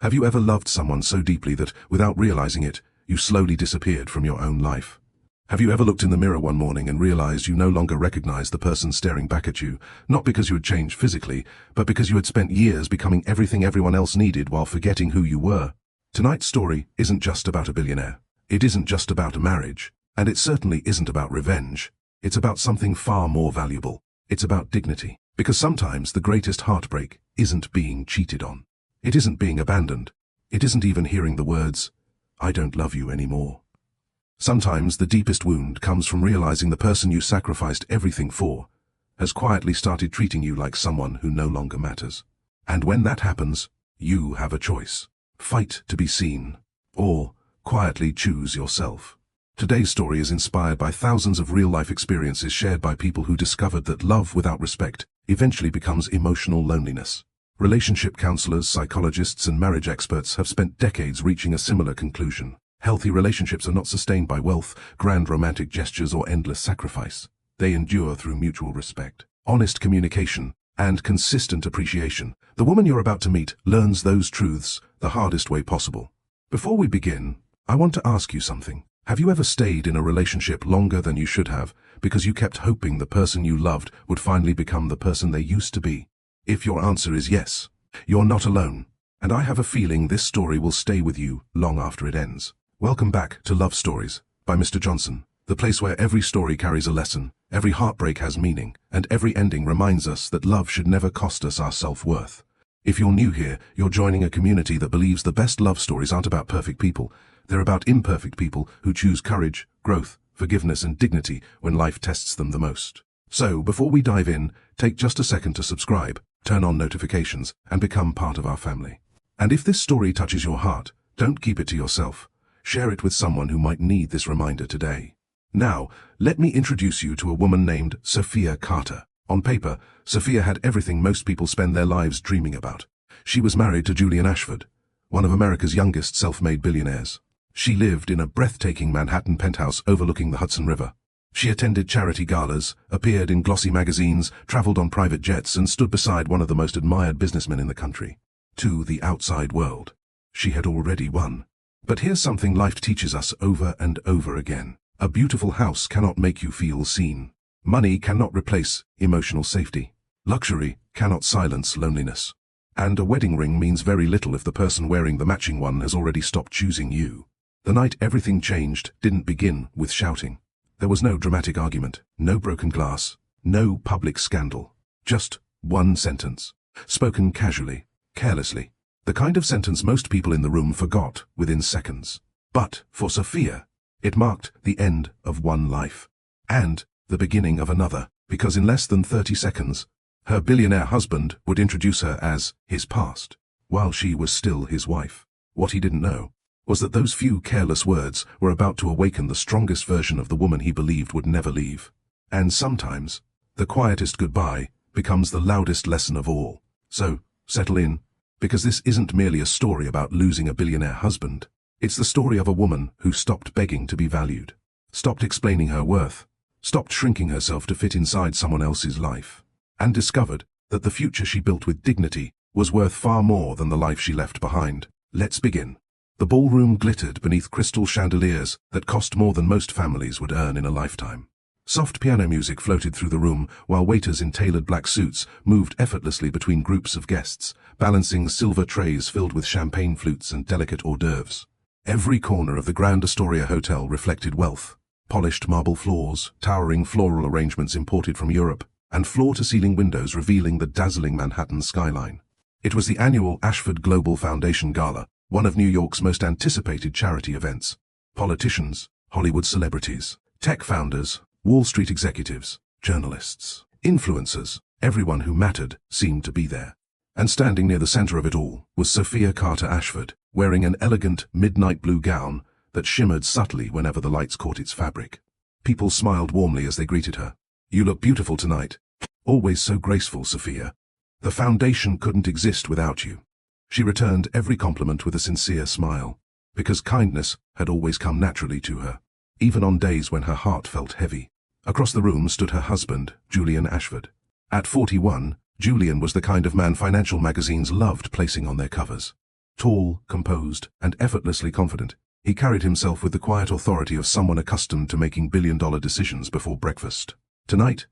Have you ever loved someone so deeply that, without realizing it, you slowly disappeared from your own life? Have you ever looked in the mirror one morning and realized you no longer recognized the person staring back at you, not because you had changed physically, but because you had spent years becoming everything everyone else needed while forgetting who you were? Tonight's story isn't just about a billionaire. It isn't just about a marriage. And it certainly isn't about revenge. It's about something far more valuable. It's about dignity. Because sometimes the greatest heartbreak isn't being cheated on. It isn't being abandoned. It isn't even hearing the words, "I don't love you anymore." Sometimes the deepest wound comes from realizing the person you sacrificed everything for has quietly started treating you like someone who no longer matters. And when that happens, you have a choice. Fight to be seen, or quietly choose yourself. Today's story is inspired by thousands of real-life experiences shared by people who discovered that love without respect eventually becomes emotional loneliness. Relationship counselors, psychologists, and marriage experts have spent decades reaching a similar conclusion. Healthy relationships are not sustained by wealth, grand romantic gestures, or endless sacrifice. They endure through mutual respect, honest communication, and consistent appreciation. The woman you're about to meet learns those truths the hardest way possible. Before we begin, I want to ask you something. Have you ever stayed in a relationship longer than you should have because you kept hoping the person you loved would finally become the person they used to be? If your answer is yes, you're not alone. And I have a feeling this story will stay with you long after it ends. Welcome back to Love Stories by Mr. Johnson, the place where every story carries a lesson, every heartbreak has meaning, and every ending reminds us that love should never cost us our self-worth. If you're new here, you're joining a community that believes the best love stories aren't about perfect people. They're about imperfect people who choose courage, growth, forgiveness, and dignity when life tests them the most. So, before we dive in, take just a second to subscribe, turn on notifications, and become part of our family. And if this story touches your heart, don't keep it to yourself. Share it with someone who might need this reminder today. Now, let me introduce you to a woman named Sophia Carter. On paper, Sophia had everything most people spend their lives dreaming about. She was married to Julian Ashford, one of America's youngest self-made billionaires. She lived in a breathtaking Manhattan penthouse overlooking the Hudson River. She attended charity galas, appeared in glossy magazines, traveled on private jets, and stood beside one of the most admired businessmen in the country. To the outside world, she had already won. But here's something life teaches us over and over again. A beautiful house cannot make you feel seen. Money cannot replace emotional safety. Luxury cannot silence loneliness. And a wedding ring means very little if the person wearing the matching one has already stopped choosing you. The night everything changed didn't begin with shouting. There was no dramatic argument, no broken glass, no public scandal. Just one sentence, spoken casually, carelessly. The kind of sentence most people in the room forgot within seconds. But for Sophia, it marked the end of one life. And the beginning of another, because in less than 30 seconds, her billionaire husband would introduce her as his past, while she was still his wife. What he didn't know was that those few careless words were about to awaken the strongest version of the woman he believed would never leave. And sometimes, the quietest goodbye becomes the loudest lesson of all. So, settle in, because this isn't merely a story about losing a billionaire husband. It's the story of a woman who stopped begging to be valued, stopped explaining her worth, stopped shrinking herself to fit inside someone else's life, and discovered that the future she built with dignity was worth far more than the life she left behind. Let's begin. The ballroom glittered beneath crystal chandeliers that cost more than most families would earn in a lifetime. Soft piano music floated through the room while waiters in tailored black suits moved effortlessly between groups of guests, balancing silver trays filled with champagne flutes and delicate hors d'oeuvres. Every corner of the Grand Astoria Hotel reflected wealth. Polished marble floors, towering floral arrangements imported from Europe, and floor-to-ceiling windows revealing the dazzling Manhattan skyline. It was the annual Ashford Global Foundation Gala, one of New York's most anticipated charity events. Politicians, Hollywood celebrities, tech founders, Wall Street executives, journalists, influencers, everyone who mattered seemed to be there. And standing near the center of it all was Sophia Carter Ashford, wearing an elegant midnight blue gown that shimmered subtly whenever the lights caught its fabric. People smiled warmly as they greeted her. "You look beautiful tonight. Always so graceful, Sophia. The foundation couldn't exist without you." She returned every compliment with a sincere smile, because kindness had always come naturally to her, even on days when her heart felt heavy. Across the room stood her husband, Julian Ashford. At 41, Julian was the kind of man financial magazines loved placing on their covers. Tall, composed, and effortlessly confident, he carried himself with the quiet authority of someone accustomed to making billion-dollar decisions before breakfast. Tonight,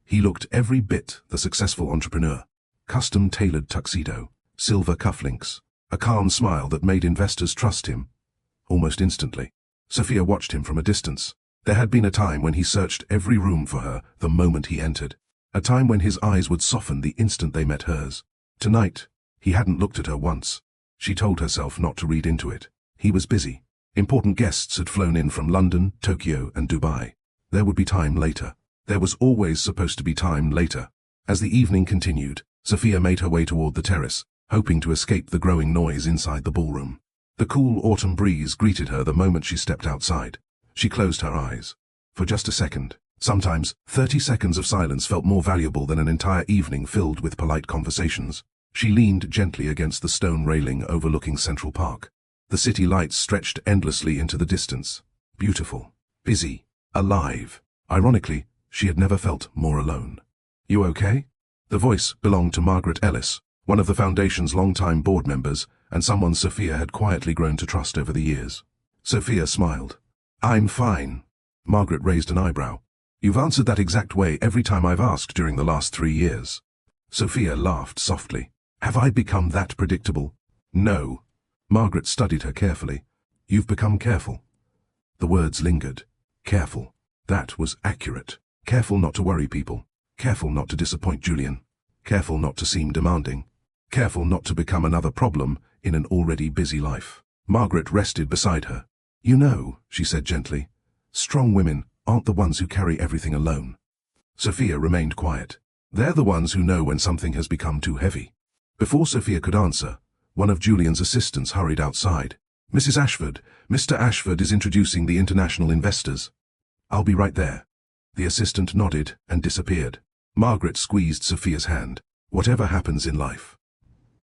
he looked every bit the successful entrepreneur. Custom-tailored tuxedo, silver cufflinks, a calm smile that made investors trust him. Almost instantly, Sophia watched him from a distance. There had been a time when he searched every room for her the moment he entered. A time when his eyes would soften the instant they met hers. Tonight, he hadn't looked at her once. She told herself not to read into it. He was busy. Important guests had flown in from London, Tokyo, and Dubai. There would be time later. There was always supposed to be time later. As the evening continued, Sophia made her way toward the terrace, hoping to escape the growing noise inside the ballroom. The cool autumn breeze greeted her the moment she stepped outside. She closed her eyes. For just a second, sometimes 30 seconds of silence felt more valuable than an entire evening filled with polite conversations. She leaned gently against the stone railing overlooking Central Park. The city lights stretched endlessly into the distance. Beautiful, busy, alive. Ironically, she had never felt more alone. "You okay?" The voice belonged to Margaret Ellis, one of the Foundation's longtime board members, and someone Sophia had quietly grown to trust over the years. Sophia smiled. "I'm fine." Margaret raised an eyebrow. "You've answered that exact way every time I've asked during the last 3 years." Sophia laughed softly. "Have I become that predictable?" "No." Margaret studied her carefully. "You've become careful." The words lingered. Careful. That was accurate. Careful not to worry people. Careful not to disappoint Julian. Careful not to seem demanding. Careful not to become another problem in an already busy life. Margaret rested beside her. "You know," she said gently, "strong women aren't the ones who carry everything alone." Sophia remained quiet. "They're the ones who know when something has become too heavy." Before Sophia could answer, one of Julian's assistants hurried outside. "Mrs. Ashford, Mr. Ashford is introducing the international investors." "I'll be right there." The assistant nodded and disappeared. Margaret squeezed Sophia's hand. "Whatever happens in life."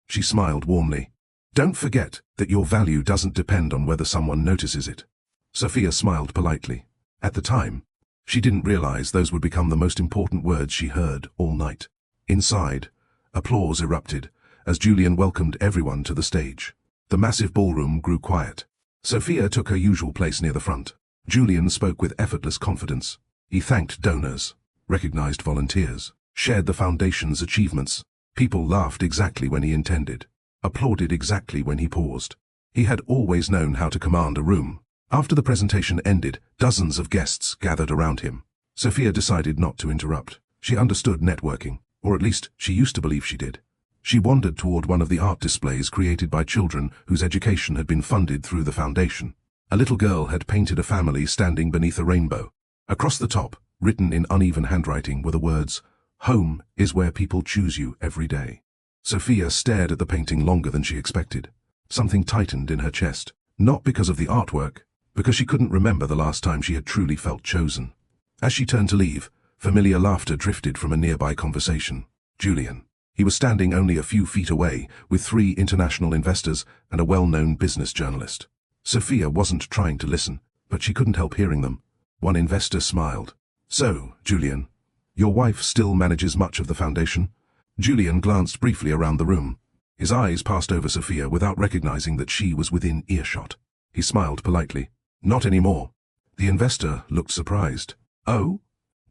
She smiled warmly. "Don't forget that your value doesn't depend on whether someone notices it." Sophia smiled politely. At the time, she didn't realize those would become the most important words she heard all night. Inside, applause erupted as Julian welcomed everyone to the stage. The massive ballroom grew quiet. Sophia took her usual place near the front. Julian spoke with effortless confidence. He thanked donors, recognized volunteers, shared the Foundation's achievements. People laughed exactly when he intended, applauded exactly when he paused. He had always known how to command a room. After the presentation ended, dozens of guests gathered around him. Sophia decided not to interrupt. She understood networking, or at least she used to believe she did. She wandered toward one of the art displays created by children whose education had been funded through the Foundation. A little girl had painted a family standing beneath a rainbow. Across the top, written in uneven handwriting, were the words, "Home is where people choose you every day." Sophia stared at the painting longer than she expected. Something tightened in her chest, not because of the artwork, because she couldn't remember the last time she had truly felt chosen. As she turned to leave, familiar laughter drifted from a nearby conversation. Julian. He was standing only a few feet away, with 3 international investors and a well-known business journalist. Sophia wasn't trying to listen, but she couldn't help hearing them. One investor smiled. "So, Julian, your wife still manages much of the Foundation?" Julian glanced briefly around the room. His eyes passed over Sophia without recognizing that she was within earshot. He smiled politely. "Not anymore." The investor looked surprised. "Oh?"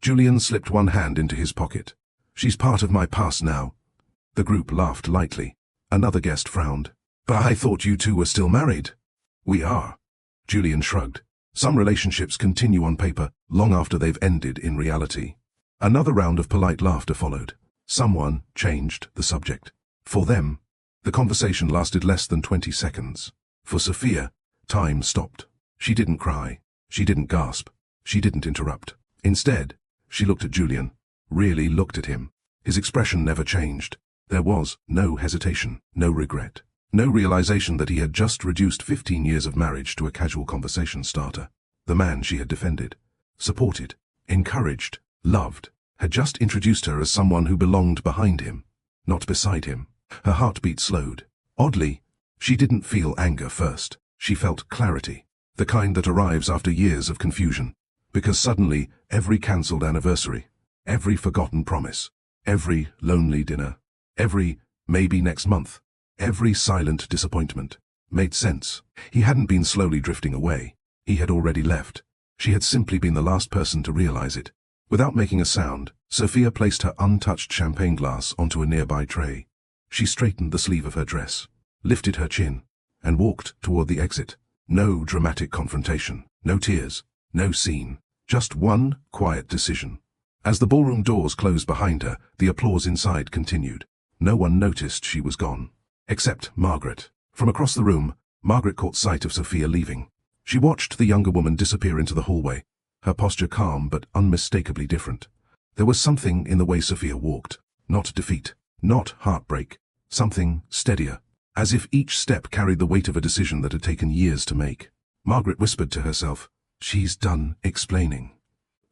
Julian slipped one hand into his pocket. "She's part of my past now." The group laughed lightly. Another guest frowned. "But I thought you two were still married." "We are." Julian shrugged. "Some relationships continue on paper long after they've ended in reality." Another round of polite laughter followed. Someone changed the subject. For them, the conversation lasted less than 20 seconds. For Sophia, time stopped. She didn't cry. She didn't gasp. She didn't interrupt. Instead, she looked at Julian. Really looked at him. His expression never changed. There was no hesitation, no regret, no realization that he had just reduced 15 years of marriage to a casual conversation starter. The man she had defended, supported, encouraged, loved, had just introduced her as someone who belonged behind him, not beside him. Her heartbeat slowed. Oddly, she didn't feel anger first. She felt clarity, the kind that arrives after years of confusion. Because suddenly, every cancelled anniversary, every forgotten promise, every lonely dinner, every maybe next month, Every silent disappointment made sense. He hadn't been slowly drifting away. He had already left. She had simply been the last person to realize it. Without making a sound, Sophia placed her untouched champagne glass onto a nearby tray. She straightened the sleeve of her dress, lifted her chin, and walked toward the exit. No dramatic confrontation, no tears, no scene, just one quiet decision. As the ballroom doors closed behind her, the applause inside continued. No one noticed she was gone. Except Margaret. From across the room, Margaret caught sight of Sophia leaving. She watched the younger woman disappear into the hallway, her posture calm but unmistakably different. There was something in the way Sophia walked. Not defeat, not heartbreak, something steadier, as if each step carried the weight of a decision that had taken years to make. Margaret whispered to herself, "She's done explaining."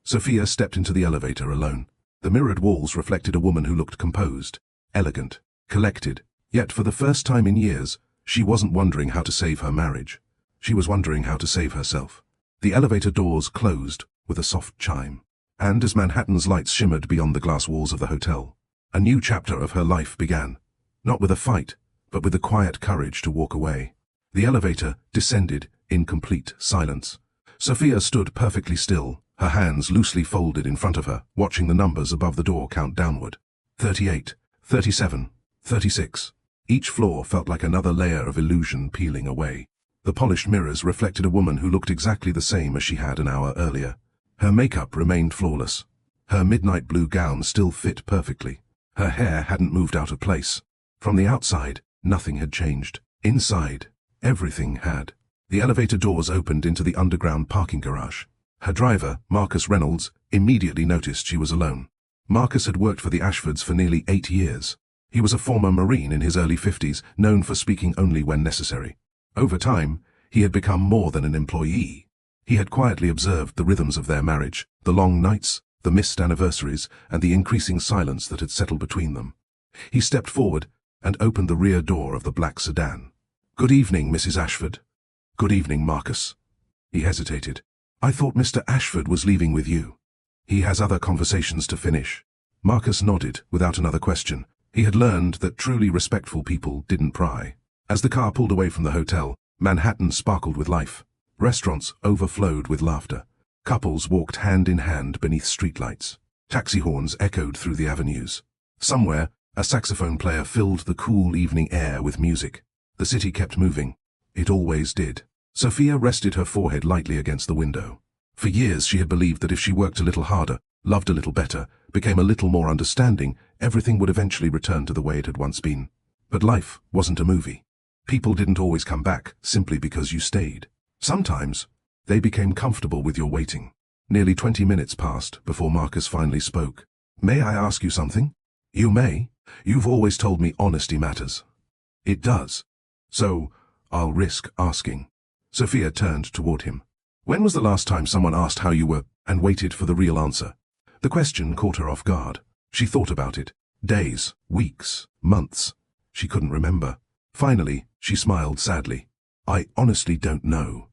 Sophia stepped into the elevator alone. The mirrored walls reflected a woman who looked composed, elegant, collected, yet for the first time in years, she wasn't wondering how to save her marriage. She was wondering how to save herself. The elevator doors closed with a soft chime, and as Manhattan's lights shimmered beyond the glass walls of the hotel, a new chapter of her life began. Not with a fight, but with the quiet courage to walk away. The elevator descended in complete silence. Sophia stood perfectly still, her hands loosely folded in front of her, watching the numbers above the door count downward. 38, 37, 36. Each floor felt like another layer of illusion peeling away. The polished mirrors reflected a woman who looked exactly the same as she had an hour earlier. Her makeup remained flawless. Her midnight blue gown still fit perfectly. Her hair hadn't moved out of place. From the outside, nothing had changed. Inside, everything had. The elevator doors opened into the underground parking garage. Her driver, Marcus Reynolds, immediately noticed she was alone. Marcus had worked for the Ashfords for nearly 8 years. He was a former Marine in his early 50s, known for speaking only when necessary. Over time, he had become more than an employee. He had quietly observed the rhythms of their marriage, the long nights, the missed anniversaries, and the increasing silence that had settled between them. He stepped forward and opened the rear door of the black sedan. "Good evening, Mrs. Ashford." "Good evening, Marcus." He hesitated. "I thought Mr. Ashford was leaving with you. He has other conversations to finish." Marcus nodded without another question. He had learned that truly respectful people didn't pry. As the car pulled away from the hotel, Manhattan sparkled with life. Restaurants overflowed with laughter. Couples walked hand in hand beneath streetlights. Taxi horns echoed through the avenues. Somewhere, a saxophone player filled the cool evening air with music. The city kept moving. It always did. Sophia rested her forehead lightly against the window. For years she had believed that if she worked a little harder, loved a little better, became a little more understanding, everything would eventually return to the way it had once been. But life wasn't a movie. People didn't always come back simply because you stayed. Sometimes, they became comfortable with your waiting. Nearly 20 minutes passed before Marcus finally spoke. "May I ask you something?" "You may. You've always told me honesty matters." "It does. So, I'll risk asking." Sophia turned toward him. "When was the last time someone asked how you were and waited for the real answer?" The question caught her off guard. She thought about it. Days, weeks, months. She couldn't remember. Finally, she smiled sadly. "I honestly don't know."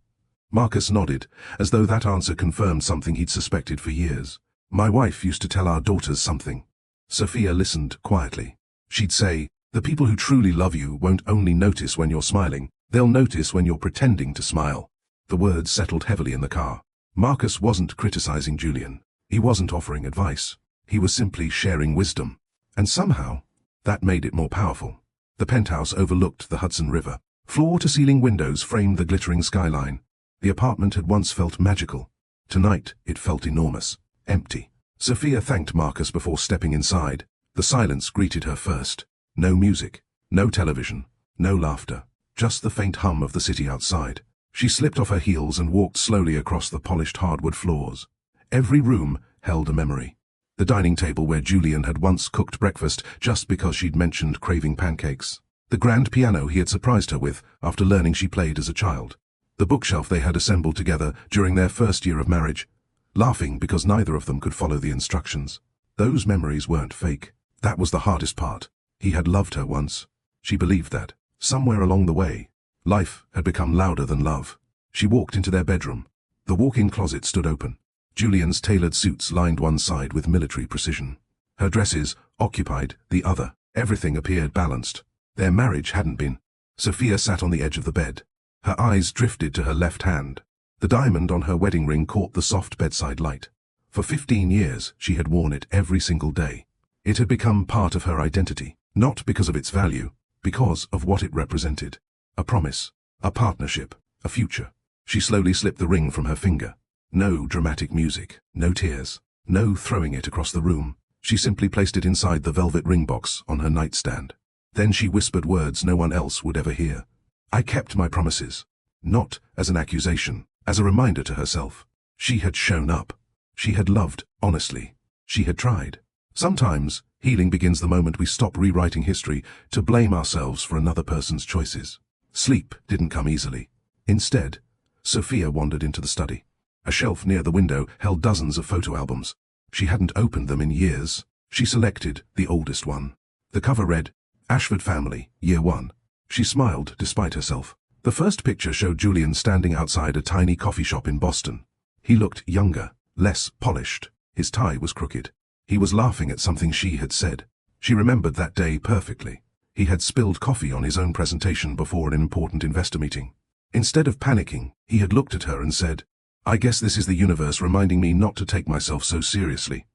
Marcus nodded, as though that answer confirmed something he'd suspected for years. "My wife used to tell our daughters something." Sophia listened quietly. She'd say, "The people who truly love you won't only notice when you're smiling, they'll notice when you're pretending to smile." The words settled heavily in the car. Marcus wasn't criticizing Julian. He wasn't offering advice. He was simply sharing wisdom. And somehow, that made it more powerful. The penthouse overlooked the Hudson River. Floor-to-ceiling windows framed the glittering skyline. The apartment had once felt magical. Tonight, it felt enormous, empty. Sophia thanked Marcus before stepping inside. The silence greeted her first. No music, no television, no laughter, just the faint hum of the city outside. She slipped off her heels and walked slowly across the polished hardwood floors. Every room held a memory. The dining table where Julian had once cooked breakfast just because she'd mentioned craving pancakes. The grand piano he had surprised her with after learning she played as a child. The bookshelf they had assembled together during their first year of marriage, laughing because neither of them could follow the instructions. Those memories weren't fake. That was the hardest part. He had loved her once. She believed that. Somewhere along the way, life had become louder than love. She walked into their bedroom. The walk-in closet stood open. Julian's tailored suits lined one side with military precision. Her dresses occupied the other. Everything appeared balanced. Their marriage hadn't been. Sophia sat on the edge of the bed. Her eyes drifted to her left hand. The diamond on her wedding ring caught the soft bedside light. For 15 years, she had worn it every single day. It had become part of her identity, not because of its value, because of what it represented. A promise, a partnership, a future. She slowly slipped the ring from her finger. No dramatic music, no tears, no throwing it across the room. She simply placed it inside the velvet ring box on her nightstand. Then she whispered words no one else would ever hear. I kept my promises. Not as an accusation, as a reminder to herself. She had shown up. She had loved, honestly. She had tried. Sometimes, healing begins the moment we stop rewriting history to blame ourselves for another person's choices. Sleep didn't come easily. Instead, Sophia wandered into the study. A shelf near the window held dozens of photo albums. She hadn't opened them in years. She selected the oldest one. The cover read, Ashford Family, Year 1. She smiled despite herself. The first picture showed Julian standing outside a tiny coffee shop in Boston. He looked younger, less polished. His tie was crooked. He was laughing at something she had said. She remembered that day perfectly. He had spilled coffee on his own presentation before an important investor meeting. Instead of panicking, he had looked at her and said, I guess this is the universe reminding me not to take myself so seriously.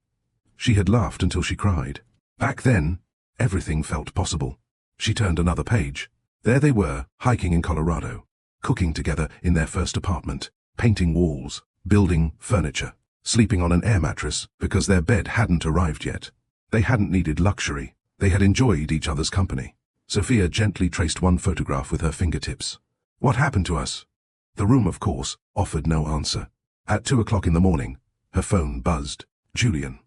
She had laughed until she cried. Back then, everything felt possible. She turned another page. There they were, hiking in Colorado, cooking together in their first apartment, painting walls, building furniture, sleeping on an air mattress because their bed hadn't arrived yet. They hadn't needed luxury. They had enjoyed each other's company. Sophia gently traced one photograph with her fingertips. What happened to us? The room, of course, offered no answer. At 2 o'clock in the morning, her phone buzzed. Julian,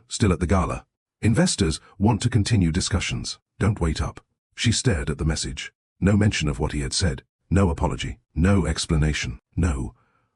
still at the gala. Investors want to continue discussions. Don't wait up. She stared at the message. No mention of what he had said. No apology. No explanation. No.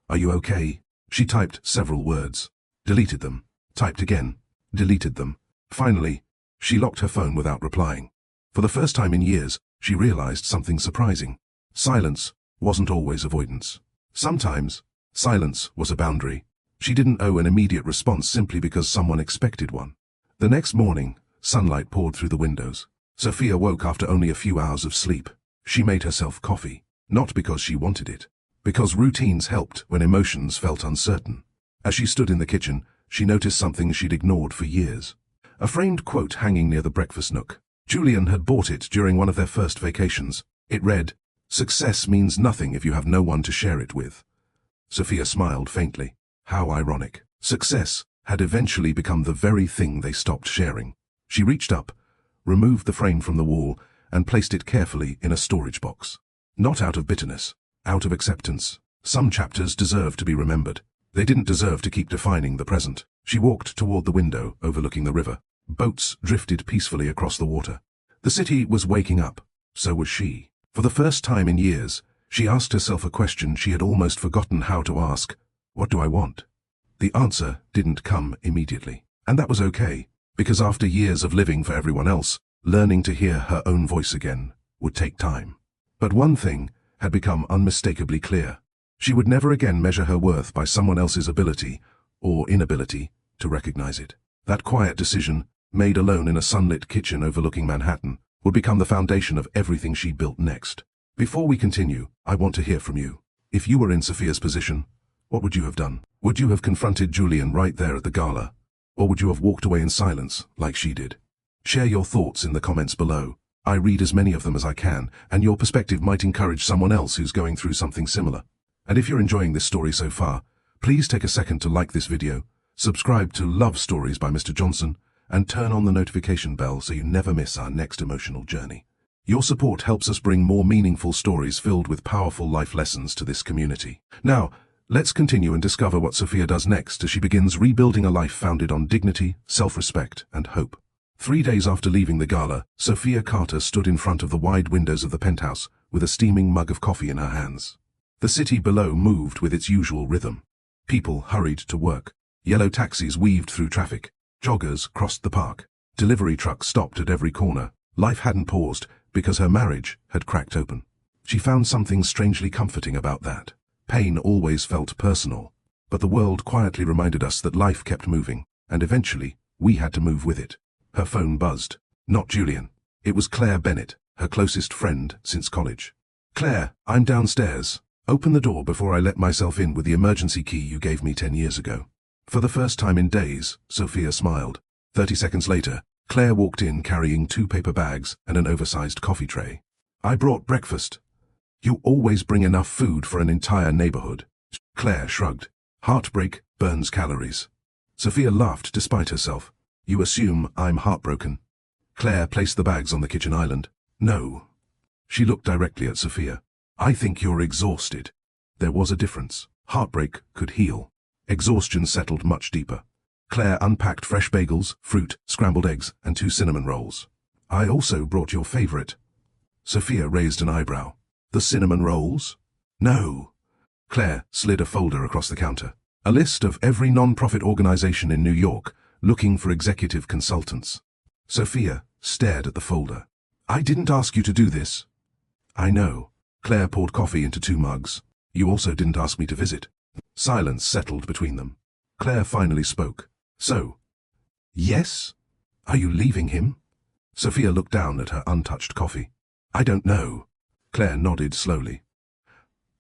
Are you okay? She typed several words. Deleted them. Typed again. Deleted them. Finally, she locked her phone without replying. For the first time in years, she realized something surprising. Silence wasn't always avoidance. Sometimes, silence was a boundary. She didn't owe an immediate response simply because someone expected one. The next morning, sunlight poured through the windows. Sophia woke after only a few hours of sleep. She made herself coffee, not because she wanted it, because routines helped when emotions felt uncertain. As she stood in the kitchen, she noticed something she'd ignored for years. A framed quote hanging near the breakfast nook. Julian had bought it during one of their first vacations. It read, Success means nothing if you have no one to share it with. Sophia smiled faintly. How ironic. Success had eventually become the very thing they stopped sharing. She reached up, removed the frame from the wall, and placed it carefully in a storage box. Not out of bitterness, out of acceptance. Some chapters deserved to be remembered. They didn't deserve to keep defining the present. She walked toward the window overlooking the river. Boats drifted peacefully across the water. The city was waking up. So was she. For the first time in years, she asked herself a question she had almost forgotten how to ask. What do I want? The answer didn't come immediately. And that was okay, because after years of living for everyone else, learning to hear her own voice again would take time. But one thing had become unmistakably clear. She would never again measure her worth by someone else's ability or inability to recognize it. That quiet decision, made alone in a sunlit kitchen overlooking Manhattan, would become the foundation of everything she built next. Before we continue, I want to hear from you. If you were in Sophia's position, what would you have done? Would you have confronted Julian right there at the gala? Or would you have walked away in silence, like she did? Share your thoughts in the comments below. I read as many of them as I can, and your perspective might encourage someone else who's going through something similar. And if you're enjoying this story so far, please take a second to like this video, subscribe to Love Stories by Mr. Johnson, and turn on the notification bell so you never miss our next emotional journey. Your support helps us bring more meaningful stories filled with powerful life lessons to this community. Now, let's continue and discover what Sophia does next as she begins rebuilding a life founded on dignity, self-respect, and hope. 3 days after leaving the gala, Sophia Carter stood in front of the wide windows of the penthouse with a steaming mug of coffee in her hands. The city below moved with its usual rhythm. People hurried to work. Yellow taxis weaved through traffic. Joggers crossed the park. Delivery trucks stopped at every corner. Life hadn't paused because her marriage had cracked open. She found something strangely comforting about that. Pain always felt personal, but the world quietly reminded us that life kept moving, and eventually, we had to move with it. Her phone buzzed. Not Julian. It was Claire Bennett. her closest friend since college. Claire, I'm downstairs. Open the door before I let myself in with the emergency key you gave me 10 years ago. For the first time in days, Sophia smiled. 30 seconds later, Claire walked in carrying 2 paper bags and an oversized coffee tray. I brought breakfast. You always bring enough food for an entire neighborhood. Claire shrugged. Heartbreak burns calories. Sophia laughed despite herself. You assume I'm heartbroken. Claire placed the bags on the kitchen island. No. She looked directly at Sophia. I think you're exhausted. There was a difference. Heartbreak could heal. Exhaustion settled much deeper. Claire unpacked fresh bagels, fruit, scrambled eggs, and 2 cinnamon rolls. I also brought your favorite. Sophia raised an eyebrow. The cinnamon rolls? No. Claire slid a folder across the counter. A list of every non-profit organization in New York looking for executive consultants. Sophia stared at the folder. I didn't ask you to do this. I know. Claire poured coffee into 2 mugs. You also didn't ask me to visit. Silence settled between them. Claire finally spoke. So, yes? Are you leaving him? Sophia looked down at her untouched coffee. I don't know. Claire nodded slowly.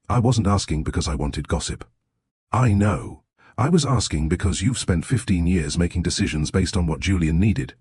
I wasn't asking because I wanted gossip. I know. I was asking because you've spent 15 years making decisions based on what Julian needed.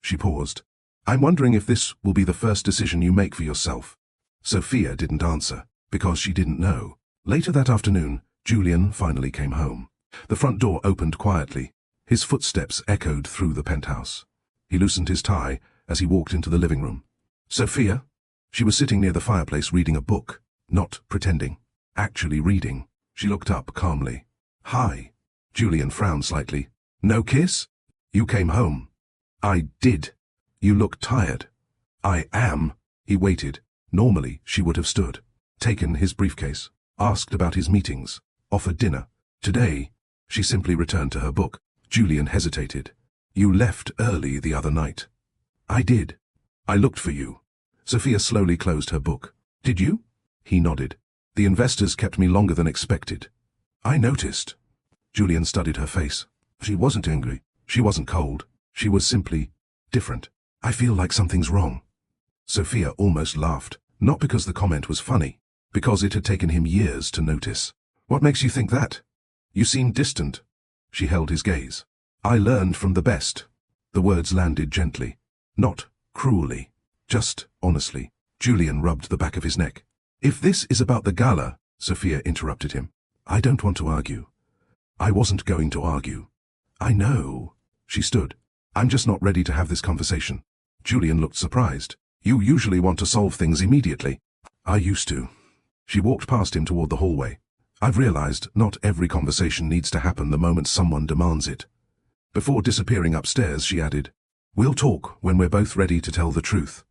She paused. I'm wondering if this will be the first decision you make for yourself. Sophia didn't answer, because she didn't know. Later that afternoon, Julian finally came home. The front door opened quietly. His footsteps echoed through the penthouse. He loosened his tie as he walked into the living room. Sophia? She was sitting near the fireplace reading a book. Not pretending. Actually reading. She looked up calmly. Hi. Julian frowned slightly. No kiss? You came home. I did. You look tired. I am. He waited. Normally, she would have stood, taken his briefcase, asked about his meetings, offered dinner. Today, she simply returned to her book. Julian hesitated. You left early the other night. I did. I looked for you. Sophia slowly closed her book. Did you? He nodded. The investors kept me longer than expected. I noticed. Julian studied her face. She wasn't angry. She wasn't cold. She was simply different. I feel like something's wrong. Sophia almost laughed, not because the comment was funny, because it had taken him years to notice. What makes you think that? You seem distant. She held his gaze. I learned from the best. The words landed gently, not cruelly, just honestly. Julian rubbed the back of his neck. If this is about the gala, Sophia interrupted him. I don't want to argue. I wasn't going to argue. I know. She stood. I'm just not ready to have this conversation. Julian looked surprised. You usually want to solve things immediately. I used to. She walked past him toward the hallway. I've realized not every conversation needs to happen the moment someone demands it. Before disappearing upstairs, she added, We'll talk when we're both ready to tell the truth.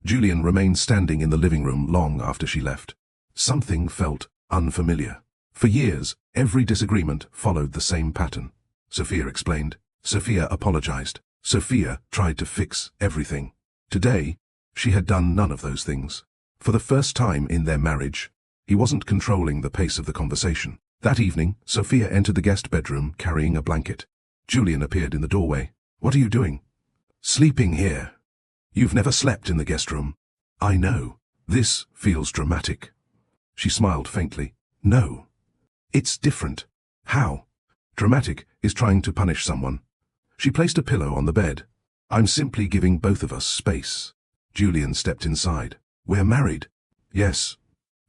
Julian remained standing in the living room long after she left. Something felt unfamiliar. For years, every disagreement followed the same pattern. Sophia explained. Sophia apologized. Sophia tried to fix everything. Today, she had done none of those things. For the first time in their marriage, he wasn't controlling the pace of the conversation. That evening, Sophia entered the guest bedroom carrying a blanket. Julian appeared in the doorway. What are you doing? Sleeping here. You've never slept in the guest room. I know. This feels dramatic. She smiled faintly. No. It's different. How? Dramatic is trying to punish someone. She placed a pillow on the bed. I'm simply giving both of us space. Julian stepped inside. We're married. Yes.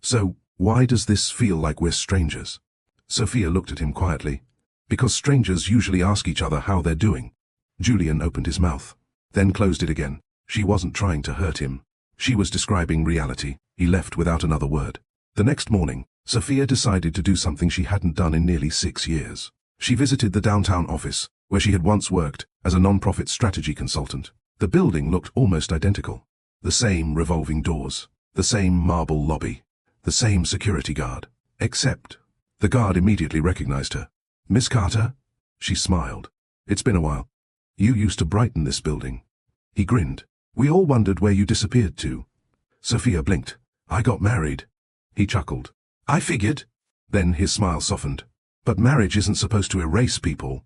So, why does this feel like we're strangers? Sophia looked at him quietly. Because strangers usually ask each other how they're doing. Julian opened his mouth, then closed it again. She wasn't trying to hurt him. She was describing reality. He left without another word. The next morning, Sophia decided to do something she hadn't done in nearly 6 years. She visited the downtown office, where she had once worked as a non-profit strategy consultant. The building looked almost identical. The same revolving doors, the same marble lobby, the same security guard. Except, the guard immediately recognized her. Miss Carter? She smiled. It's been a while. You used to brighten this building. He grinned. We all wondered where you disappeared to. Sophia blinked. I got married. He chuckled. I figured. Then his smile softened. But marriage isn't supposed to erase people.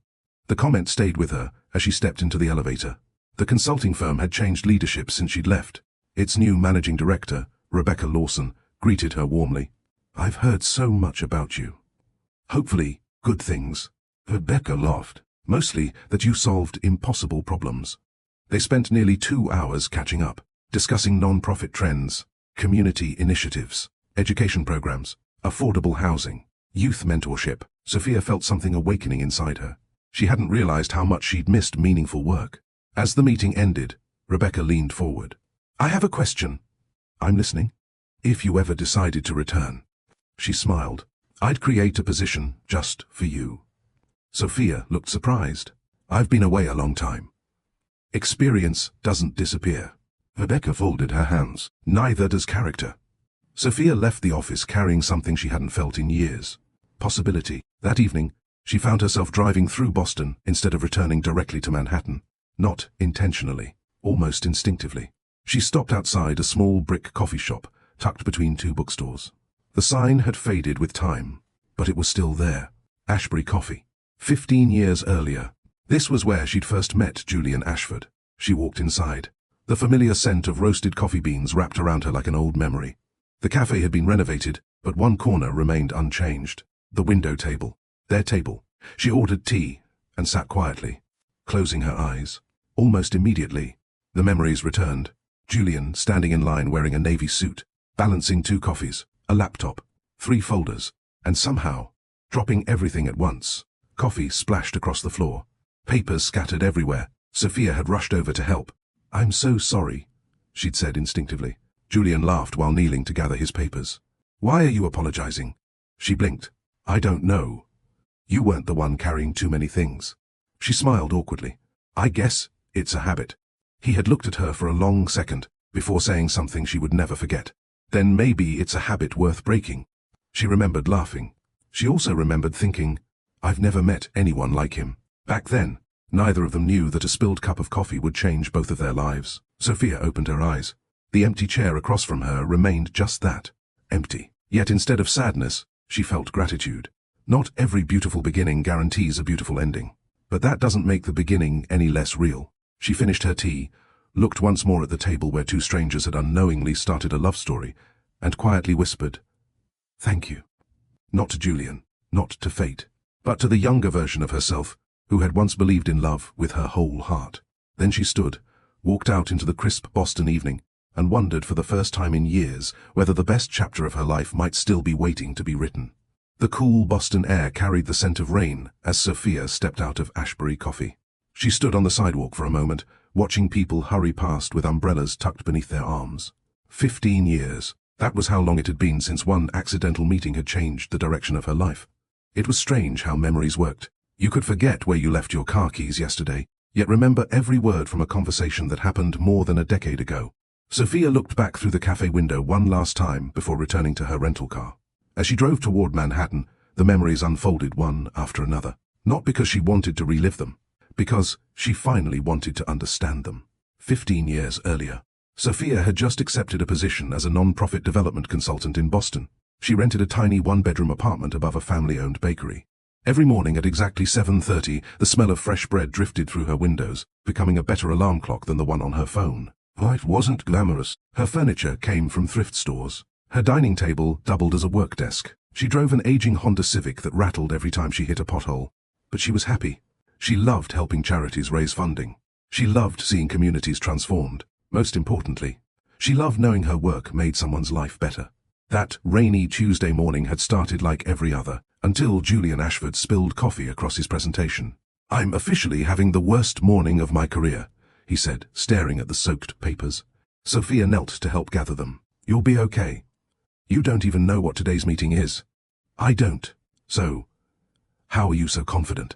The comment stayed with her as she stepped into the elevator. The consulting firm had changed leadership since she'd left. Its new managing director, Rebecca Lawson, greeted her warmly. "I've heard so much about you. Hopefully, good things." Rebecca laughed. "Mostly that you solved impossible problems." They spent nearly 2 hours catching up, discussing non-profit trends, community initiatives, education programs, affordable housing, youth mentorship. Sophia felt something awakening inside her. She hadn't realized how much she'd missed meaningful work. As the meeting ended, Rebecca leaned forward. "I have a question." "I'm listening." "If you ever decided to return," she smiled, "I'd create a position just for you." Sophia looked surprised. "I've been away a long time." "Experience doesn't disappear." Rebecca folded her hands. "Neither does character." Sophia left the office carrying something she hadn't felt in years. Possibility. That evening, she found herself driving through Boston instead of returning directly to Manhattan. Not intentionally, almost instinctively. She stopped outside a small brick coffee shop, tucked between 2 bookstores. The sign had faded with time, but it was still there. Ashbury Coffee. 15 years earlier. This was where she'd first met Julian Ashford. She walked inside. The familiar scent of roasted coffee beans wrapped around her like an old memory. The cafe had been renovated, but one corner remained unchanged. The window table. Their table. She ordered tea and sat quietly, closing her eyes. Almost immediately, the memories returned. Julian standing in line wearing a navy suit, balancing 2 coffees, a laptop, 3 folders, and somehow, dropping everything at once. Coffee splashed across the floor. Papers scattered everywhere. Sophia had rushed over to help. "I'm so sorry," she'd said instinctively. Julian laughed while kneeling to gather his papers. "Why are you apologizing?" She blinked. "I don't know. You weren't the one carrying too many things." She smiled awkwardly. "I guess it's a habit." He had looked at her for a long second before saying something she would never forget. "Then maybe it's a habit worth breaking." She remembered laughing. She also remembered thinking, "I've never met anyone like him." Back then, neither of them knew that a spilled cup of coffee would change both of their lives. Sophia opened her eyes. The empty chair across from her remained just that, empty. Yet instead of sadness, she felt gratitude. Not every beautiful beginning guarantees a beautiful ending. But that doesn't make the beginning any less real. She finished her tea, looked once more at the table where 2 strangers had unknowingly started a love story, and quietly whispered, "Thank you." Not to Julian, not to fate, but to the younger version of herself, who had once believed in love with her whole heart. Then she stood, walked out into the crisp Boston evening, and wondered for the first time in years whether the best chapter of her life might still be waiting to be written. The cool Boston air carried the scent of rain as Sophia stepped out of Ashbury Coffee. She stood on the sidewalk for a moment, watching people hurry past with umbrellas tucked beneath their arms. 15 years. That was how long it had been since one accidental meeting had changed the direction of her life. It was strange how memories worked. You could forget where you left your car keys yesterday, yet remember every word from a conversation that happened more than a decade ago. Sophia looked back through the cafe window one last time before returning to her rental car. As she drove toward Manhattan, the memories unfolded one after another. Not because she wanted to relive them, because she finally wanted to understand them. 15 years earlier, Sophia had just accepted a position as a non-profit development consultant in Boston. She rented a tiny 1-bedroom apartment above a family-owned bakery. Every morning at exactly 7:30, the smell of fresh bread drifted through her windows, becoming a better alarm clock than the one on her phone. Life wasn't glamorous. Her furniture came from thrift stores. Her dining table doubled as a work desk. She drove an aging Honda Civic that rattled every time she hit a pothole. But she was happy. She loved helping charities raise funding. She loved seeing communities transformed. Most importantly, she loved knowing her work made someone's life better. That rainy Tuesday morning had started like every other, until Julian Ashford spilled coffee across his presentation. "I'm officially having the worst morning of my career," he said, staring at the soaked papers. Sophia knelt to help gather them. "You'll be okay. You don't even know what today's meeting is." "I don't. So, how are you so confident?"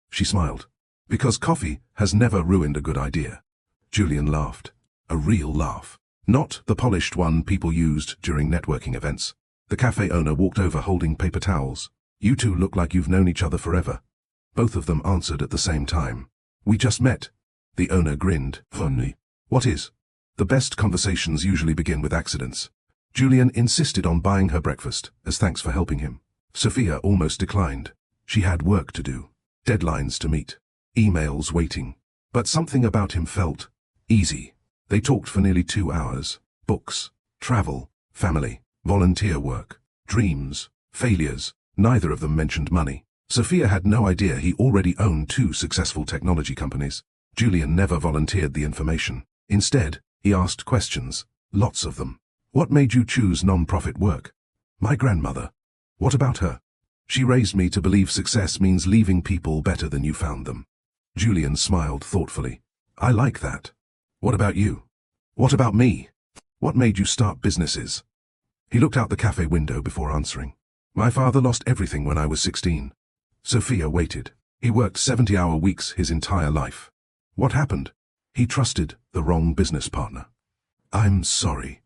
She smiled. "Because coffee has never ruined a good idea." Julian laughed. A real laugh. Not the polished one people used during networking events. The cafe owner walked over holding paper towels. "You two look like you've known each other forever." Both of them answered at the same time. "We just met." The owner grinned. "Funny." "What is?" "The best conversations usually begin with accidents." Julian insisted on buying her breakfast, as thanks for helping him. Sophia almost declined. She had work to do. Deadlines to meet. Emails waiting. But something about him felt easy. They talked for nearly 2 hours. Books, travel, family, volunteer work, dreams, failures. Neither of them mentioned money. Sophia had no idea he already owned 2 successful technology companies. Julian never volunteered the information. Instead, he asked questions, lots of them. What made you choose non-profit work? My grandmother. What about her? She raised me to believe success means leaving people better than you found them. Julian smiled thoughtfully. I like that. What about you? What about me? What made you start businesses? He looked out the cafe window before answering. My father lost everything when I was 16. Sophia waited. He worked 70-hour weeks his entire life. What happened? He trusted the wrong business partner. I'm sorry.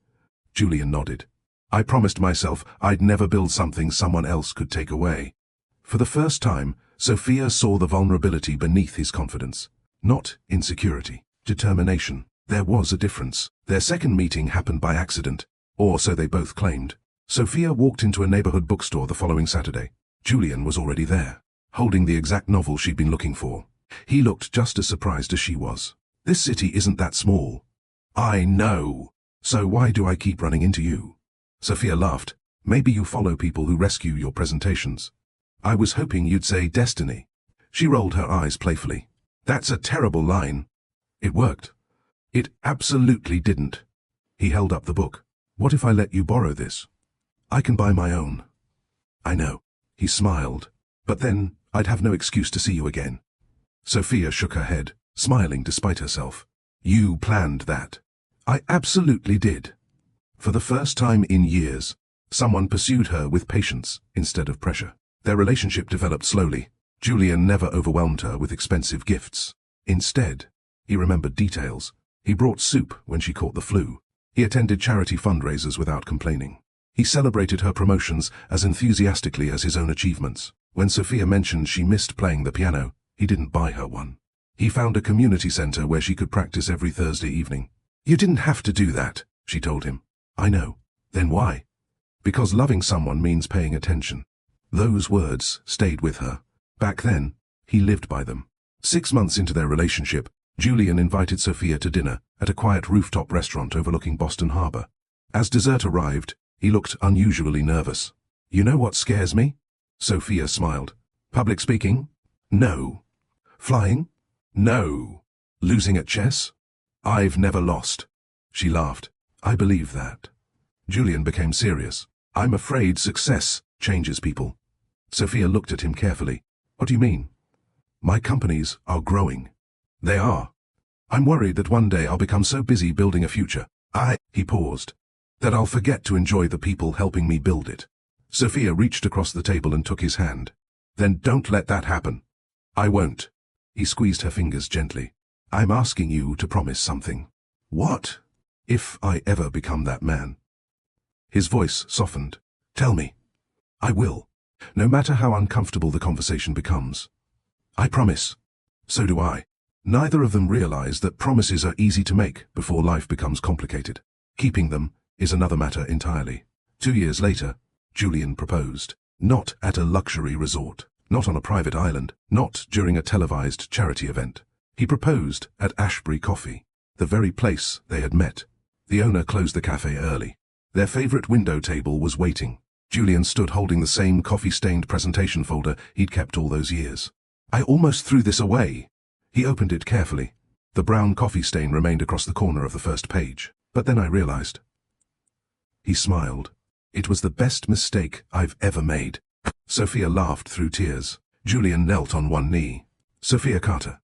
Julian nodded. I promised myself I'd never build something someone else could take away. For the first time, Sophia saw the vulnerability beneath his confidence. Not insecurity, determination. There was a difference. Their second meeting happened by accident, or so they both claimed. Sophia walked into a neighborhood bookstore the following Saturday. Julian was already there, holding the exact novel she'd been looking for. He looked just as surprised as she was. This city isn't that small. I know. So why do I keep running into you? Sophia laughed. Maybe you follow people who rescue your presentations. I was hoping you'd say destiny. She rolled her eyes playfully. That's a terrible line. It worked. It absolutely didn't. He held up the book. What if I let you borrow this? I can buy my own. I know. He smiled. But then, I'd have no excuse to see you again. Sophia shook her head, smiling despite herself. You planned that. I absolutely did. For the first time in years, someone pursued her with patience instead of pressure. Their relationship developed slowly. Julian never overwhelmed her with expensive gifts. Instead, he remembered details. He brought soup when she caught the flu. He attended charity fundraisers without complaining. He celebrated her promotions as enthusiastically as his own achievements. When Sophia mentioned she missed playing the piano, he didn't buy her one. He found a community center where she could practice every Thursday evening. You didn't have to do that, she told him. I know. Then why? Because loving someone means paying attention. Those words stayed with her. Back then, he lived by them. 6 months into their relationship, Julian invited Sophia to dinner at a quiet rooftop restaurant overlooking Boston Harbor. As dessert arrived, he looked unusually nervous. You know what scares me? Sophia smiled. Public speaking? No. Flying? No. Losing at chess? I've never lost. She laughed. I believe that. Julian became serious. I'm afraid success changes people. Sophia looked at him carefully. What do you mean? My companies are growing. They are. I'm worried that one day I'll become so busy building a future, he paused, that I'll forget to enjoy the people helping me build it. Sophia reached across the table and took his hand. Then don't let that happen. I won't. He squeezed her fingers gently. I'm asking you to promise something. What? If I ever become that man. His voice softened. Tell me. I will. No matter how uncomfortable the conversation becomes. I promise. So do I. Neither of them realize that promises are easy to make before life becomes complicated. Keeping them is another matter entirely. 2 years later, Julian proposed. Not at a luxury resort. Not on a private island. Not during a televised charity event. He proposed at Ashbury Coffee, the very place they had met. The owner closed the cafe early. Their favorite window table was waiting. Julian stood holding the same coffee-stained presentation folder he'd kept all those years. I almost threw this away. He opened it carefully. The brown coffee stain remained across the corner of the first page. But then I realized. He smiled. It was the best mistake I've ever made. Sophia laughed through tears. Julian knelt on one knee. Sophia Carter.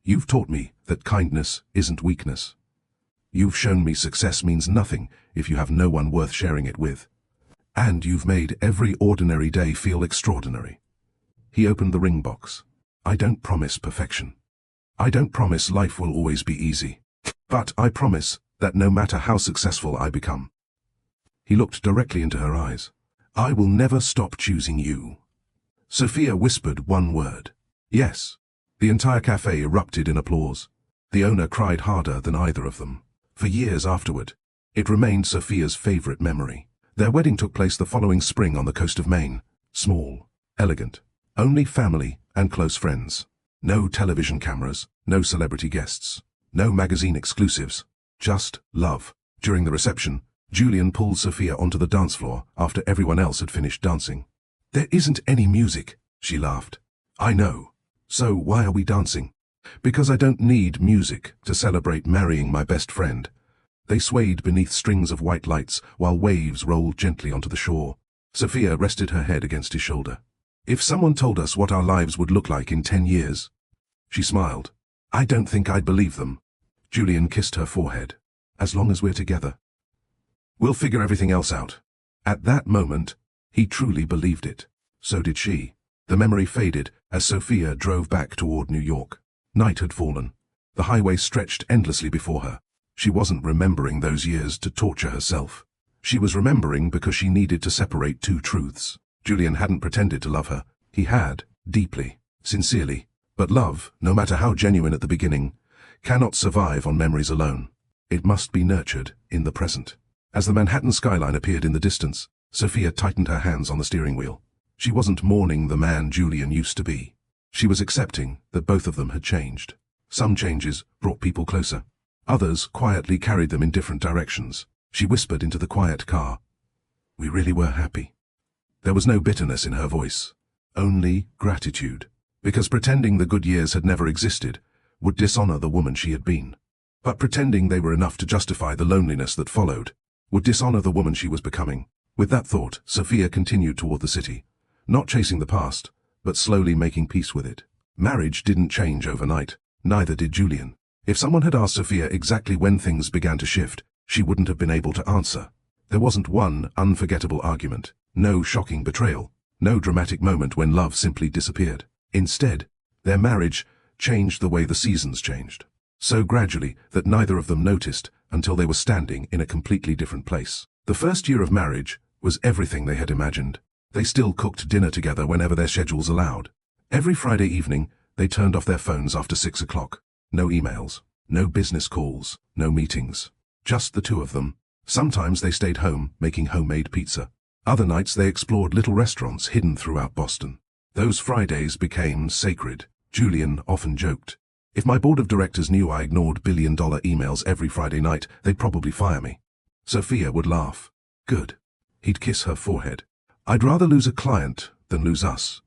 You've taught me that kindness isn't weakness. You've shown me success means nothing if you have no one worth sharing it with. And you've made every ordinary day feel extraordinary. He opened the ring box. I don't promise perfection. I don't promise life will always be easy. But I promise that no matter how successful I become. He looked directly into her eyes. I will never stop choosing you. Sophia whispered one word. Yes. The entire cafe erupted in applause. The owner cried harder than either of them. For years afterward, it remained Sophia's favorite memory. Their wedding took place the following spring on the coast of Maine. Small, elegant, only family and close friends. No television cameras, no celebrity guests, no magazine exclusives, just love, During the reception, Julian pulled Sophia onto the dance floor after everyone else had finished dancing. "There isn't any music," she laughed. "I know. So why are we dancing?" "Because I don't need music to celebrate marrying my best friend." They swayed beneath strings of white lights while waves rolled gently onto the shore. Sophia rested her head against his shoulder. "If someone told us what our lives would look like in 10 years, she smiled. "I don't think I'd believe them." Julian kissed her forehead. "As long as we're together, we'll figure everything else out." At that moment, he truly believed it. So did she. The memory faded as Sophia drove back toward New York. Night had fallen. The highway stretched endlessly before her. She wasn't remembering those years to torture herself. She was remembering because she needed to separate two truths. Julian hadn't pretended to love her. He had, deeply, sincerely. But love, no matter how genuine at the beginning, cannot survive on memories alone. It must be nurtured in the present. As the Manhattan skyline appeared in the distance, Sophia tightened her hands on the steering wheel. She wasn't mourning the man Julian used to be. She was accepting that both of them had changed. Some changes brought people closer. Others quietly carried them in different directions. She whispered into the quiet car, "We really were happy." There was no bitterness in her voice, only gratitude, because pretending the good years had never existed would dishonor the woman she had been. But pretending they were enough to justify the loneliness that followed would dishonor the woman she was becoming. With that thought, Sophia continued toward the city, not chasing the past, but slowly making peace with it. Marriage didn't change overnight, neither did Julian. If someone had asked Sophia exactly when things began to shift, she wouldn't have been able to answer. There wasn't one unforgettable argument, no shocking betrayal, no dramatic moment when love simply disappeared. Instead, their marriage changed the way the seasons changed. So gradually that neither of them noticed until they were standing in a completely different place. The first year of marriage was everything they had imagined. They still cooked dinner together whenever their schedules allowed. Every Friday evening, they turned off their phones after 6 o'clock. No emails, no business calls, no meetings. Just the two of them. Sometimes they stayed home, making homemade pizza. Other nights they explored little restaurants hidden throughout Boston. Those Fridays became sacred. Julian often joked, "If my board of directors knew I ignored billion-dollar emails every Friday night, they'd probably fire me." Sophia would laugh. "Good." He'd kiss her forehead. "I'd rather lose a client than lose us."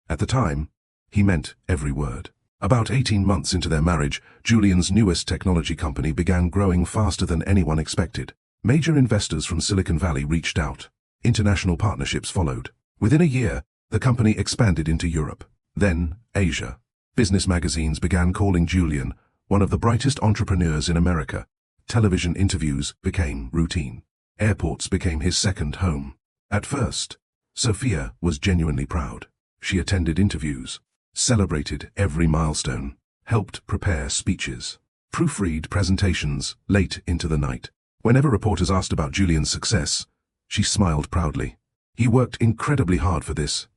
At the time, he meant every word. About 18 months into their marriage, Julian's newest technology company began growing faster than anyone expected. Major investors from Silicon Valley reached out. International partnerships followed. Within a year, the company expanded into Europe, then Asia. Business magazines began calling Julian one of the brightest entrepreneurs in America. Television interviews became routine. Airports became his second home. At first, Sophia was genuinely proud. She attended interviews, celebrated every milestone, helped prepare speeches, proofread presentations late into the night. Whenever reporters asked about Julian's success, she smiled proudly. He worked incredibly hard for this.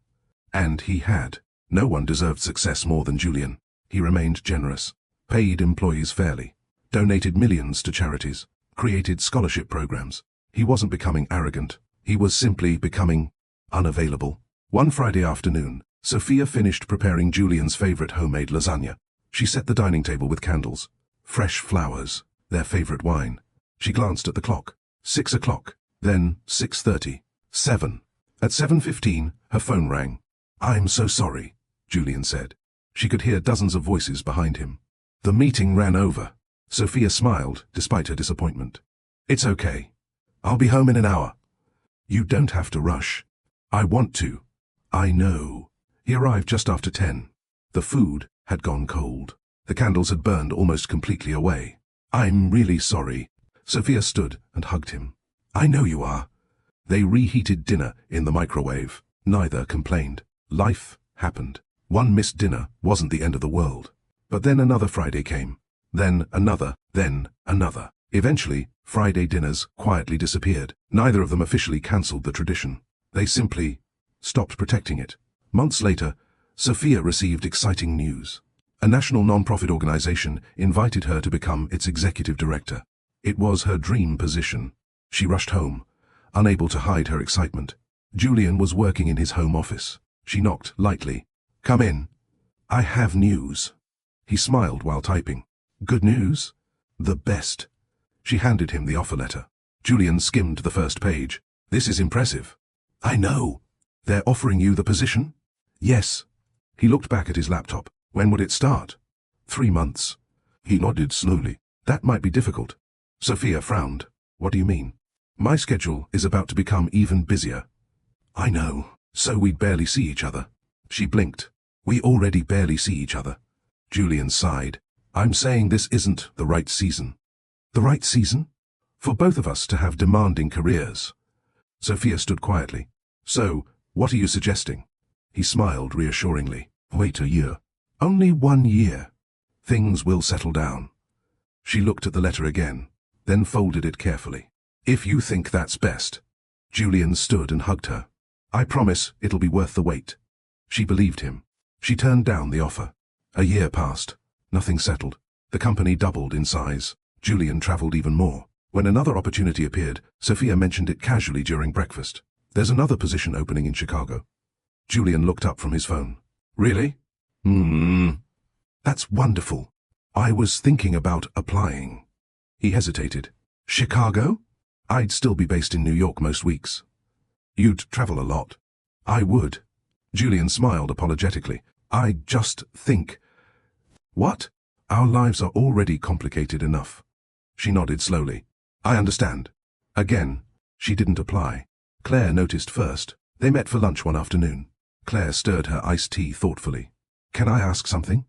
And he had. No one deserved success more than Julian. He remained generous, paid employees fairly, donated millions to charities, created scholarship programs. He wasn't becoming arrogant. He was simply becoming unavailable. One Friday afternoon, Sophia finished preparing Julian's favorite homemade lasagna. She set the dining table with candles, fresh flowers, their favorite wine. She glanced at the clock. 6 o'clock, then 6:30, 7. At 7:15, her phone rang. "I'm so sorry," Julian said. She could hear dozens of voices behind him. The meeting ran over. Sophia smiled, despite her disappointment. "It's okay. I'll be home in an hour." "You don't have to rush." "I want to." "I know." He arrived just after 10. The food had gone cold. The candles had burned almost completely away. "I'm really sorry." Sophia stood and hugged him. "I know you are." They reheated dinner in the microwave. Neither complained. Life happened. One missed dinner wasn't the end of the world. But then another Friday came. Then another, then another. Eventually, Friday dinners quietly disappeared. Neither of them officially cancelled the tradition. They simply stopped protecting it. Months later, Sophia received exciting news. A national non-profit organization invited her to become its executive director. It was her dream position. She rushed home, unable to hide her excitement. Julian was working in his home office. She knocked lightly. "Come in." "I have news." He smiled while typing. "Good news?" "The best." She handed him the offer letter. Julian skimmed the first page. This is impressive. I know. They're offering you the position? Yes. He looked back at his laptop. When would it start? 3 months. He nodded slowly. That might be difficult. Sophia frowned. What do you mean? My schedule is about to become even busier. I know. So we'd barely see each other. She blinked. We already barely see each other. Julian sighed. I'm saying this isn't the right season. The right season? For both of us to have demanding careers. Sophia stood quietly. So, what are you suggesting? He smiled reassuringly. Wait a year. Only 1 year. Things will settle down. She looked at the letter again, then folded it carefully. If you think that's best. Julian stood and hugged her. I promise it'll be worth the wait. She believed him. She turned down the offer. A year passed. Nothing settled. The company doubled in size. Julian traveled even more. When another opportunity appeared, Sophia mentioned it casually during breakfast. There's another position opening in Chicago. Julian looked up from his phone. Really? That's wonderful. I was thinking about applying. He hesitated. Chicago? I'd still be based in New York most weeks. You'd travel a lot. I would. Julian smiled apologetically. I just think. What? Our lives are already complicated enough. She nodded slowly. I understand. Again, she didn't apply. Claire noticed first. They met for lunch one afternoon. Claire stirred her iced tea thoughtfully. Can I ask something?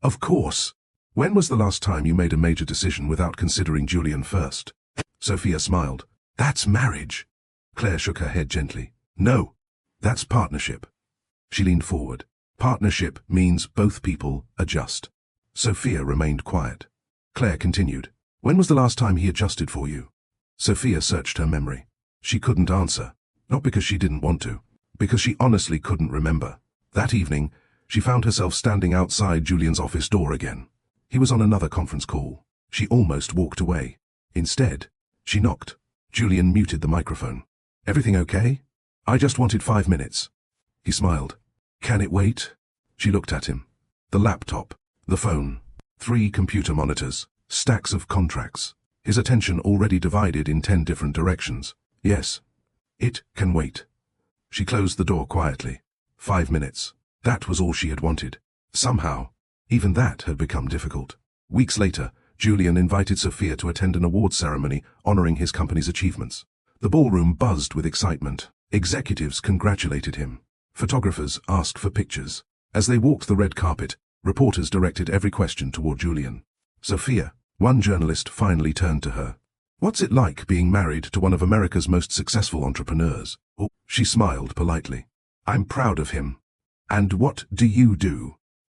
Of course. When was the last time you made a major decision without considering Julian first? Sophia smiled. That's marriage. Claire shook her head gently. No, that's partnership. She leaned forward. Partnership means both people adjust. Sophia remained quiet. Claire continued. When was the last time he adjusted for you? Sophia searched her memory. She couldn't answer. Not because she didn't want to. Because she honestly couldn't remember. That evening, she found herself standing outside Julian's office door again. He was on another conference call. She almost walked away. Instead, she knocked. Julian muted the microphone. Everything okay? I just wanted 5 minutes. He smiled. Can it wait? She looked at him. The laptop, the phone, 3 computer monitors, stacks of contracts. His attention already divided in 10 different directions. Yes. It can wait. She closed the door quietly. 5 minutes. That was all she had wanted. Somehow, even that had become difficult. Weeks later, Julian invited Sophia to attend an awards ceremony honoring his company's achievements. The ballroom buzzed with excitement. Executives congratulated him. Photographers asked for pictures. As they walked the red carpet, reporters directed every question toward Julian. Sophia, one journalist finally turned to her. What's it like being married to one of America's most successful entrepreneurs? Oh, she smiled politely. I'm proud of him. And what do you do?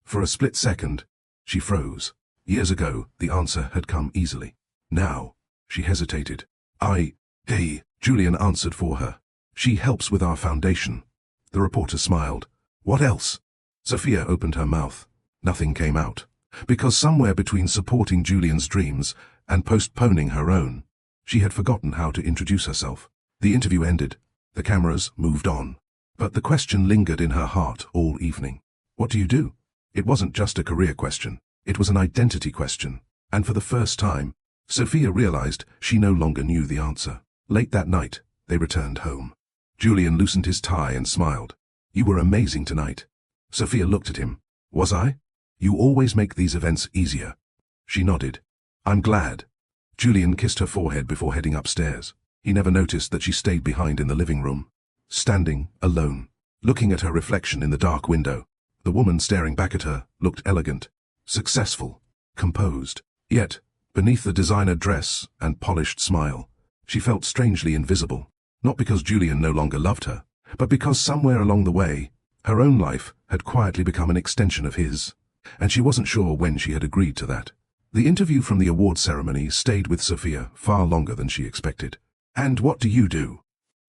For a split second, she froze. Years ago, the answer had come easily. Now, she hesitated. Hey, Julian answered for her. She helps with our foundation. The reporter smiled. What else? Sophia opened her mouth. Nothing came out. Because somewhere between supporting Julian's dreams and postponing her own, she had forgotten how to introduce herself. The interview ended. The cameras moved on. But the question lingered in her heart all evening. What do you do? It wasn't just a career question. It was an identity question. And for the first time, Sophia realized she no longer knew the answer. Late that night, they returned home. Julian loosened his tie and smiled. You were amazing tonight. Sophia looked at him. Was I? You always make these events easier. She nodded. I'm glad. Julian kissed her forehead before heading upstairs. He never noticed that she stayed behind in the living room. Standing, alone, looking at her reflection in the dark window. The woman staring back at her looked elegant, successful, composed. Yet, beneath the designer dress and polished smile, she felt strangely invisible. Not because Julian no longer loved her, but because somewhere along the way, her own life had quietly become an extension of his, and she wasn't sure when she had agreed to that. The interview from the award ceremony stayed with Sophia far longer than she expected. And what do you do?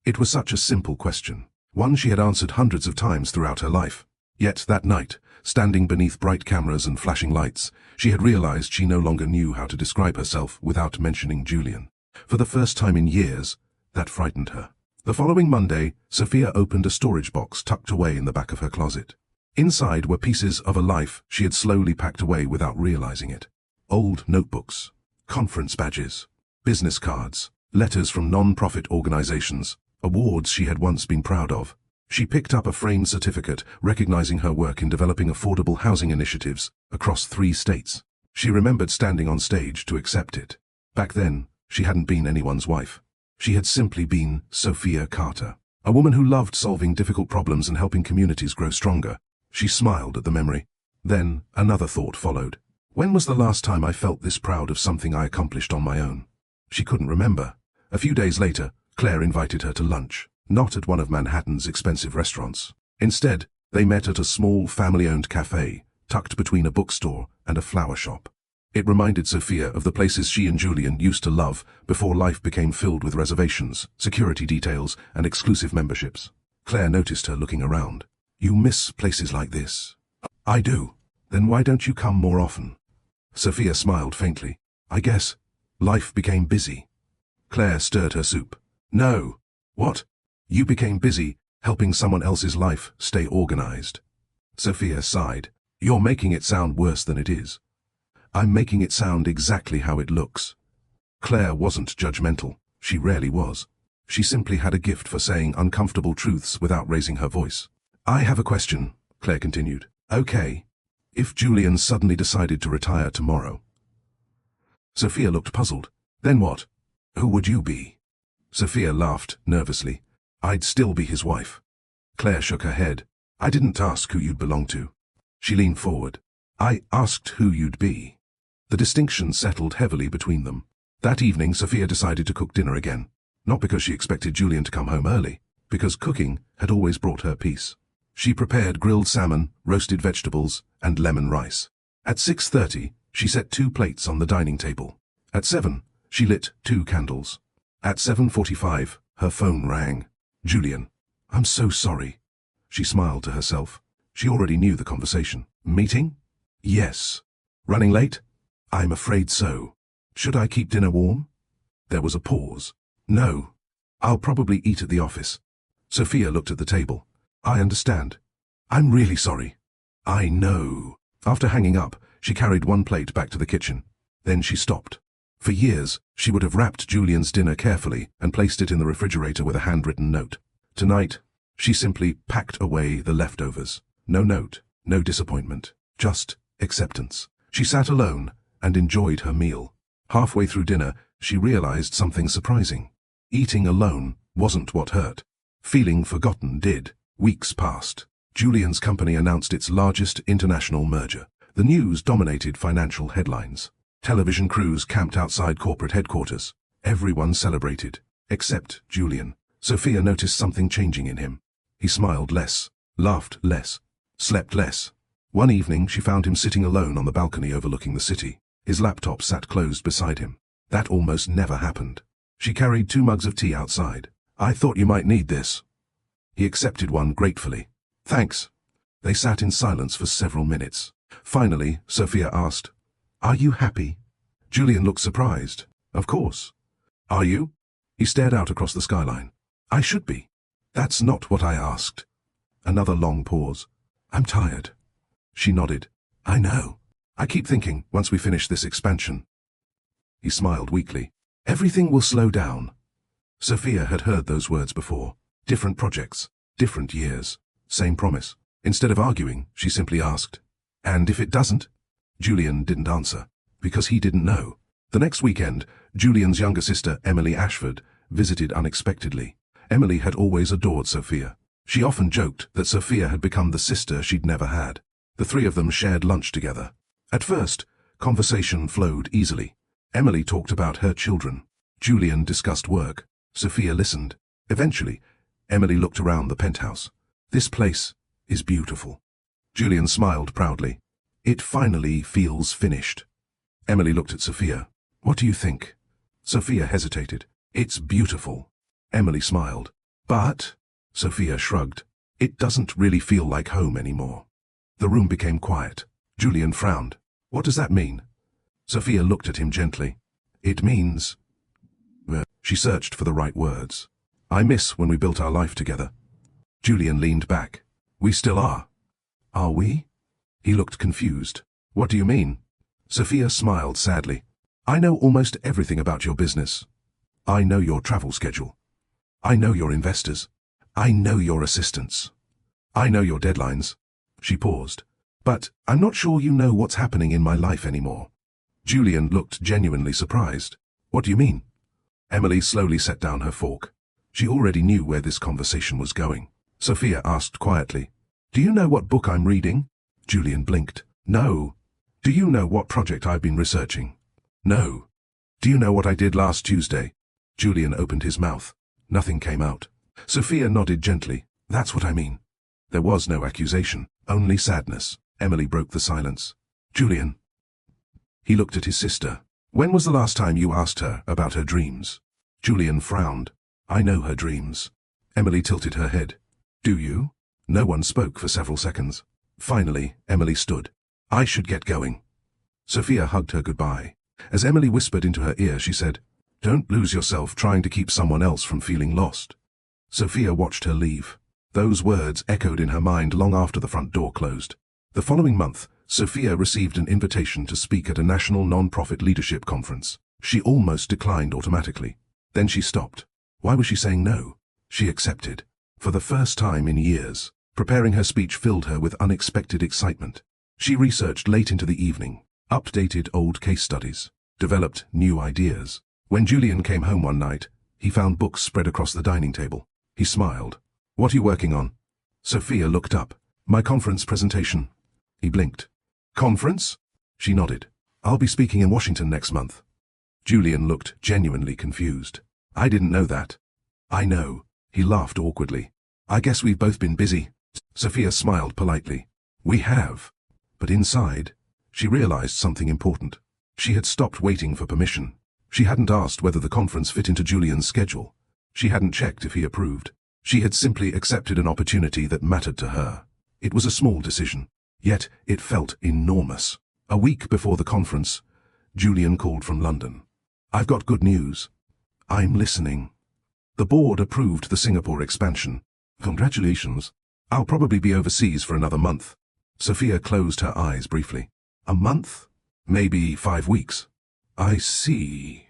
It was such a simple question, one she had answered hundreds of times throughout her life. Yet that night, standing beneath bright cameras and flashing lights, she had realized she no longer knew how to describe herself without mentioning Julian. For the first time in years, that frightened her. The following Monday, Sophia opened a storage box tucked away in the back of her closet. Inside were pieces of a life she had slowly packed away without realizing it. Old notebooks, conference badges, business cards, letters from non-profit organizations, awards she had once been proud of. She picked up a framed certificate recognizing her work in developing affordable housing initiatives across 3 states. She remembered standing on stage to accept it. Back then, she hadn't been anyone's wife. She had simply been Sophia Carter, a woman who loved solving difficult problems and helping communities grow stronger. She smiled at the memory. Then, another thought followed. When was the last time I felt this proud of something I accomplished on my own? She couldn't remember. A few days later, Claire invited her to lunch, not at one of Manhattan's expensive restaurants. Instead, they met at a small family-owned cafe, tucked between a bookstore and a flower shop. It reminded Sophia of the places she and Julian used to love before life became filled with reservations, security details, and exclusive memberships. Claire noticed her looking around. You miss places like this? I do. Then why don't you come more often? Sophia smiled faintly. I guess life became busy. Claire stirred her soup. No. What? You became busy helping someone else's life stay organized. Sophia sighed. You're making it sound worse than it is. I'm making it sound exactly how it looks. Claire wasn't judgmental. She rarely was. She simply had a gift for saying uncomfortable truths without raising her voice. I have a question, Claire continued. Okay. If Julian suddenly decided to retire tomorrow? Sophia looked puzzled. Then what? Who would you be? Sophia laughed nervously. I'd still be his wife. Claire shook her head. I didn't ask who you'd belong to. She leaned forward. I asked who you'd be. The distinction settled heavily between them. That evening, Sophia decided to cook dinner again. Not because she expected Julian to come home early, because cooking had always brought her peace. She prepared grilled salmon, roasted vegetables, and lemon rice. At 6:30, she set 2 plates on the dining table. At 7, she lit 2 candles. At 7:45, her phone rang. Julian. I'm so sorry. She smiled to herself. She already knew the conversation. Meeting? Yes. Running late? I'm afraid so. Should I keep dinner warm? There was a pause. No. I'll probably eat at the office. Sophia looked at the table. I understand. I'm really sorry. I know. After hanging up, she carried 1 plate back to the kitchen. Then she stopped. For years, she would have wrapped Julian's dinner carefully and placed it in the refrigerator with a handwritten note. Tonight, she simply packed away the leftovers. No note, no disappointment, just acceptance. She sat alone and enjoyed her meal. Halfway through dinner, she realized something surprising. Eating alone wasn't what hurt. Feeling forgotten did. Weeks passed. Julian's company announced its largest international merger. The news dominated financial headlines. Television crews camped outside corporate headquarters. Everyone celebrated, except Julian. Sophia noticed something changing in him. He smiled less, laughed less, slept less. One evening, she found him sitting alone on the balcony overlooking the city. His laptop sat closed beside him. That almost never happened. She carried 2 mugs of tea outside. I thought you might need this. He accepted one gratefully. Thanks. They sat in silence for several minutes. Finally, Sophia asked, Are you happy? Julian looked surprised. Of course. Are you? He stared out across the skyline. I should be. That's not what I asked. Another long pause. I'm tired. She nodded. I know. I keep thinking, once we finish this expansion. He smiled weakly. Everything will slow down. Sophia had heard those words before. Different projects, different years, same promise. Instead of arguing, she simply asked, And if it doesn't? Julian didn't answer, because he didn't know. The next weekend, Julian's younger sister, Emily Ashford, visited unexpectedly. Emily had always adored Sophia. She often joked that Sophia had become the sister she'd never had. The 3 of them shared lunch together. At first, conversation flowed easily. Emily talked about her children. Julian discussed work. Sophia listened. Eventually, Emily looked around the penthouse. This place is beautiful. Julian smiled proudly. It finally feels finished. Emily looked at Sophia. What do you think? Sophia hesitated. It's beautiful. Emily smiled. But, Sophia shrugged, it doesn't really feel like home anymore. The room became quiet. Julian frowned. What does that mean? Sophia looked at him gently. It means... She searched for the right words. I miss when we built our life together. Julian leaned back. We still are. Are we? He looked confused. What do you mean? Sophia smiled sadly. I know almost everything about your business. I know your travel schedule. I know your investors. I know your assistants. I know your deadlines. She paused. But I'm not sure you know what's happening in my life anymore. Julian looked genuinely surprised. What do you mean? Emily slowly set down her fork. She already knew where this conversation was going. Sophia asked quietly, "Do you know what book I'm reading?" Julian blinked. "No." "Do you know what project I've been researching?" "No." "Do you know what I did last Tuesday?" Julian opened his mouth. Nothing came out. Sophia nodded gently. "That's what I mean." There was no accusation, only sadness. Emily broke the silence. "Julian." He looked at his sister. "When was the last time you asked her about her dreams?" Julian frowned. "I know her dreams." Emily tilted her head. "Do you?" No one spoke for several seconds. Finally, Emily stood. "I should get going." Sophia hugged her goodbye. As Emily whispered into her ear, she said, "Don't lose yourself trying to keep someone else from feeling lost." Sophia watched her leave. Those words echoed in her mind long after the front door closed. The following month, Sophia received an invitation to speak at a national non-profit leadership conference. She almost declined automatically. Then she stopped. Why was she saying no? She accepted. For the first time in years, preparing her speech filled her with unexpected excitement. She researched late into the evening, updated old case studies, developed new ideas. When Julian came home one night, he found books spread across the dining table. He smiled. "What are you working on?" Sophia looked up. "My conference presentation." He blinked. "Conference?" She nodded. "I'll be speaking in Washington next month." Julian looked genuinely confused. "I didn't know that." "I know." He laughed awkwardly. "I guess we've both been busy." Sophia smiled politely. "We have." But inside, she realized something important. She had stopped waiting for permission. She hadn't asked whether the conference fit into Julian's schedule. She hadn't checked if he approved. She had simply accepted an opportunity that mattered to her. It was a small decision, yet it felt enormous. A week before the conference, Julian called from London. "I've got good news." "I'm listening." "The board approved the Singapore expansion." "Congratulations." "I'll probably be overseas for another month." Sophia closed her eyes briefly. "A month? Maybe 5 weeks." "I see."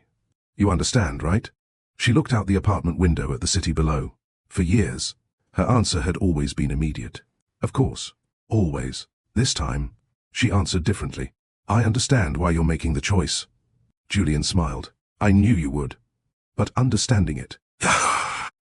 "You understand, right?" She looked out the apartment window at the city below. For years, her answer had always been immediate. "Of course. Always." This time, she answered differently. "I understand why you're making the choice." Julian smiled. "I knew you would. But understanding it,"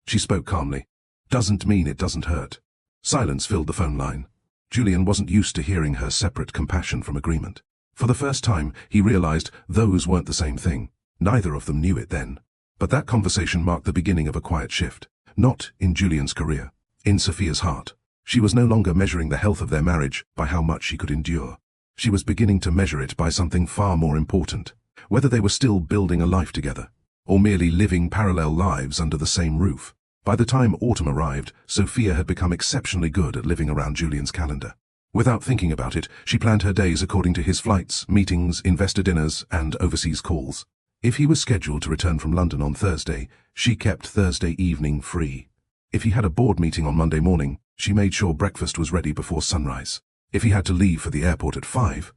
she spoke calmly, "doesn't mean it doesn't hurt." Silence filled the phone line. Julian wasn't used to hearing her separate compassion from agreement. For the first time, he realized those weren't the same thing. Neither of them knew it then. But that conversation marked the beginning of a quiet shift. Not in Julian's career, in Sophia's heart. She was no longer measuring the health of their marriage by how much she could endure. She was beginning to measure it by something far more important, whether they were still building a life together, or merely living parallel lives under the same roof. By the time autumn arrived, Sophia had become exceptionally good at living around Julian's calendar. Without thinking about it, she planned her days according to his flights, meetings, investor dinners, and overseas calls. If he was scheduled to return from London on Thursday, she kept Thursday evening free. If he had a board meeting on Monday morning, she made sure breakfast was ready before sunrise. If he had to leave for the airport at 5,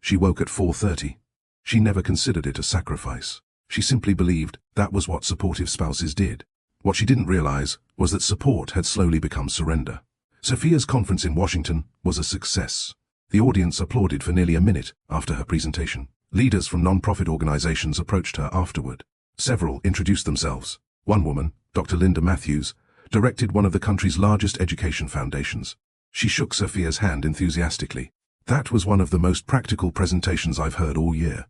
she woke at 4:30. She never considered it a sacrifice. She simply believed that was what supportive spouses did. What she didn't realize was that support had slowly become surrender. Sophia's conference in Washington was a success. The audience applauded for nearly a minute after her presentation. Leaders from non-profit organizations approached her afterward. Several introduced themselves. One woman, Dr. Linda Matthews, directed one of the country's largest education foundations. She shook Sophia's hand enthusiastically. "That was one of the most practical presentations I've heard all year."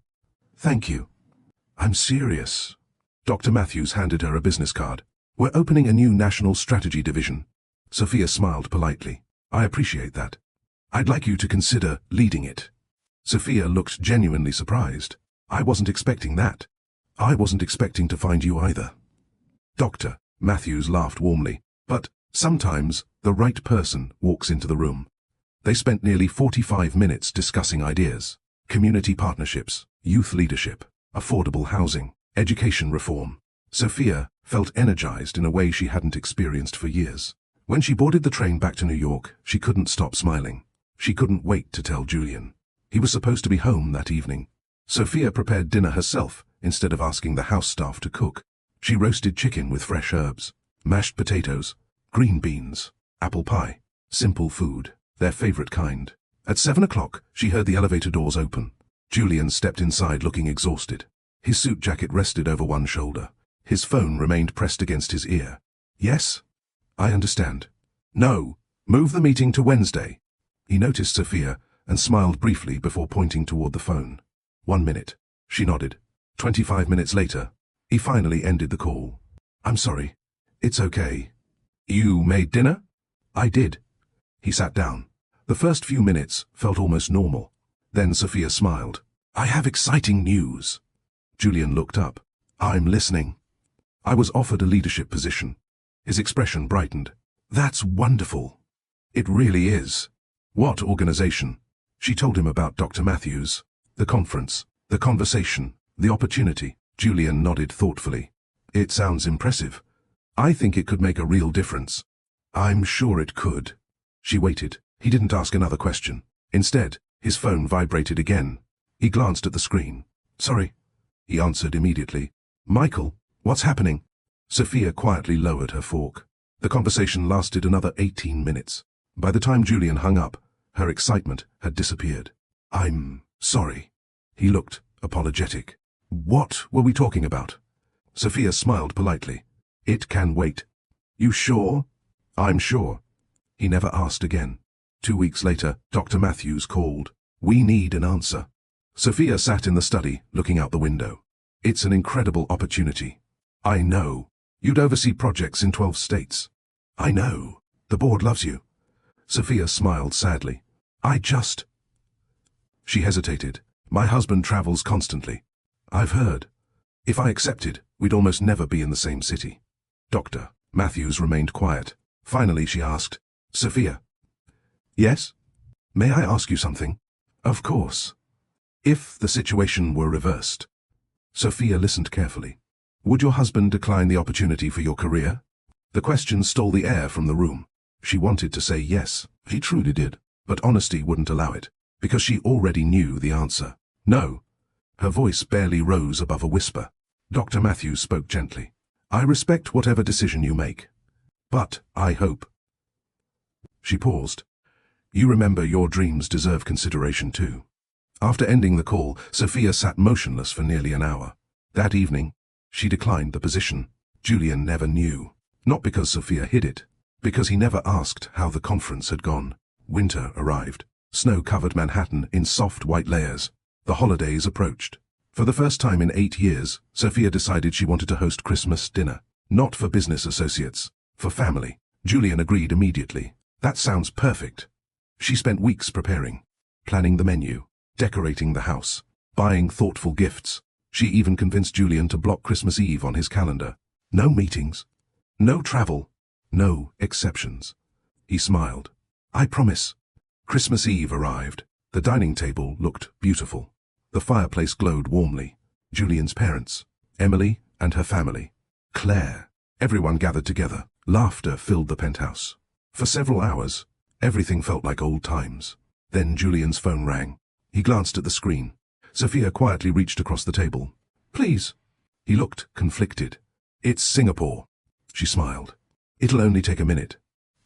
"Thank you." "I'm serious." Dr. Matthews handed her a business card. "We're opening a new national strategy division." Sophia smiled politely. "I appreciate that. I'd like you to consider leading it." Sophia looked genuinely surprised. "I wasn't expecting that." "I wasn't expecting to find you either." Dr. Matthews laughed warmly. "But sometimes the right person walks into the room." They spent nearly 45 minutes discussing ideas: community partnerships, youth leadership, affordable housing, education reform. Sophia felt energized in a way she hadn't experienced for years. When she boarded the train back to New York, she couldn't stop smiling. She couldn't wait to tell Julian. He was supposed to be home that evening. Sophia prepared dinner herself instead of asking the house staff to cook. She roasted chicken with fresh herbs, mashed potatoes, green beans, apple pie. Simple food, their favorite kind. At 7 o'clock, she heard the elevator doors open. Julian stepped inside looking exhausted. His suit jacket rested over one shoulder. His phone remained pressed against his ear. Yes? I understand. No, move the meeting to Wednesday. He noticed Sophia and smiled briefly before pointing toward the phone. 1 minute. She nodded. 25 minutes later, he finally ended the call. I'm sorry. It's okay. You made dinner? I did. He sat down. The first few minutes felt almost normal. Then Sophia smiled. I have exciting news. Julian looked up. I'm listening. I was offered a leadership position. His expression brightened. That's wonderful. It really is. What organization? She told him about Dr. Matthews, the conference, the conversation, the opportunity. Julian nodded thoughtfully. It sounds impressive. I think it could make a real difference. I'm sure it could. She waited. He didn't ask another question. Instead, his phone vibrated again. He glanced at the screen. Sorry. He answered immediately. Michael, what's happening? Sophia quietly lowered her fork. The conversation lasted another 18 minutes. By the time Julian hung up, her excitement had disappeared. I'm sorry. He looked apologetic. What were we talking about? Sophia smiled politely. It can wait. You sure? I'm sure. He never asked again. 2 weeks later, Dr. Matthews called. We need an answer. Sophia sat in the study, looking out the window. It's an incredible opportunity. I know. You'd oversee projects in 12 states. I know. The board loves you. Sophia smiled sadly. She hesitated. My husband travels constantly. I've heard. If I accepted, we'd almost never be in the same city. Dr. Matthews remained quiet. Finally, she asked, Sophia. Yes? May I ask you something? Of course. If the situation were reversed. Sophia listened carefully. Would your husband decline the opportunity for your career? The question stole the air from the room. She wanted to say yes, he truly did, but honesty wouldn't allow it, because she already knew the answer. No. Her voice barely rose above a whisper. Dr. Matthews spoke gently. I respect whatever decision you make. But I hope. She paused. You remember your dreams deserve consideration too. After ending the call, Sophia sat motionless for nearly an hour. That evening, she declined the position. Julian never knew. Not because Sophia hid it, because he never asked how the conference had gone. Winter arrived. Snow covered Manhattan in soft white layers. The holidays approached. For the first time in 8 years, Sophia decided she wanted to host Christmas dinner. Not for business associates, for family. Julian agreed immediately. That sounds perfect. She spent weeks preparing, planning the menu, decorating the house, buying thoughtful gifts. She even convinced Julian to block Christmas Eve on his calendar. No meetings, no travel, no exceptions. He smiled. I promise. Christmas Eve arrived. The dining table looked beautiful. The fireplace glowed warmly. Julian's parents, Emily and her family, Claire. Everyone gathered together. Laughter filled the penthouse. For several hours, everything felt like old times. Then Julian's phone rang. He glanced at the screen. Sophia quietly reached across the table. Please. He looked conflicted. It's Singapore. She smiled. It'll only take a minute.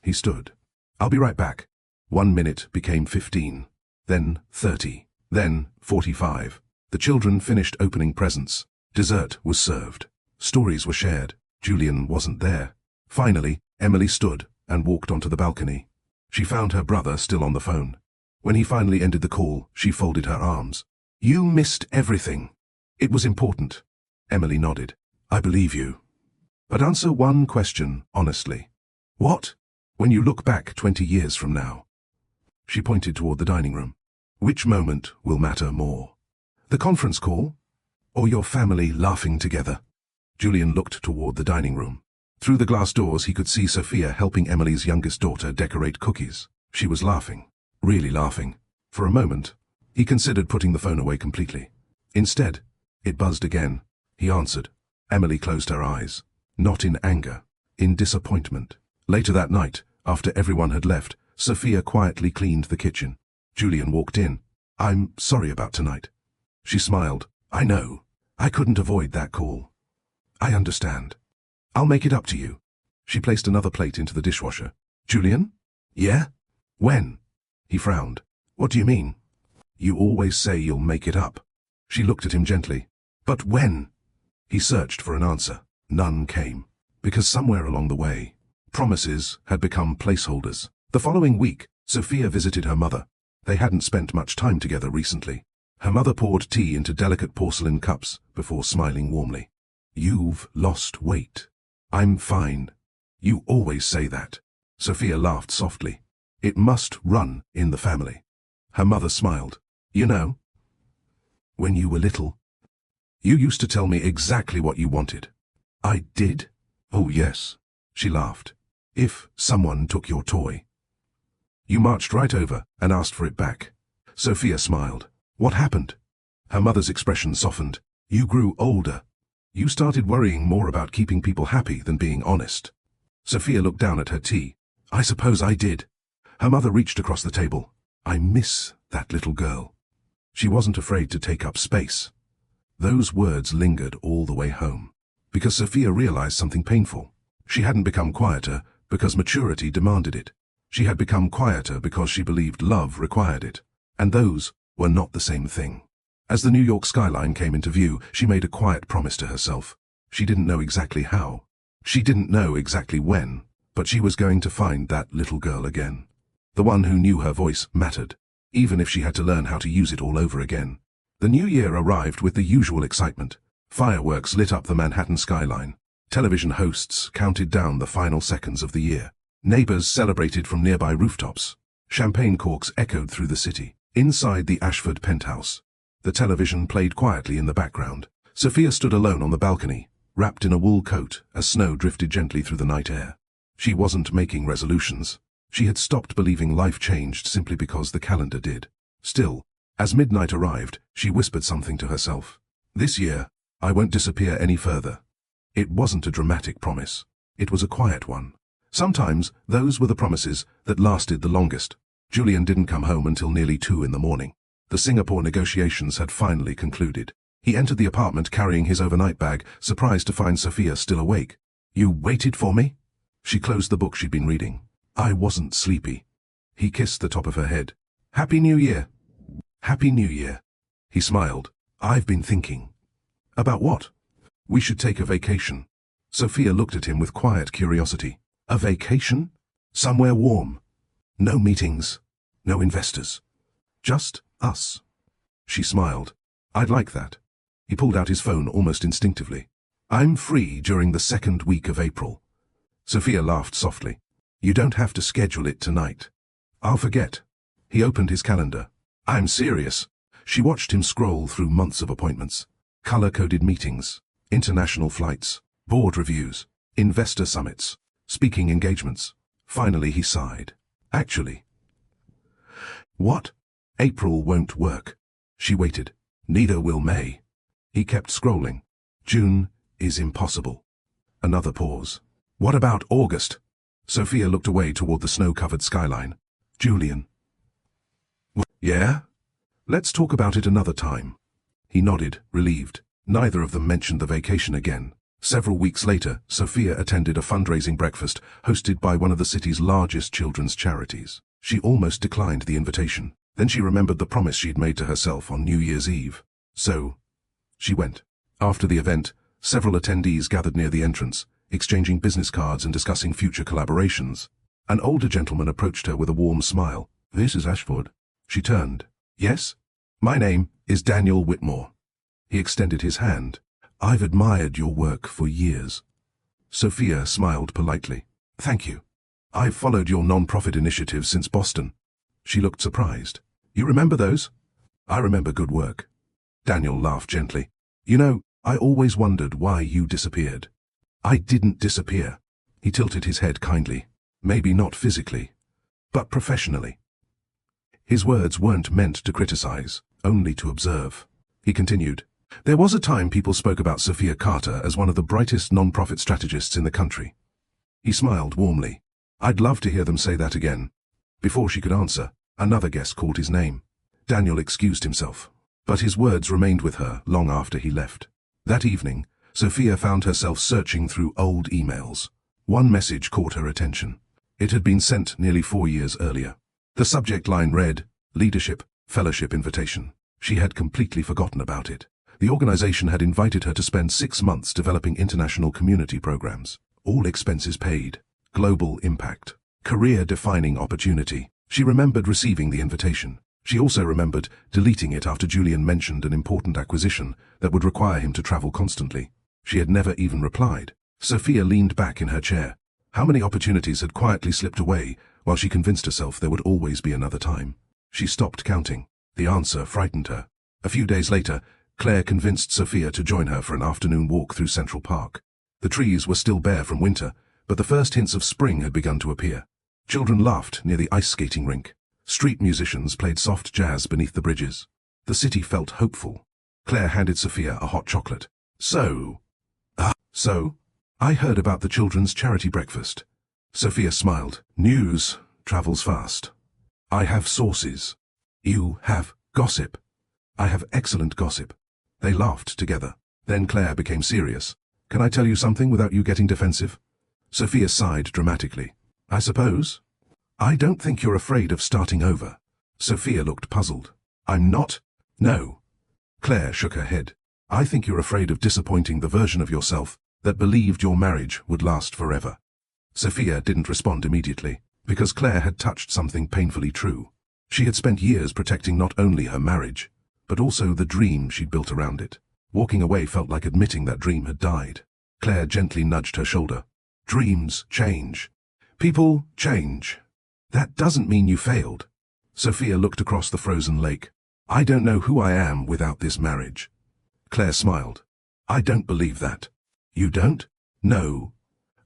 He stood. I'll be right back. 1 minute became 15. Then 30. Then 45. The children finished opening presents. Dessert was served. Stories were shared. Julian wasn't there. Finally, Emily stood and walked onto the balcony. She found her brother still on the phone. When he finally ended the call, she folded her arms. You missed everything. It was important. Emily nodded. I believe you. But answer one question honestly. What? When you look back 20 years from now. She pointed toward the dining room. Which moment will matter more? The conference call? Or your family laughing together? Julian looked toward the dining room. Through the glass doors he could see Sophia helping Emily's youngest daughter decorate cookies. She was laughing. Really laughing. For a moment, he considered putting the phone away completely. Instead, it buzzed again. He answered. Emily closed her eyes. Not in anger. In disappointment. Later that night, after everyone had left, Sophia quietly cleaned the kitchen. Julian walked in. I'm sorry about tonight. She smiled. I know. I couldn't avoid that call. I understand. I'll make it up to you. She placed another plate into the dishwasher. Julian? Yeah? When? He frowned. What do you mean? You always say you'll make it up. She looked at him gently. But when? He searched for an answer. None came. Because somewhere along the way, promises had become placeholders. The following week, Sophia visited her mother. They hadn't spent much time together recently. Her mother poured tea into delicate porcelain cups before smiling warmly. You've lost weight. I'm fine. You always say that. Sophia laughed softly. It must run in the family. Her mother smiled. You know, when you were little, you used to tell me exactly what you wanted. I did? Oh yes. She laughed. If someone took your toy, you marched right over and asked for it back. Sophia smiled. What happened? Her mother's expression softened. You grew older. You started worrying more about keeping people happy than being honest. Sophia looked down at her tea. I suppose I did. Her mother reached across the table. I miss that little girl. She wasn't afraid to take up space. Those words lingered all the way home. Because Sophia realized something painful. She hadn't become quieter because maturity demanded it. She had become quieter because she believed love required it. And those were not the same thing. As the New York skyline came into view, she made a quiet promise to herself. She didn't know exactly how. She didn't know exactly when, but she was going to find that little girl again. The one who knew her voice mattered, even if she had to learn how to use it all over again. The new year arrived with the usual excitement. Fireworks lit up the Manhattan skyline. Television hosts counted down the final seconds of the year. Neighbors celebrated from nearby rooftops. Champagne corks echoed through the city. Inside the Ashford penthouse, the television played quietly in the background. Sophia stood alone on the balcony, wrapped in a wool coat as snow drifted gently through the night air. She wasn't making resolutions. She had stopped believing life changed simply because the calendar did. Still, as midnight arrived, she whispered something to herself. This year, I won't disappear any further. It wasn't a dramatic promise. It was a quiet one. Sometimes, those were the promises that lasted the longest. Julian didn't come home until nearly 2 in the morning. The Singapore negotiations had finally concluded. He entered the apartment carrying his overnight bag, surprised to find Sophia still awake. You waited for me? She closed the book she'd been reading. I wasn't sleepy. He kissed the top of her head. Happy New Year. Happy New Year. He smiled. I've been thinking. About what? We should take a vacation. Sophia looked at him with quiet curiosity. A vacation? Somewhere warm. No meetings. No investors. Just us. She smiled. I'd like that. He pulled out his phone almost instinctively. I'm free during the 2nd week of April. Sophia laughed softly. You don't have to schedule it tonight. I'll forget. He opened his calendar. I'm serious. She watched him scroll through months of appointments. Color-coded meetings, international flights, board reviews, investor summits, speaking engagements. Finally he sighed. Actually. What? April won't work. She waited. Neither will May. He kept scrolling. June is impossible. Another pause. What about August? Sophia looked away toward the snow-covered skyline. Julian. Yeah? Let's talk about it another time. He nodded, relieved. Neither of them mentioned the vacation again. Several weeks later, Sophia attended a fundraising breakfast hosted by one of the city's largest children's charities. She almost declined the invitation. Then she remembered the promise she'd made to herself on New Year's Eve. So, she went. After the event, several attendees gathered near the entrance, exchanging business cards and discussing future collaborations. An older gentleman approached her with a warm smile. This is Ashford. She turned. Yes? My name is Daniel Whitmore. He extended his hand. I've admired your work for years. Sophia smiled politely. Thank you. I've followed your non-profit initiatives since Boston. She looked surprised. You remember those? I remember good work. Daniel laughed gently. You know, I always wondered why you disappeared. I didn't disappear. He tilted his head kindly. Maybe not physically, but professionally. His words weren't meant to criticize, only to observe. He continued. There was a time people spoke about Sophia Carter as one of the brightest non-profit strategists in the country. He smiled warmly. I'd love to hear them say that again. Before she could answer, another guest called his name. Daniel excused himself. But his words remained with her long after he left. That evening, Sophia found herself searching through old emails. One message caught her attention. It had been sent nearly 4 years earlier. The subject line read, Leadership, Fellowship Invitation. She had completely forgotten about it. The organization had invited her to spend 6 months developing international community programs. All expenses paid. Global impact. Career-defining opportunity. She remembered receiving the invitation. She also remembered deleting it after Julian mentioned an important acquisition that would require him to travel constantly. She had never even replied. Sophia leaned back in her chair. How many opportunities had quietly slipped away while she convinced herself there would always be another time? She stopped counting. The answer frightened her. A few days later, Claire convinced Sophia to join her for an afternoon walk through Central Park. The trees were still bare from winter, but the first hints of spring had begun to appear. Children laughed near the ice skating rink. Street musicians played soft jazz beneath the bridges. The city felt hopeful. Claire handed Sophia a hot chocolate. So, I heard about the children's charity breakfast. Sophia smiled. News travels fast. I have sources. You have gossip. I have excellent gossip. They laughed together. Then Claire became serious. Can I tell you something without you getting defensive? Sophia sighed dramatically. I suppose. I don't think you're afraid of starting over. Sophia looked puzzled. I'm not? No. Claire shook her head. I think you're afraid of disappointing the version of yourself that believed your marriage would last forever. Sophia didn't respond immediately, because Claire had touched something painfully true. She had spent years protecting not only her marriage, but also the dream she'd built around it. Walking away felt like admitting that dream had died. Claire gently nudged her shoulder. Dreams change. People change. That doesn't mean you failed. Sophia looked across the frozen lake. I don't know who I am without this marriage. Claire smiled. I don't believe that. You don't? No.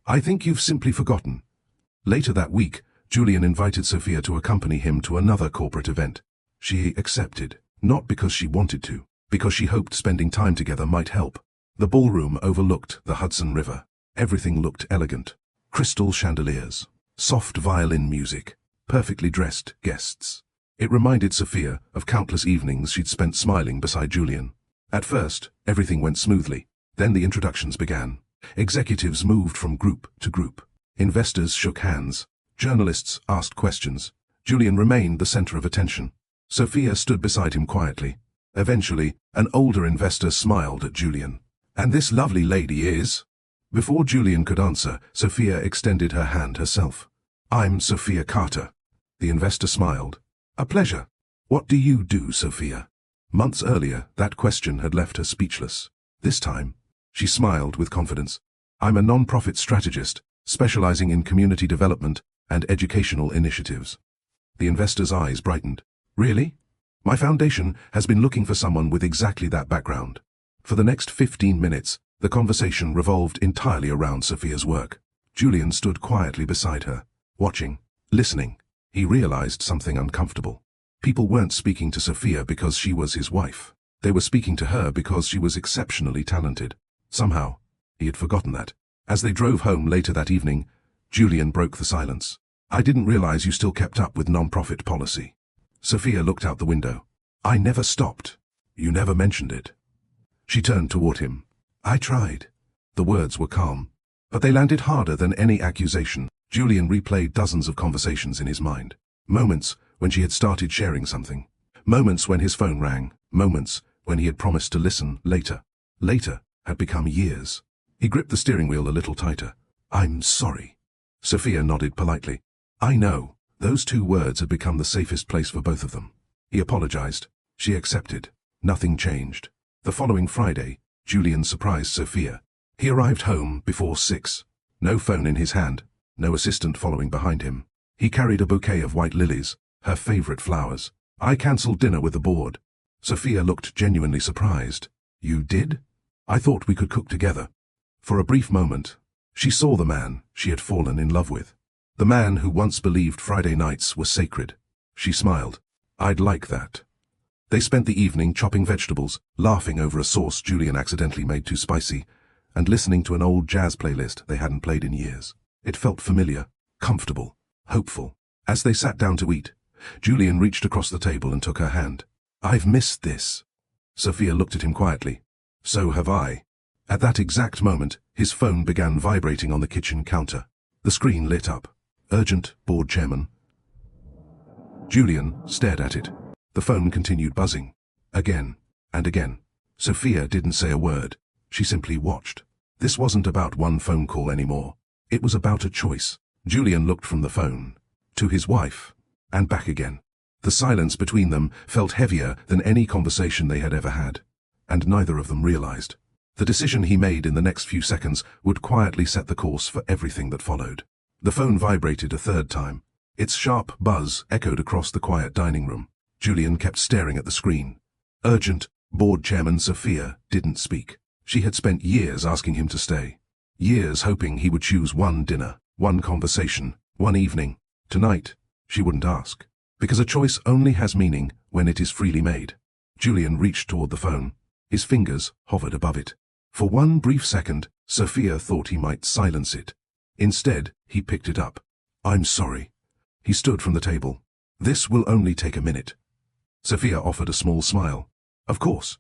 I think you've simply forgotten. Later that week, Julian invited Sophia to accompany him to another corporate event. She accepted, not because she wanted to, because she hoped spending time together might help. The ballroom overlooked the Hudson River. Everything looked elegant. Crystal chandeliers, soft violin music, perfectly dressed guests. It reminded Sophia of countless evenings she'd spent smiling beside Julian. At first, everything went smoothly. Then the introductions began. Executives moved from group to group. Investors shook hands. Journalists asked questions. Julian remained the center of attention. Sophia stood beside him quietly. Eventually, an older investor smiled at Julian. And this lovely lady is? Before Julian could answer, Sophia extended her hand herself. I'm Sophia Carter. The investor smiled. A pleasure. What do you do, Sophia? Months earlier, that question had left her speechless. This time, she smiled with confidence. I'm a non-profit strategist, specializing in community development and educational initiatives. The investor's eyes brightened. Really? My foundation has been looking for someone with exactly that background. For the next 15 minutes, the conversation revolved entirely around Sophia's work. Julian stood quietly beside her, watching, listening. He realized something uncomfortable. People weren't speaking to Sophia because she was his wife. They were speaking to her because she was exceptionally talented. Somehow, he had forgotten that. As they drove home later that evening, Julian broke the silence. I didn't realize you still kept up with non-profit policy. Sophia looked out the window. I never stopped. You never mentioned it. She turned toward him. I tried. The words were calm, but they landed harder than any accusation. Julian replayed dozens of conversations in his mind. Moments when she had started sharing something. Moments when his phone rang. Moments when he had promised to listen later. Later had become years. He gripped the steering wheel a little tighter. I'm sorry. Sophia nodded politely. I know. Those 2 words had become the safest place for both of them. He apologized. She accepted. Nothing changed. The following Friday, Julian surprised Sophia. He arrived home before 6. No phone in his hand. No assistant following behind him. He carried a bouquet of white lilies, her favorite flowers. I cancelled dinner with the board. Sophia looked genuinely surprised. You did? I thought we could cook together. For a brief moment, she saw the man she had fallen in love with. The man who once believed Friday nights were sacred. She smiled. I'd like that. They spent the evening chopping vegetables, laughing over a sauce Julian accidentally made too spicy, and listening to an old jazz playlist they hadn't played in years. It felt familiar, comfortable, hopeful. As they sat down to eat, Julian reached across the table and took her hand. I've missed this. Sophia looked at him quietly. So have I. At that exact moment, his phone began vibrating on the kitchen counter. The screen lit up. Urgent, board chairman. Julian stared at it. The phone continued buzzing. Again and again. Sophia didn't say a word. She simply watched. This wasn't about one phone call anymore. It was about a choice. Julian looked from the phone to his wife and back again. The silence between them felt heavier than any conversation they had ever had, and neither of them realized. The decision he made in the next few seconds would quietly set the course for everything that followed. The phone vibrated a third time. Its sharp buzz echoed across the quiet dining room. Julian kept staring at the screen. Urgent, board chairman. Sophia didn't speak. She had spent years asking him to stay. Years hoping he would choose one dinner, one conversation, one evening. Tonight, she wouldn't ask. Because a choice only has meaning when it is freely made. Julian reached toward the phone. His fingers hovered above it. For one brief second, Sophia thought he might silence it. Instead, he picked it up. I'm sorry. He stood from the table. This will only take a minute. Sophia offered a small smile. Of course.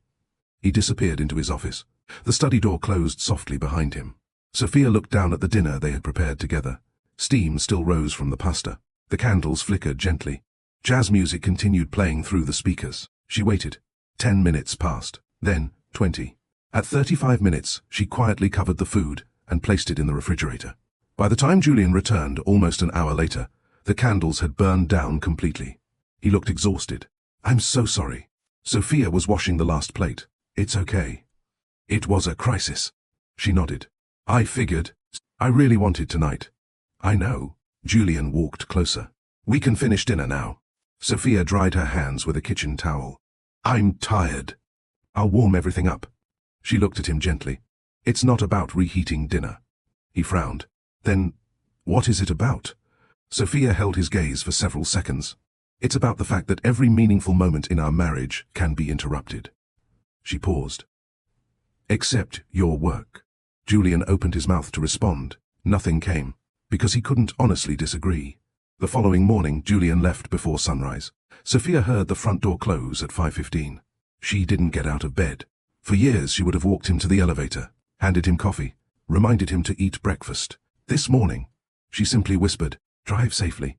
He disappeared into his office. The study door closed softly behind him. Sophia looked down at the dinner they had prepared together. Steam still rose from the pasta. The candles flickered gently. Jazz music continued playing through the speakers. She waited. 10 minutes passed. Then, 20. At 35 minutes, she quietly covered the food and placed it in the refrigerator. By the time Julian returned, almost an hour later, the candles had burned down completely. He looked exhausted. I'm so sorry. Sophia was washing the last plate. It's okay. It was a crisis. She nodded. I figured. I really wanted tonight. I know. Julian walked closer. We can finish dinner now. Sophia dried her hands with a kitchen towel. I'm tired. I'll warm everything up. She looked at him gently. It's not about reheating dinner. He frowned. Then, what is it about? Sophia held his gaze for several seconds. It's about the fact that every meaningful moment in our marriage can be interrupted. She paused. Except your work. Julian opened his mouth to respond. Nothing came, because he couldn't honestly disagree. The following morning, Julian left before sunrise. Sophia heard the front door close at 5:15. She didn't get out of bed. For years, she would have walked him to the elevator, handed him coffee, reminded him to eat breakfast. This morning, she simply whispered, drive safely,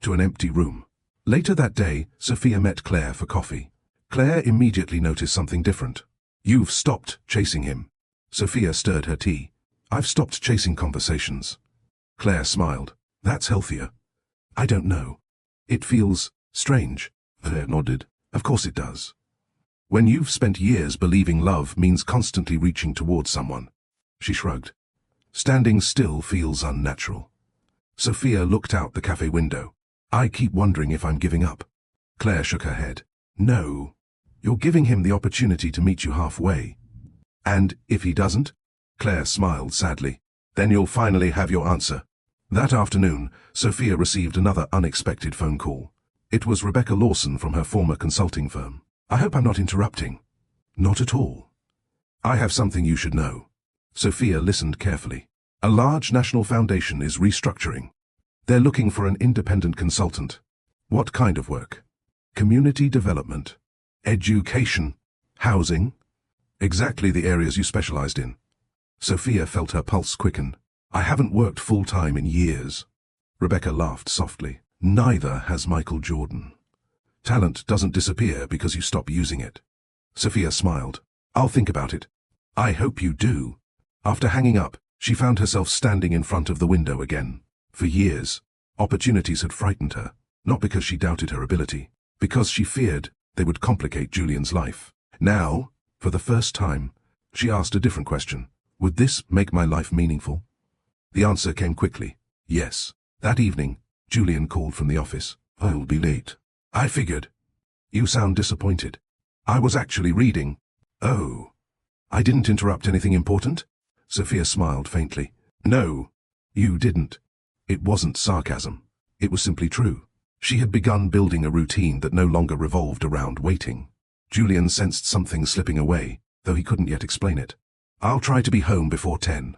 to an empty room. Later that day, Sophia met Claire for coffee. Claire immediately noticed something different. You've stopped chasing him. Sophia stirred her tea. I've stopped chasing conversations. Claire smiled. That's healthier. I don't know. It feels strange. Claire nodded. Of course it does. When you've spent years believing love means constantly reaching towards someone. She shrugged. Standing still feels unnatural. Sophia looked out the cafe window. I keep wondering if I'm giving up. Claire shook her head. No. You're giving him the opportunity to meet you halfway. And if he doesn't? Claire smiled sadly. Then you'll finally have your answer. That afternoon, Sophia received another unexpected phone call. It was Rebecca Lawson from her former consulting firm. I hope I'm not interrupting. Not at all. I have something you should know. Sophia listened carefully. A large national foundation is restructuring. They're looking for an independent consultant. What kind of work? Community development. Education. Housing. Exactly the areas you specialized in. Sophia felt her pulse quicken. I haven't worked full-time in years. Rebecca laughed softly. Neither has Michael Jordan. Talent doesn't disappear because you stop using it. Sophia smiled. I'll think about it. I hope you do. After hanging up, she found herself standing in front of the window again. For years, opportunities had frightened her, not because she doubted her ability, because she feared they would complicate Julian's life. Now, for the first time, she asked a different question. Would this make my life meaningful? The answer came quickly. Yes. That evening, Julian called from the office. I'll be late. I figured. You sound disappointed. I was actually reading. Oh. I didn't interrupt anything important? Sophia smiled faintly. No, you didn't. It wasn't sarcasm. It was simply true. She had begun building a routine that no longer revolved around waiting. Julian sensed something slipping away, though he couldn't yet explain it. I'll try to be home before 10.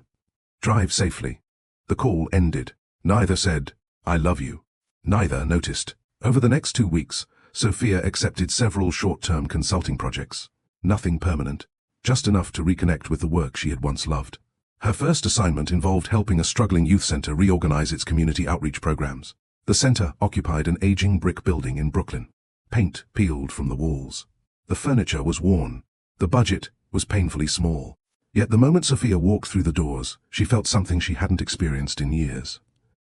Drive safely. The call ended. Neither said, I love you. Neither noticed. Over the next 2 weeks, Sophia accepted several short-term consulting projects. Nothing permanent. Just enough to reconnect with the work she had once loved. Her first assignment involved helping a struggling youth center reorganize its community outreach programs. The center occupied an aging brick building in Brooklyn. Paint peeled from the walls. The furniture was worn. The budget was painfully small. Yet the moment Sophia walked through the doors, she felt something she hadn't experienced in years.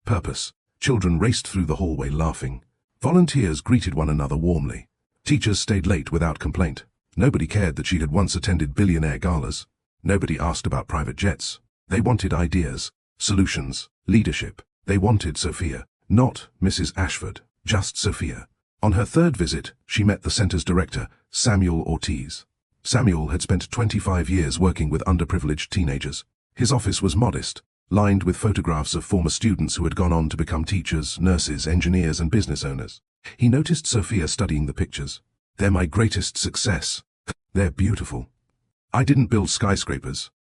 Purpose. Children raced through the hallway laughing. Volunteers greeted one another warmly. Teachers stayed late without complaint. Nobody cared that she had once attended Billionaire galas. Nobody asked about private jets. They wanted ideas, solutions, leadership. They wanted Sophia, not Mrs. Ashford, just Sophia. On her third visit, she met the center's director, Samuel Ortiz. Samuel had spent 25 years working with underprivileged teenagers. His office was modest, lined with photographs of former students who had gone on to become teachers, nurses, engineers, and business owners. He noticed Sophia studying the pictures. "They're my greatest success. They're beautiful. I didn't build skyscrapers.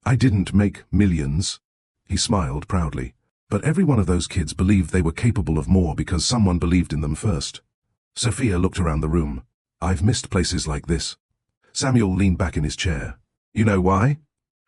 I didn't make millions." He smiled proudly. But every one of those kids believed they were capable of more because someone believed in them first. Sophia looked around the room. "I've missed places like this." Samuel leaned back in his chair. "You know why?"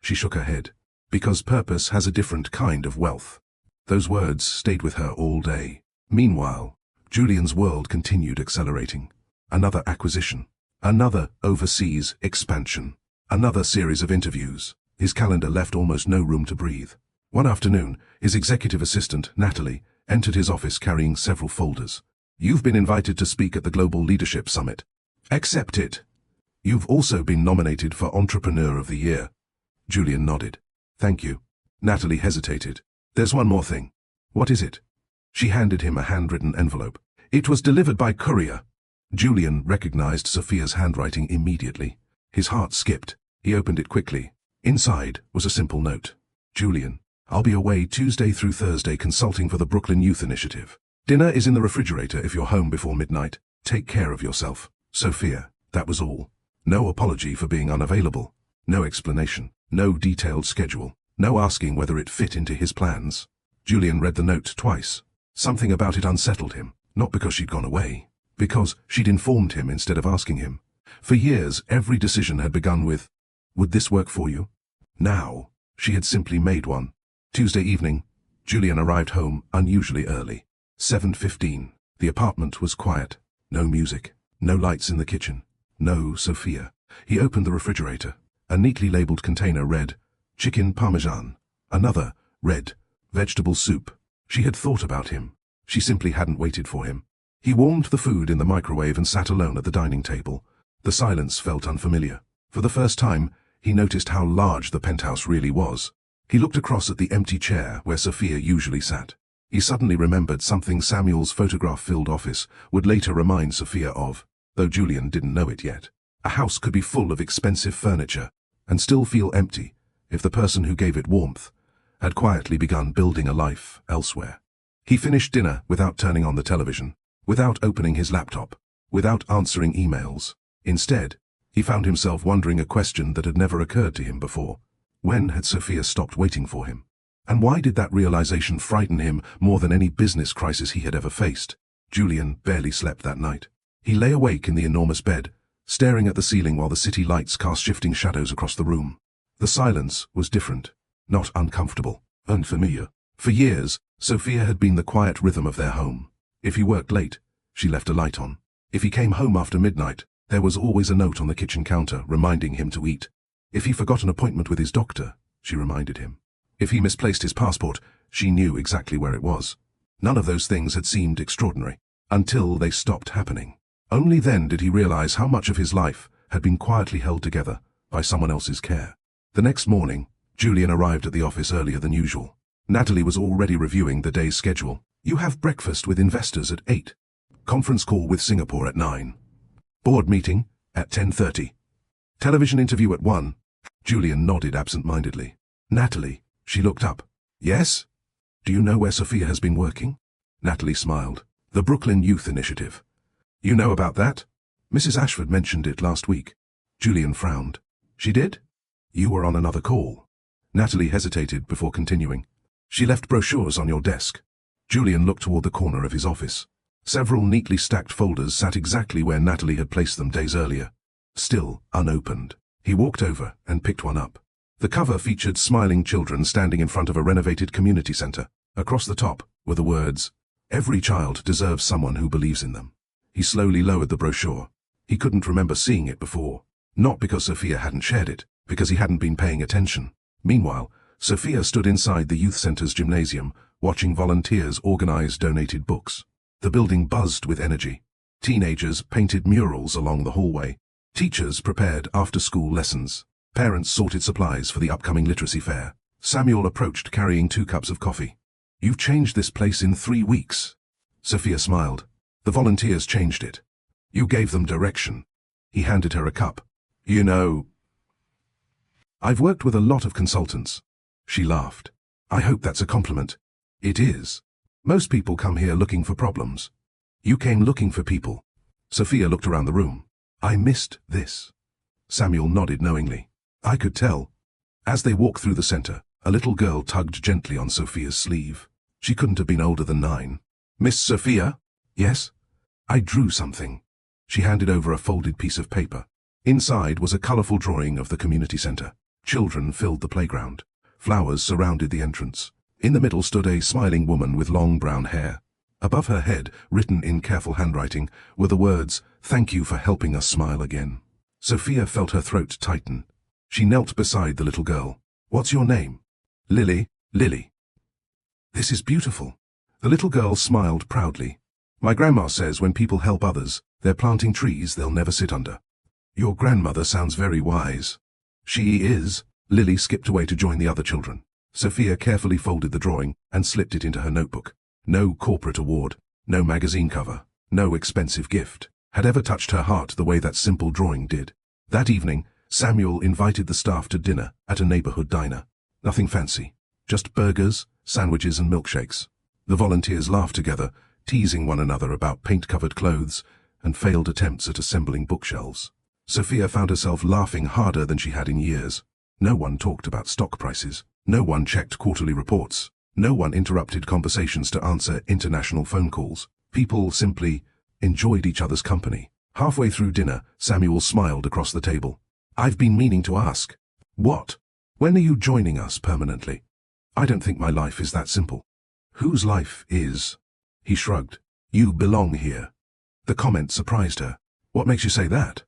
She shook her head. "Because purpose has a different kind of wealth." Those words stayed with her all day. Meanwhile, Julian's world continued accelerating. Another acquisition. Another overseas expansion. Another series of interviews. His calendar left almost no room to breathe. One afternoon, his executive assistant, Natalie, entered his office carrying several folders. "You've been invited to speak at the Global Leadership Summit. Accept it. You've also been nominated for Entrepreneur of the Year." Julian nodded. "Thank you." Natalie hesitated. "There's one more thing." "What is it?" She handed him a handwritten envelope. "It was delivered by courier." Julian recognized Sophia's handwriting immediately. His heart skipped. He opened it quickly. Inside was a simple note. "Julian, I'll be away Tuesday through Thursday consulting for the Brooklyn Youth Initiative. Dinner is in the refrigerator if you're home before midnight. Take care of yourself. Sophia." That was all. No apology for being unavailable. No explanation. No detailed schedule. No asking whether it fit into his plans. Julian read the note twice. Something about it unsettled him, not because she'd gone away, because she'd informed him instead of asking him. For years, every decision had begun with, "Would this work for you?" Now, she had simply made one. Tuesday evening, Julian arrived home unusually early. 7:15. The apartment was quiet. No music. No lights in the kitchen. No Sophia. He opened the refrigerator. A neatly labeled container read, "Chicken Parmesan." Another read, "Vegetable soup." She had thought about him. She simply hadn't waited for him. He warmed the food in the microwave and sat alone at the dining table. The silence felt unfamiliar. For the first time, he noticed how large the penthouse really was. He looked across at the empty chair where Sophia usually sat. He suddenly remembered something Samuel's photograph-filled office would later remind Sophia of, though Julian didn't know it yet. A house could be full of expensive furniture and still feel empty if the person who gave it warmth had quietly begun building a life elsewhere. He finished dinner without turning on the television, without opening his laptop, without answering emails. Instead, he found himself wondering a question that had never occurred to him before. When had Sophia stopped waiting for him? And why did that realization frighten him more than any business crisis he had ever faced? Julian barely slept that night. He lay awake in the enormous bed, staring at the ceiling while the city lights cast shifting shadows across the room. The silence was different, not uncomfortable, unfamiliar. For years, Sophia had been the quiet rhythm of their home. If he worked late, she left a light on. If he came home after midnight, there was always a note on the kitchen counter reminding him to eat. If he forgot an appointment with his doctor, she reminded him. If he misplaced his passport, she knew exactly where it was. None of those things had seemed extraordinary, until they stopped happening. Only then did he realize how much of his life had been quietly held together by someone else's care. The next morning, Julian arrived at the office earlier than usual. Natalie was already reviewing the day's schedule. "You have breakfast with investors at 8. Conference call with Singapore at 9. Board meeting at 10:30. Television interview at 1. Julian nodded absent-mindedly. "Natalie," she looked up. "Yes? Do you know where Sophia has been working?" Natalie smiled. "The Brooklyn Youth Initiative." "You know about that?" "Mrs. Ashford mentioned it last week." Julian frowned. "She did? You were on another call." Natalie hesitated before continuing. "She left brochures on your desk." Julian looked toward the corner of his office. Several neatly stacked folders sat exactly where Natalie had placed them days earlier. still unopened. He walked over and picked one up. The cover featured smiling children standing in front of a renovated community center. Across the top were the words, "Every child deserves someone who believes in them." He slowly lowered the brochure. He couldn't remember seeing it before. Not because Sophia hadn't shared it, because he hadn't been paying attention. Meanwhile, Sophia stood inside the youth center's gymnasium, watching volunteers organize donated books. The building buzzed with energy. Teenagers painted murals along the hallway. Teachers prepared after-school lessons. Parents sorted supplies for the upcoming literacy fair. Samuel approached carrying 2 cups of coffee. "You've changed this place in 3 weeks." Sophia smiled. "The volunteers changed it. You gave them direction." He handed her a cup. "You know, I've worked with a lot of consultants." She laughed. "I hope that's a compliment." "It is. Most people come here looking for problems. You came looking for people." Sophia looked around the room. "I missed this." Samuel nodded knowingly. "I could tell." As they walked through the center, a little girl tugged gently on Sophia's sleeve. She couldn't have been older than 9. "Miss Sophia?" "Yes?" "I drew something." She handed over a folded piece of paper. Inside was a colorful drawing of the community center. Children filled the playground. Flowers surrounded the entrance. In the middle stood a smiling woman with long brown hair. Above her head, written in careful handwriting, were the words, "Thank you for helping us smile again." Sophia felt her throat tighten. She knelt beside the little girl. "What's your name?" "Lily." "Lily. This is beautiful." The little girl smiled proudly. "My grandma says when people help others, they're planting trees they'll never sit under." "Your grandmother sounds very wise." "She is." Lily skipped away to join the other children. Sophia carefully folded the drawing and slipped it into her notebook. No corporate award, no magazine cover, no expensive gift had ever touched her heart the way that simple drawing did. That evening, Samuel invited the staff to dinner at a neighborhood diner. Nothing fancy, just burgers, sandwiches and milkshakes. The volunteers laughed together, teasing one another about paint-covered clothes and failed attempts at assembling bookshelves. Sophia found herself laughing harder than she had in years. No one talked about stock prices. No one checked quarterly reports. No one interrupted conversations to answer international phone calls. People simply enjoyed each other's company. Halfway through dinner, Samuel smiled across the table. "I've been meaning to ask." "What?" "When are you joining us permanently?" "I don't think my life is that simple." "Whose life is?" He shrugged. "You belong here." The comment surprised her. "What makes you say that?"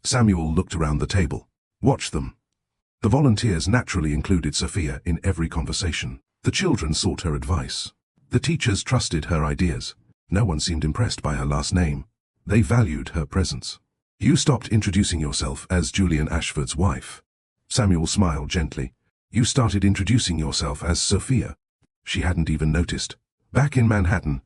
Samuel looked around the table. "Watch them." The volunteers naturally included Sophia in every conversation. The children sought her advice. The teachers trusted her ideas. No one seemed impressed by her last name. They valued her presence. "You stopped introducing yourself as Julian Ashford's wife." Samuel smiled gently. "You started introducing yourself as Sophia." She hadn't even noticed. Back in Manhattan,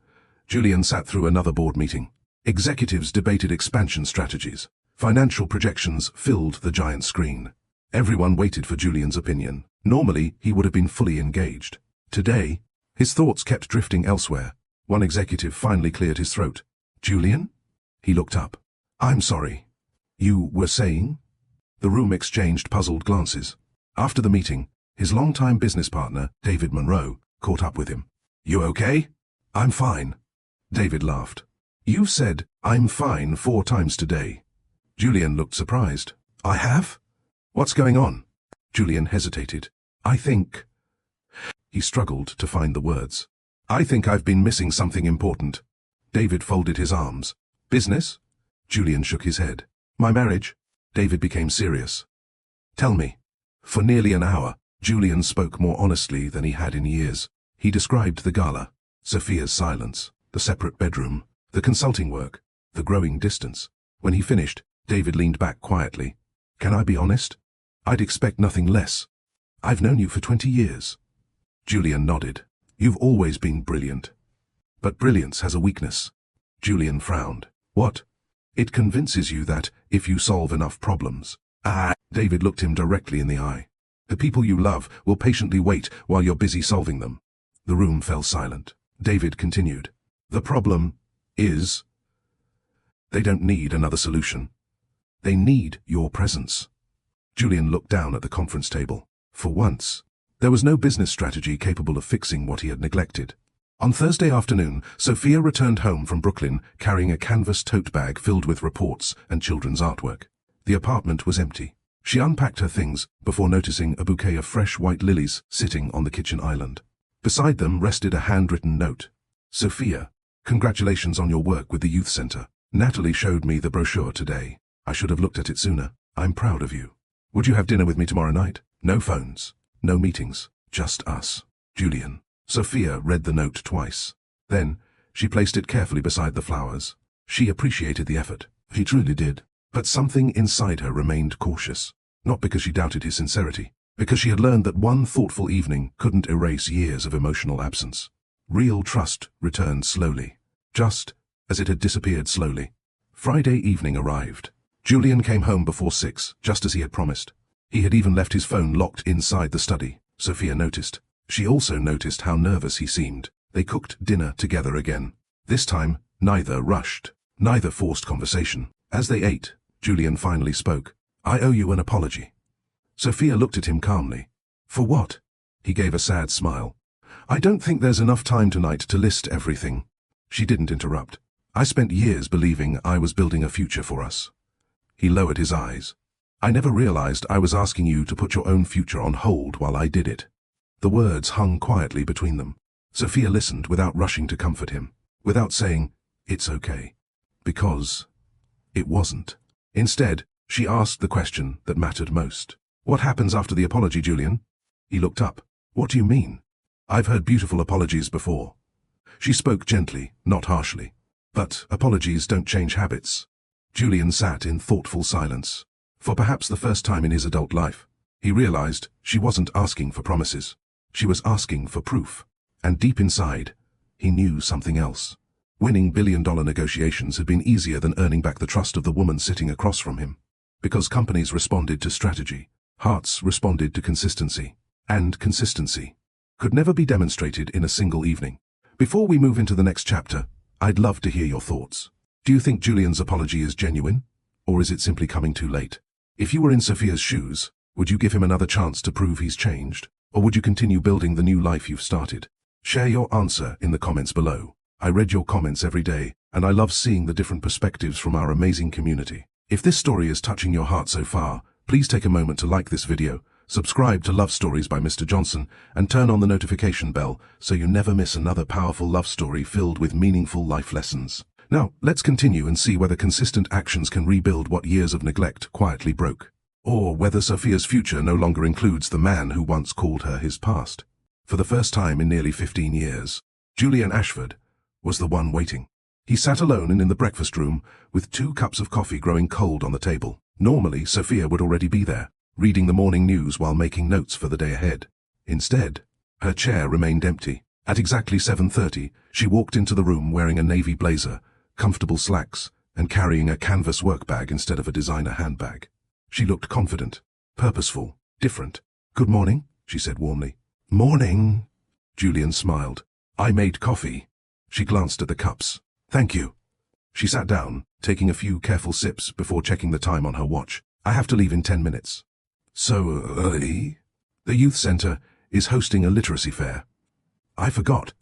Julian sat through another board meeting. Executives debated expansion strategies. Financial projections filled the giant screen. Everyone waited for Julian's opinion. Normally, he would have been fully engaged. Today, his thoughts kept drifting elsewhere. One executive finally cleared his throat. "Julian?" He looked up. "I'm sorry. You were saying?" The room exchanged puzzled glances. After the meeting, his longtime business partner, David Monroe, caught up with him. "You okay?" "I'm fine." David laughed. "You've said, 'I'm fine' 4 times today." Julian looked surprised. "I have? What's going on?" Julian hesitated. "I think—" He struggled to find the words. "I think I've been missing something important." David folded his arms. "Business?" Julian shook his head. "My marriage." David became serious. "Tell me." For nearly an hour, Julian spoke more honestly than he had in years. He described the gala, Sophia's silence, the separate bedroom, the consulting work, the growing distance. When he finished, David leaned back quietly. "Can I be honest? I'd expect nothing less. I've known you for 20 years. Julian nodded. "You've always been brilliant. But brilliance has a weakness." Julian frowned. "What?" "It convinces you that, if you solve enough problems." David looked him directly in the eye. "The people you love will patiently wait while you're busy solving them." The room fell silent. David continued. "The problem is, they don't need another solution. They need your presence." Julian looked down at the conference table. For once, there was no business strategy capable of fixing what he had neglected. On Thursday afternoon, Sophia returned home from Brooklyn carrying a canvas tote bag filled with reports and children's artwork. The apartment was empty. She unpacked her things before noticing a bouquet of fresh white lilies sitting on the kitchen island. Beside them rested a handwritten note. Sophia, congratulations on your work with the youth center. Natalie showed me the brochure today. I should have looked at it sooner. I'm proud of you. Would you have dinner with me tomorrow night? No phones, no meetings, just us. Julian. Sophia read the note twice. Then, she placed it carefully beside the flowers. She appreciated the effort. He truly did. But something inside her remained cautious. Not because she doubted his sincerity, because she had learned that one thoughtful evening couldn't erase years of emotional absence. Real trust returned slowly, just as it had disappeared slowly. Friday evening arrived. Julian came home before 6, just as he had promised. He had even left his phone locked inside the study. Sophia noticed. She also noticed how nervous he seemed. They cooked dinner together again. This time, neither rushed, neither forced conversation. As they ate, Julian finally spoke. I owe you an apology. Sophia looked at him calmly. For what? He gave a sad smile. I don't think there's enough time tonight to list everything. She didn't interrupt. I spent years believing I was building a future for us. He lowered his eyes. I never realized I was asking you to put your own future on hold while I did it. The words hung quietly between them. Sophia listened without rushing to comfort him, without saying, it's okay. Because it wasn't. Instead, she asked the question that mattered most. What happens after the apology, Julian? He looked up. What do you mean? I've heard beautiful apologies before. She spoke gently, not harshly. But apologies don't change habits. Julian sat in thoughtful silence. For perhaps the first time in his adult life, he realized she wasn't asking for promises. She was asking for proof. And deep inside, he knew something else. Winning billion-dollar negotiations had been easier than earning back the trust of the woman sitting across from him. Because companies responded to strategy, hearts responded to consistency. And consistency could never be demonstrated in a single evening. Before we move into the next chapter, I'd love to hear your thoughts. Do you think Julian's apology is genuine? Or is it simply coming too late? If you were in Sophia's shoes, would you give him another chance to prove he's changed? Or would you continue building the new life you've started? Share your answer in the comments below. I read your comments every day, and I love seeing the different perspectives from our amazing community. If this story is touching your heart so far, please take a moment to like this video, subscribe to Love Stories by Mr. Johnson, and turn on the notification bell so you never miss another powerful love story filled with meaningful life lessons. Now, let's continue and see whether consistent actions can rebuild what years of neglect quietly broke. Or whether Sophia's future no longer includes the man who once called her his past. For the first time in nearly 15 years, Julian Ashford was the one waiting. He sat alone and in the breakfast room, with 2 cups of coffee growing cold on the table. Normally, Sophia would already be there, reading the morning news while making notes for the day ahead. Instead, her chair remained empty. At exactly 7:30, she walked into the room wearing a navy blazer, comfortable slacks, and carrying a canvas work bag instead of a designer handbag. She looked confident, purposeful, different. Good morning, she said warmly. Morning, Julian smiled. I made coffee. She glanced at the cups. Thank you. She sat down, taking a few careful sips before checking the time on her watch. I have to leave in 10 minutes. So early? The youth center is hosting a literacy fair. I forgot.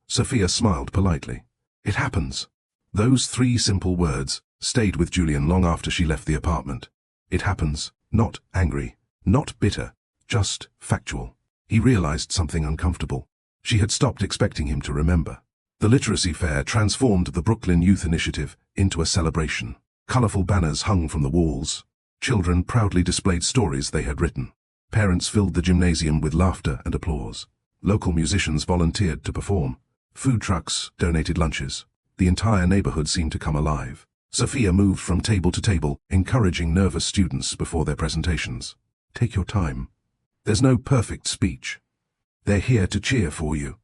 Sophia smiled politely. It happens. Those 3 simple words stayed with Julian long after she left the apartment. It happens, not angry, not bitter, just factual. He realized something uncomfortable. She had stopped expecting him to remember. The literacy fair transformed the Brooklyn Youth Initiative into a celebration. Colorful banners hung from the walls. Children proudly displayed stories they had written. Parents filled the gymnasium with laughter and applause. Local musicians volunteered to perform. Food trucks donated lunches. The entire neighborhood seemed to come alive. Sophia moved from table to table, encouraging nervous students before their presentations. Take your time. There's no perfect speech. They're here to cheer for you.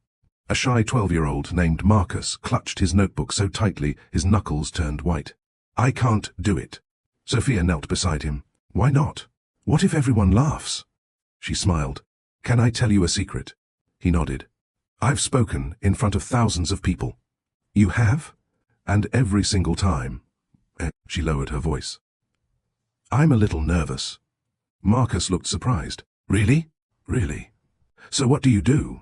A shy 12-year-old named Marcus clutched his notebook so tightly his knuckles turned white. I can't do it. Sophia knelt beside him. Why not? What if everyone laughs? She smiled. Can I tell you a secret? He nodded. I've spoken in front of thousands of people. You have? And every single time. She lowered her voice. I'm a little nervous. Marcus looked surprised. Really? Really? So what do you do?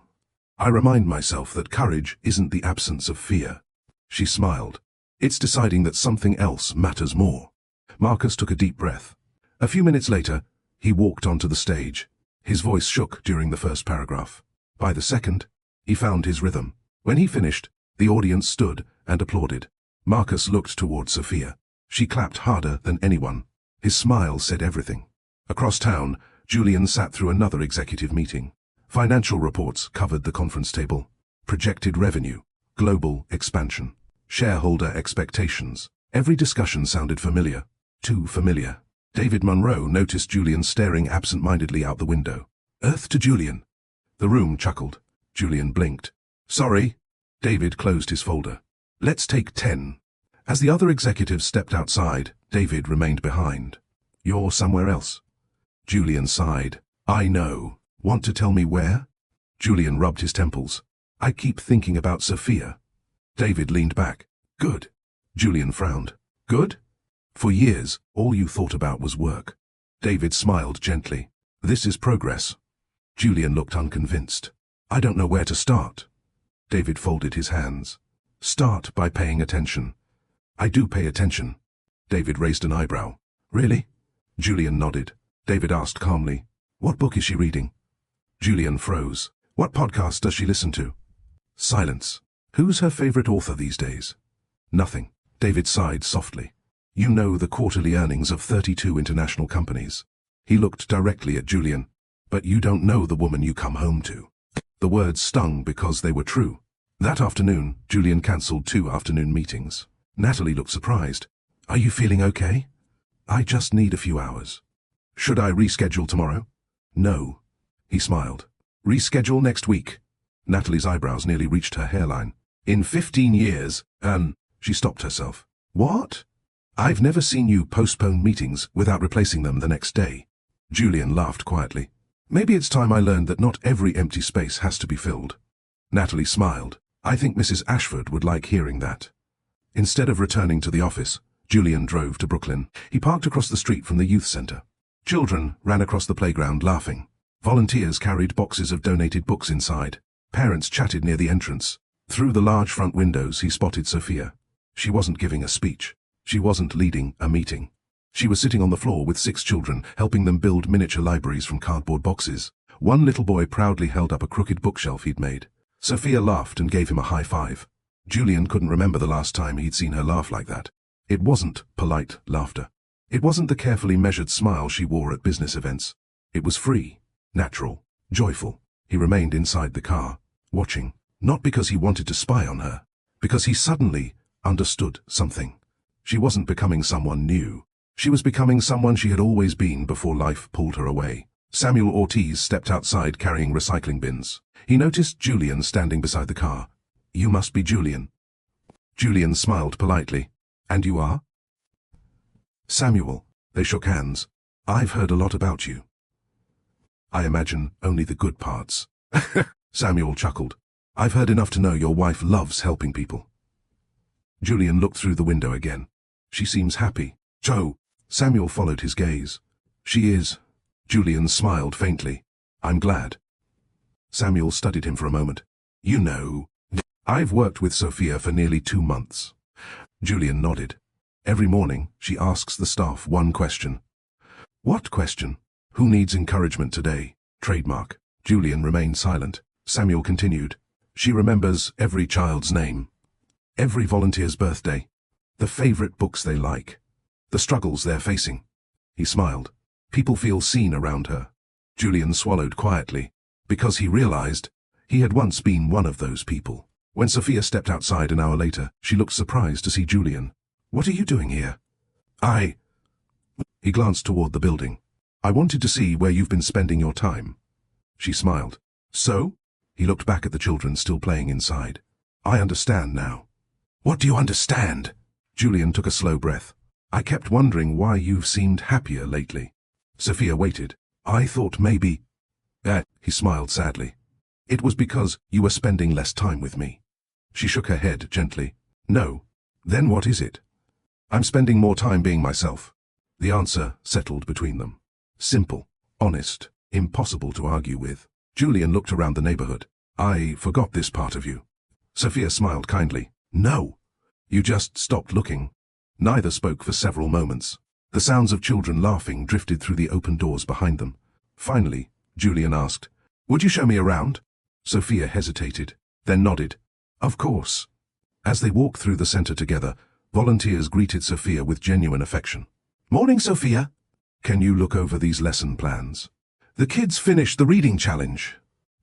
I remind myself that courage isn't the absence of fear. She smiled. It's deciding that something else matters more. Marcus took a deep breath. A few minutes later, he walked onto the stage. His voice shook during the first paragraph. By the second, he found his rhythm. When he finished, the audience stood and applauded. Marcus looked toward Sophia. She clapped harder than anyone. His smile said everything. Across town, Julian sat through another executive meeting. Financial reports covered the conference table. Projected revenue, global expansion, shareholder expectations. Every discussion sounded familiar. Too familiar. David Munro noticed Julian staring absent-mindedly out the window. Earth to Julian. The room chuckled. Julian blinked. Sorry. David closed his folder. Let's take 10. As the other executives stepped outside, David remained behind. You're somewhere else. Julian sighed. I know. Want to tell me where? Julian rubbed his temples. I keep thinking about Sophia. David leaned back. Good. Julian frowned. Good? For years, all you thought about was work. David smiled gently. This is progress. Julian looked unconvinced. I don't know where to start. David folded his hands. Start by paying attention. I do pay attention. David raised an eyebrow. Really? Julian nodded. David asked calmly. What book is she reading? Julian froze. What podcast does she listen to? Silence. Who's her favorite author these days? Nothing. David sighed softly. You know the quarterly earnings of 32 international companies. He looked directly at Julian. But you don't know the woman you come home to. The words stung because they were true. That afternoon, Julian cancelled 2 afternoon meetings. Natalie looked surprised. Are you feeling okay? I just need a few hours. Should I reschedule tomorrow? No. He smiled. Reschedule next week. Natalie's eyebrows nearly reached her hairline. In 15 years, she stopped herself. What? I've never seen you postpone meetings without replacing them the next day. Julian laughed quietly. Maybe it's time I learned that not every empty space has to be filled. Natalie smiled. I think Mrs. Ashford would like hearing that. Instead of returning to the office, Julian drove to Brooklyn. He parked across the street from the youth center. Children ran across the playground laughing. Volunteers carried boxes of donated books inside. Parents chatted near the entrance. Through the large front windows he spotted Sophia. She wasn't giving a speech. She wasn't leading a meeting. She was sitting on the floor with 6 children, helping them build miniature libraries from cardboard boxes. One little boy proudly held up a crooked bookshelf he'd made. Sophia laughed and gave him a high five. Julian couldn't remember the last time he'd seen her laugh like that. It wasn't polite laughter. It wasn't the carefully measured smile she wore at business events. It was free, natural, joyful. He remained inside the car, watching, not because he wanted to spy on her, because he suddenly understood something. She wasn't becoming someone new. She was becoming someone she had always been before life pulled her away. Samuel Ortiz stepped outside carrying recycling bins. He noticed Julian standing beside the car. You must be Julian. Julian smiled politely. And you are? Samuel. They shook hands. I've heard a lot about you. I imagine only the good parts. Samuel chuckled. I've heard enough to know your wife loves helping people. Julian looked through the window again. She seems happy. Joe. Samuel followed his gaze. She is. Julian smiled faintly. I'm glad. Samuel studied him for a moment. You know, I've worked with Sophia for nearly 2 months. Julian nodded. Every morning, she asks the staff one question. What question? Who needs encouragement today? Trademark. Julian remained silent. Samuel continued. She remembers every child's name. Every volunteer's birthday. The favorite books they like. The struggles they're facing. He smiled. People feel seen around her. Julian swallowed quietly, because he realized he had once been one of those people. When Sophia stepped outside an hour later, she looked surprised to see Julian. What are you doing here? He glanced toward the building. I wanted to see where you've been spending your time. She smiled. So? He looked back at the children still playing inside. I understand now. What do you understand? Julian took a slow breath. I kept wondering why you've seemed happier lately. Sophia waited. I thought maybe... He smiled sadly. It was because you were spending less time with me. She shook her head gently. No. Then what is it? I'm spending more time being myself. The answer settled between them. Simple, honest, impossible to argue with. Julian looked around the neighborhood. I forgot this part of you. Sophia smiled kindly. No. You just stopped looking. Neither spoke for several moments. The sounds of children laughing drifted through the open doors behind them. Finally, Julian asked, "Would you show me around?" Sophia hesitated, then nodded. "Of course." As they walked through the center together, volunteers greeted Sophia with genuine affection. "Morning, Sophia. Can you look over these lesson plans? The kids finished the reading challenge."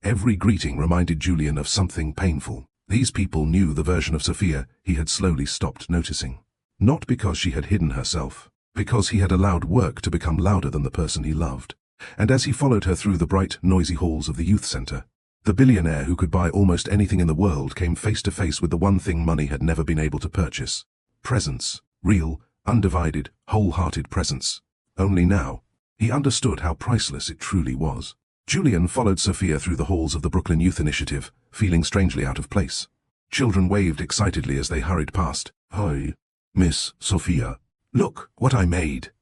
Every greeting reminded Julian of something painful. These people knew the version of Sophia he had slowly stopped noticing. Not because she had hidden herself, because he had allowed work to become louder than the person he loved. And as he followed her through the bright, noisy halls of the youth center, the billionaire who could buy almost anything in the world came face to face with the one thing money had never been able to purchase. Presence. Real, undivided, wholehearted presence. Only now, he understood how priceless it truly was. Julian followed Sophia through the halls of the Brooklyn Youth Initiative, feeling strangely out of place. Children waved excitedly as they hurried past. "Hi, Miss Sophia. Look what I made.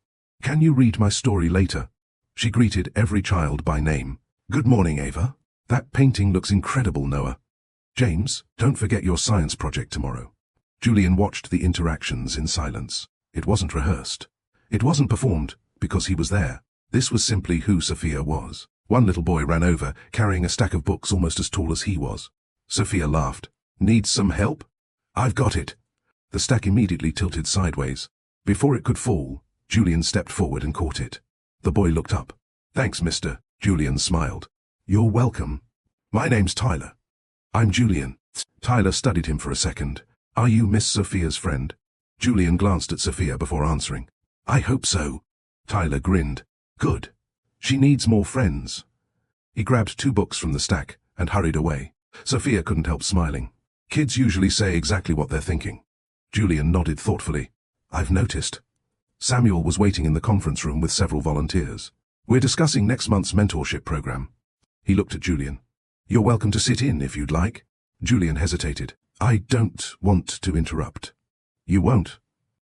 Can you read my story later?" She greeted every child by name. "Good morning, Ava. That painting looks incredible, Noah. James, don't forget your science project tomorrow." Julian watched the interactions in silence. It wasn't rehearsed. It wasn't performed, because he was there. This was simply who Sophia was. One little boy ran over, carrying a stack of books almost as tall as he was. Sophia laughed. "Needs some help? I've got it." The stack immediately tilted sideways. Before it could fall, Julian stepped forward and caught it. The boy looked up. "Thanks, mister." Julian smiled. "You're welcome. My name's Tyler." "I'm Julian." Tyler studied him for a second. "Are you Miss Sophia's friend?" Julian glanced at Sophia before answering. "I hope so." Tyler grinned. "Good. She needs more friends." He grabbed 2 books from the stack and hurried away. Sophia couldn't help smiling. Kids usually say exactly what they're thinking. Julian nodded thoughtfully. "I've noticed." Samuel was waiting in the conference room with several volunteers. "We're discussing next month's mentorship program." He looked at Julian. "You're welcome to sit in if you'd like." Julian hesitated. "I don't want to interrupt." "You won't."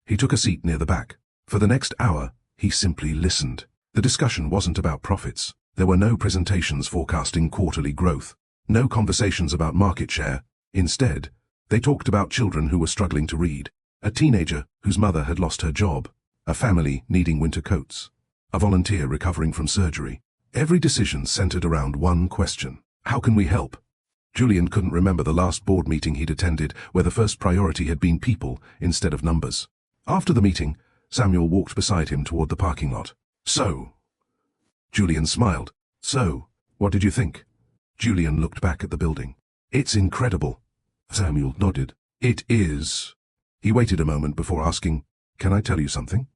He took a seat near the back. For the next hour, he simply listened. The discussion wasn't about profits. There were no presentations forecasting quarterly growth. No conversations about market share. Instead, they talked about children who were struggling to read. A teenager whose mother had lost her job. A family needing winter coats. A volunteer recovering from surgery. Every decision centered around one question. How can we help? Julian couldn't remember the last board meeting he'd attended where the first priority had been people instead of numbers. After the meeting, Samuel walked beside him toward the parking lot. "So?" Julian smiled. "So, what did you think?" Julian looked back at the building. "It's incredible." Samuel nodded. "It is." He waited a moment before asking, "Can I tell you something?"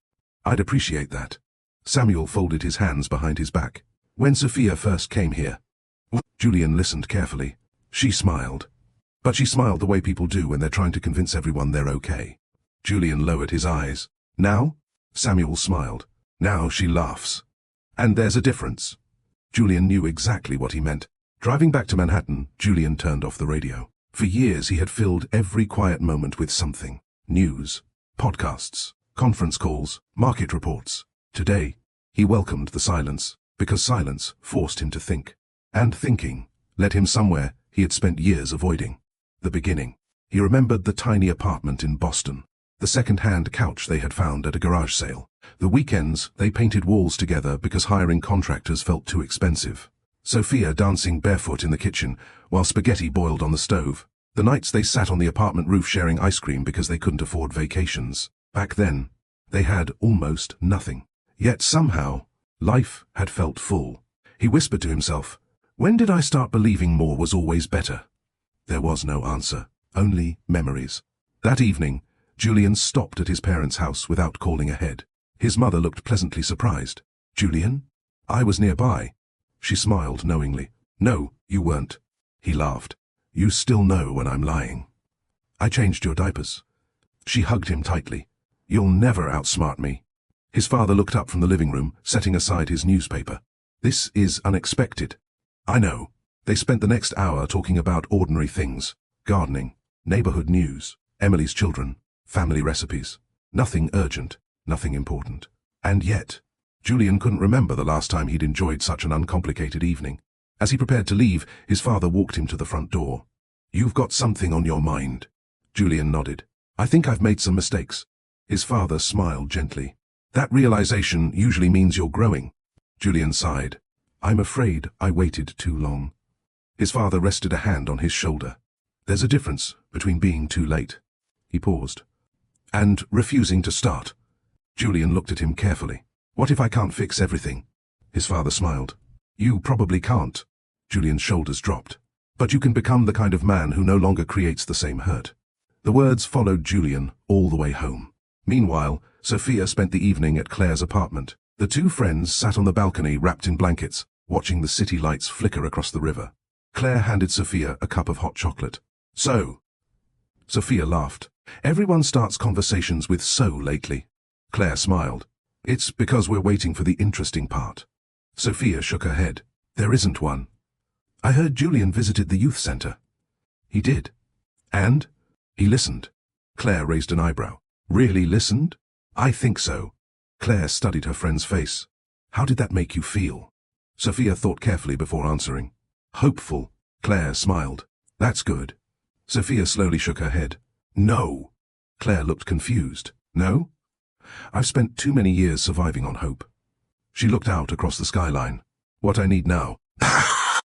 "I'd appreciate that." Samuel folded his hands behind his back. "When Sophia first came here..." Julian listened carefully. She smiled. But she smiled the way people do when they're trying to convince everyone they're okay. Julian lowered his eyes. "Now?" Samuel smiled. "Now she laughs. And there's a difference." Julian knew exactly what he meant. Driving back to Manhattan, Julian turned off the radio. For years he had filled every quiet moment with something. News, podcasts, conference calls, market reports. Today, he welcomed the silence, because silence forced him to think. And thinking led him somewhere he had spent years avoiding. The beginning. He remembered the tiny apartment in Boston. The second-hand couch they had found at a garage sale. The weekends they painted walls together because hiring contractors felt too expensive. Sophia dancing barefoot in the kitchen while spaghetti boiled on the stove. The nights they sat on the apartment roof sharing ice cream because they couldn't afford vacations. Back then, they had almost nothing. Yet somehow, life had felt full. He whispered to himself, "When did I start believing more was always better?" There was no answer, only memories. That evening, Julian stopped at his parents' house without calling ahead. His mother looked pleasantly surprised. "Julian? I was nearby." She smiled knowingly. "No, you weren't." He laughed. "You still know when I'm lying." "I changed your diapers." She hugged him tightly. "You'll never outsmart me." His father looked up from the living room, setting aside his newspaper. "This is unexpected." "I know." They spent the next hour talking about ordinary things. Gardening, neighborhood news, Emily's children, family recipes. Nothing urgent, nothing important. And yet, Julian couldn't remember the last time he'd enjoyed such an uncomplicated evening. As he prepared to leave, his father walked him to the front door. "You've got something on your mind." Julian nodded. "I think I've made some mistakes." His father smiled gently. That realization usually means you're growing. Julian sighed. I'm afraid I waited too long. His father rested a hand on his shoulder. There's a difference between being too late. He paused. And refusing to start. Julian looked at him carefully. What if I can't fix everything? His father smiled. You probably can't. Julian's shoulders dropped. But you can become the kind of man who no longer creates the same hurt. The words followed Julian all the way home. Meanwhile, Sophia spent the evening at Claire's apartment. The two friends sat on the balcony wrapped in blankets, watching the city lights flicker across the river. Claire handed Sophia a cup of hot chocolate. So? Sophia laughed. Everyone starts conversations with so lately. Claire smiled. It's because we're waiting for the interesting part. Sophia shook her head. There isn't one. I heard Julian visited the youth center. He did. And? He listened. Claire raised an eyebrow. Really listened? I think so. Claire studied her friend's face. How did that make you feel? Sophia thought carefully before answering. Hopeful. Claire smiled. That's good. Sophia slowly shook her head. No. Claire looked confused. No? I've spent too many years surviving on hope. She looked out across the skyline. What I need now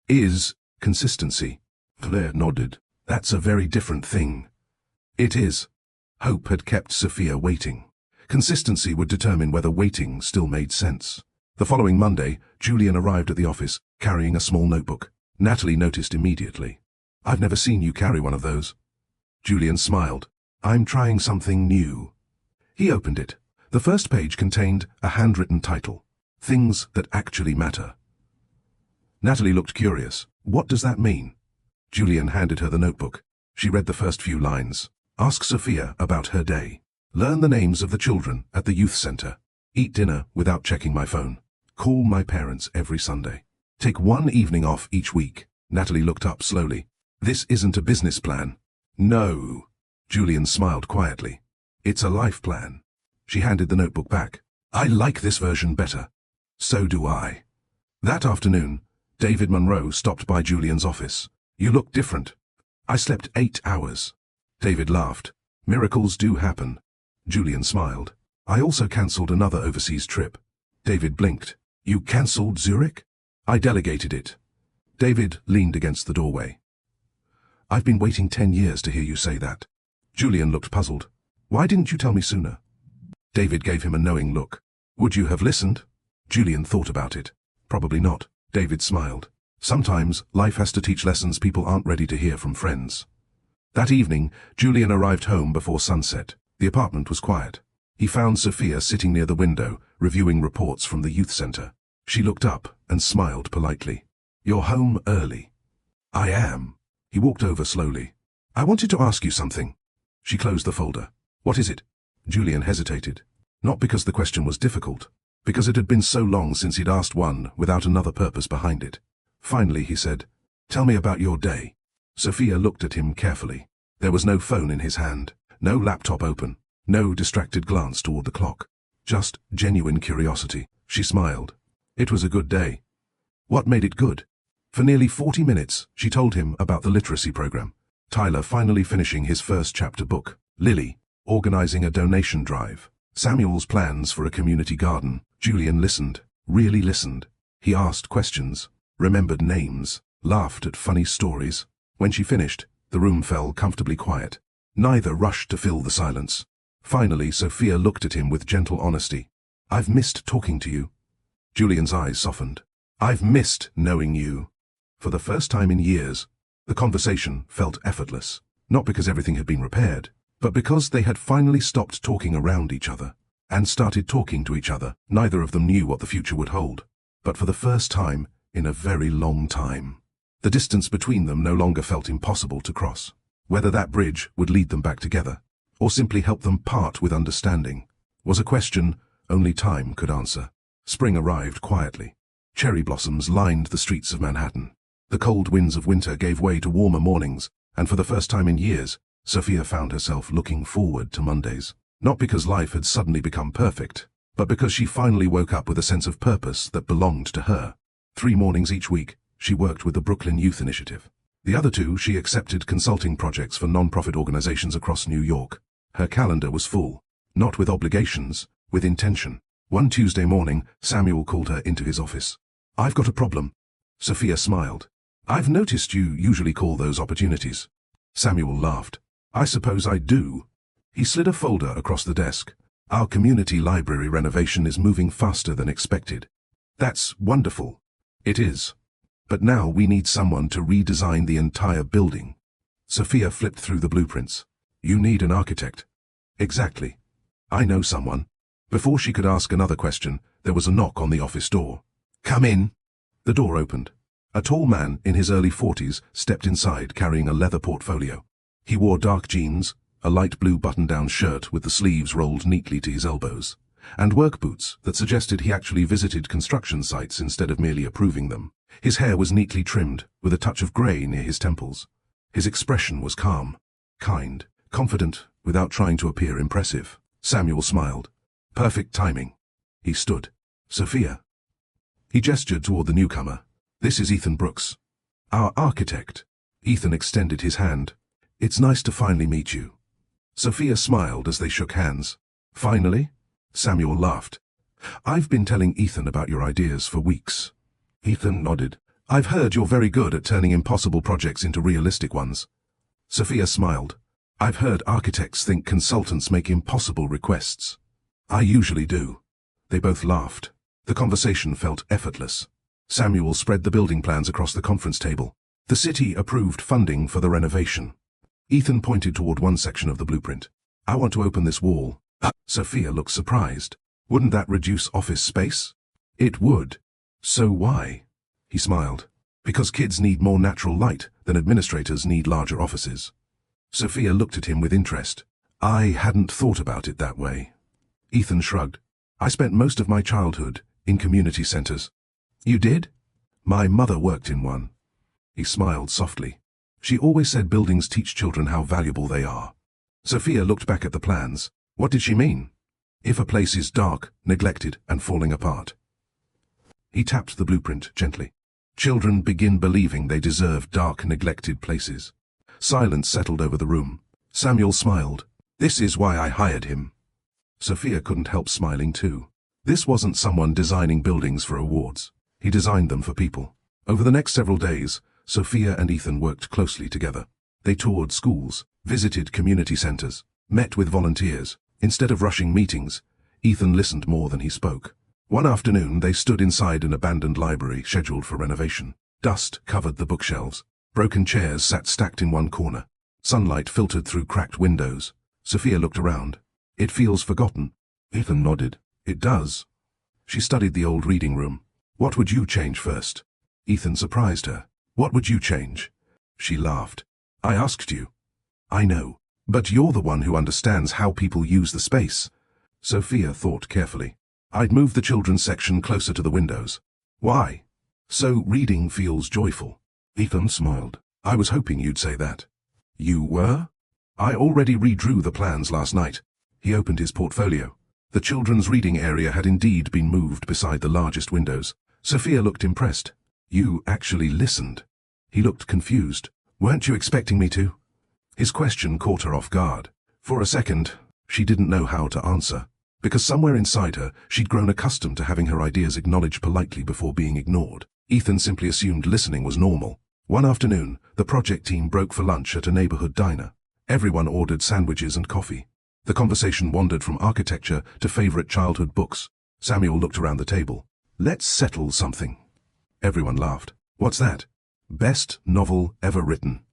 is consistency. Claire nodded. That's a very different thing. It is. Hope had kept Sophia waiting. Consistency would determine whether waiting still made sense. The following Monday, Julian arrived at the office, carrying a small notebook. Natalie noticed immediately. I've never seen you carry one of those. Julian smiled. I'm trying something new. He opened it. The first page contained a handwritten title. Things that actually matter. Natalie looked curious. What does that mean? Julian handed her the notebook. She read the first few lines. Ask Sophia about her day. Learn the names of the children at the youth center. Eat dinner without checking my phone. Call my parents every Sunday. Take one evening off each week. Natalie looked up slowly. This isn't a business plan. No. Julian smiled quietly. It's a life plan. She handed the notebook back. I like this version better. So do I. That afternoon, David Monroe stopped by Julian's office. You look different. I slept 8 hours. David laughed. Miracles do happen. Julian smiled. I also cancelled another overseas trip. David blinked. You cancelled Zurich? I delegated it. David leaned against the doorway. I've been waiting 10 years to hear you say that. Julian looked puzzled. Why didn't you tell me sooner? David gave him a knowing look. Would you have listened? Julian thought about it. Probably not. David smiled. Sometimes life has to teach lessons people aren't ready to hear from friends. That evening, Julian arrived home before sunset. The apartment was quiet. He found Sophia sitting near the window, reviewing reports from the youth center. She looked up and smiled politely. You're home early. I am. He walked over slowly. I wanted to ask you something. She closed the folder. What is it? Julian hesitated. Not because the question was difficult, because it had been so long since he'd asked one without another purpose behind it. Finally, he said, Tell me about your day. Sophia looked at him carefully. There was no phone in his hand, no laptop open, no distracted glance toward the clock. Just genuine curiosity. She smiled. It was a good day. What made it good? For nearly 40 minutes, she told him about the literacy program. Tyler finally finishing his first chapter book. Lily, organizing a donation drive. Samuel's plans for a community garden. Julian listened, really listened. He asked questions, remembered names, laughed at funny stories. When she finished, the room fell comfortably quiet. Neither rushed to fill the silence. Finally, Sophia looked at him with gentle honesty. I've missed talking to you. Julian's eyes softened. I've missed knowing you. For the first time in years, the conversation felt effortless. Not because everything had been repaired, but because they had finally stopped talking around each other and started talking to each other. Neither of them knew what the future would hold, but for the first time in a very long time, the distance between them no longer felt impossible to cross. Whether that bridge would lead them back together, or simply help them part with understanding, was a question only time could answer. Spring arrived quietly. Cherry blossoms lined the streets of Manhattan. The cold winds of winter gave way to warmer mornings, and for the first time in years, Sophia found herself looking forward to Mondays. Not because life had suddenly become perfect, but because she finally woke up with a sense of purpose that belonged to her. 3 mornings each week, she worked with the Brooklyn Youth Initiative. The other 2, she accepted consulting projects for non-profit organizations across New York. Her calendar was full, not with obligations, with intention. One Tuesday morning, Samuel called her into his office. "I've got a problem." Sophia smiled. "I've noticed you usually call those opportunities." Samuel laughed. "I suppose I do." He slid a folder across the desk. "Our community library renovation is moving faster than expected." "That's wonderful." "It is. But now we need someone to redesign the entire building." Sophia flipped through the blueprints. "You need an architect." "Exactly. I know someone." Before she could ask another question, there was a knock on the office door. "Come in." The door opened. A tall man in his early 40s stepped inside carrying a leather portfolio. He wore dark jeans, a light blue button-down shirt with the sleeves rolled neatly to his elbows, and work boots that suggested he actually visited construction sites instead of merely approving them. His hair was neatly trimmed, with a touch of grey near his temples. His expression was calm, kind, confident, without trying to appear impressive. Samuel smiled. Perfect timing. He stood. "Sophia." He gestured toward the newcomer. "This is Ethan Brooks, our architect." Ethan extended his hand. "It's nice to finally meet you." Sophia smiled as they shook hands. "Finally?" Samuel laughed. "I've been telling Ethan about your ideas for weeks." Ethan nodded. "I've heard you're very good at turning impossible projects into realistic ones." Sophia smiled. "I've heard architects think consultants make impossible requests." "I usually do." They both laughed. The conversation felt effortless. Samuel spread the building plans across the conference table. The city approved funding for the renovation. Ethan pointed toward one section of the blueprint. "I want to open this wall." Sophia looked surprised. "Wouldn't that reduce office space?" "It would." "So why?" He smiled. "Because kids need more natural light than administrators need larger offices." Sophia looked at him with interest. "I hadn't thought about it that way." Ethan shrugged. "I spent most of my childhood in community centers." "You did?" "My mother worked in one." He smiled softly. "She always said buildings teach children how valuable they are." Sophia looked back at the plans. What did she mean? "If a place is dark, neglected, and falling apart." He tapped the blueprint gently. "Children begin believing they deserve dark, neglected places." Silence settled over the room. Samuel smiled. "This is why I hired him." Sophia couldn't help smiling too. This wasn't someone designing buildings for awards. He designed them for people. Over the next several days, Sophia and Ethan worked closely together. They toured schools, visited community centers, met with volunteers. Instead of rushing meetings, Ethan listened more than he spoke. One afternoon, they stood inside an abandoned library scheduled for renovation. Dust covered the bookshelves. Broken chairs sat stacked in one corner. Sunlight filtered through cracked windows. Sophia looked around. "It feels forgotten." Ethan nodded. "It does." She studied the old reading room. "What would you change first?" Ethan surprised her. "What would you change?" She laughed. "I asked you." "I know. But you're the one who understands how people use the space." Sophia thought carefully. "I'd move the children's section closer to the windows." "Why?" "So reading feels joyful." Ethan smiled. "I was hoping you'd say that." "You were?" "I already redrew the plans last night." He opened his portfolio. The children's reading area had indeed been moved beside the largest windows. Sophia looked impressed. "You actually listened." He looked confused. "Weren't you expecting me to?" His question caught her off guard. For a second, she didn't know how to answer. Because somewhere inside her, she'd grown accustomed to having her ideas acknowledged politely before being ignored. Ethan simply assumed listening was normal. One afternoon, the project team broke for lunch at a neighborhood diner. Everyone ordered sandwiches and coffee. The conversation wandered from architecture to favorite childhood books. Samuel looked around the table. "Let's settle something." Everyone laughed. "What's that?" "Best novel ever written."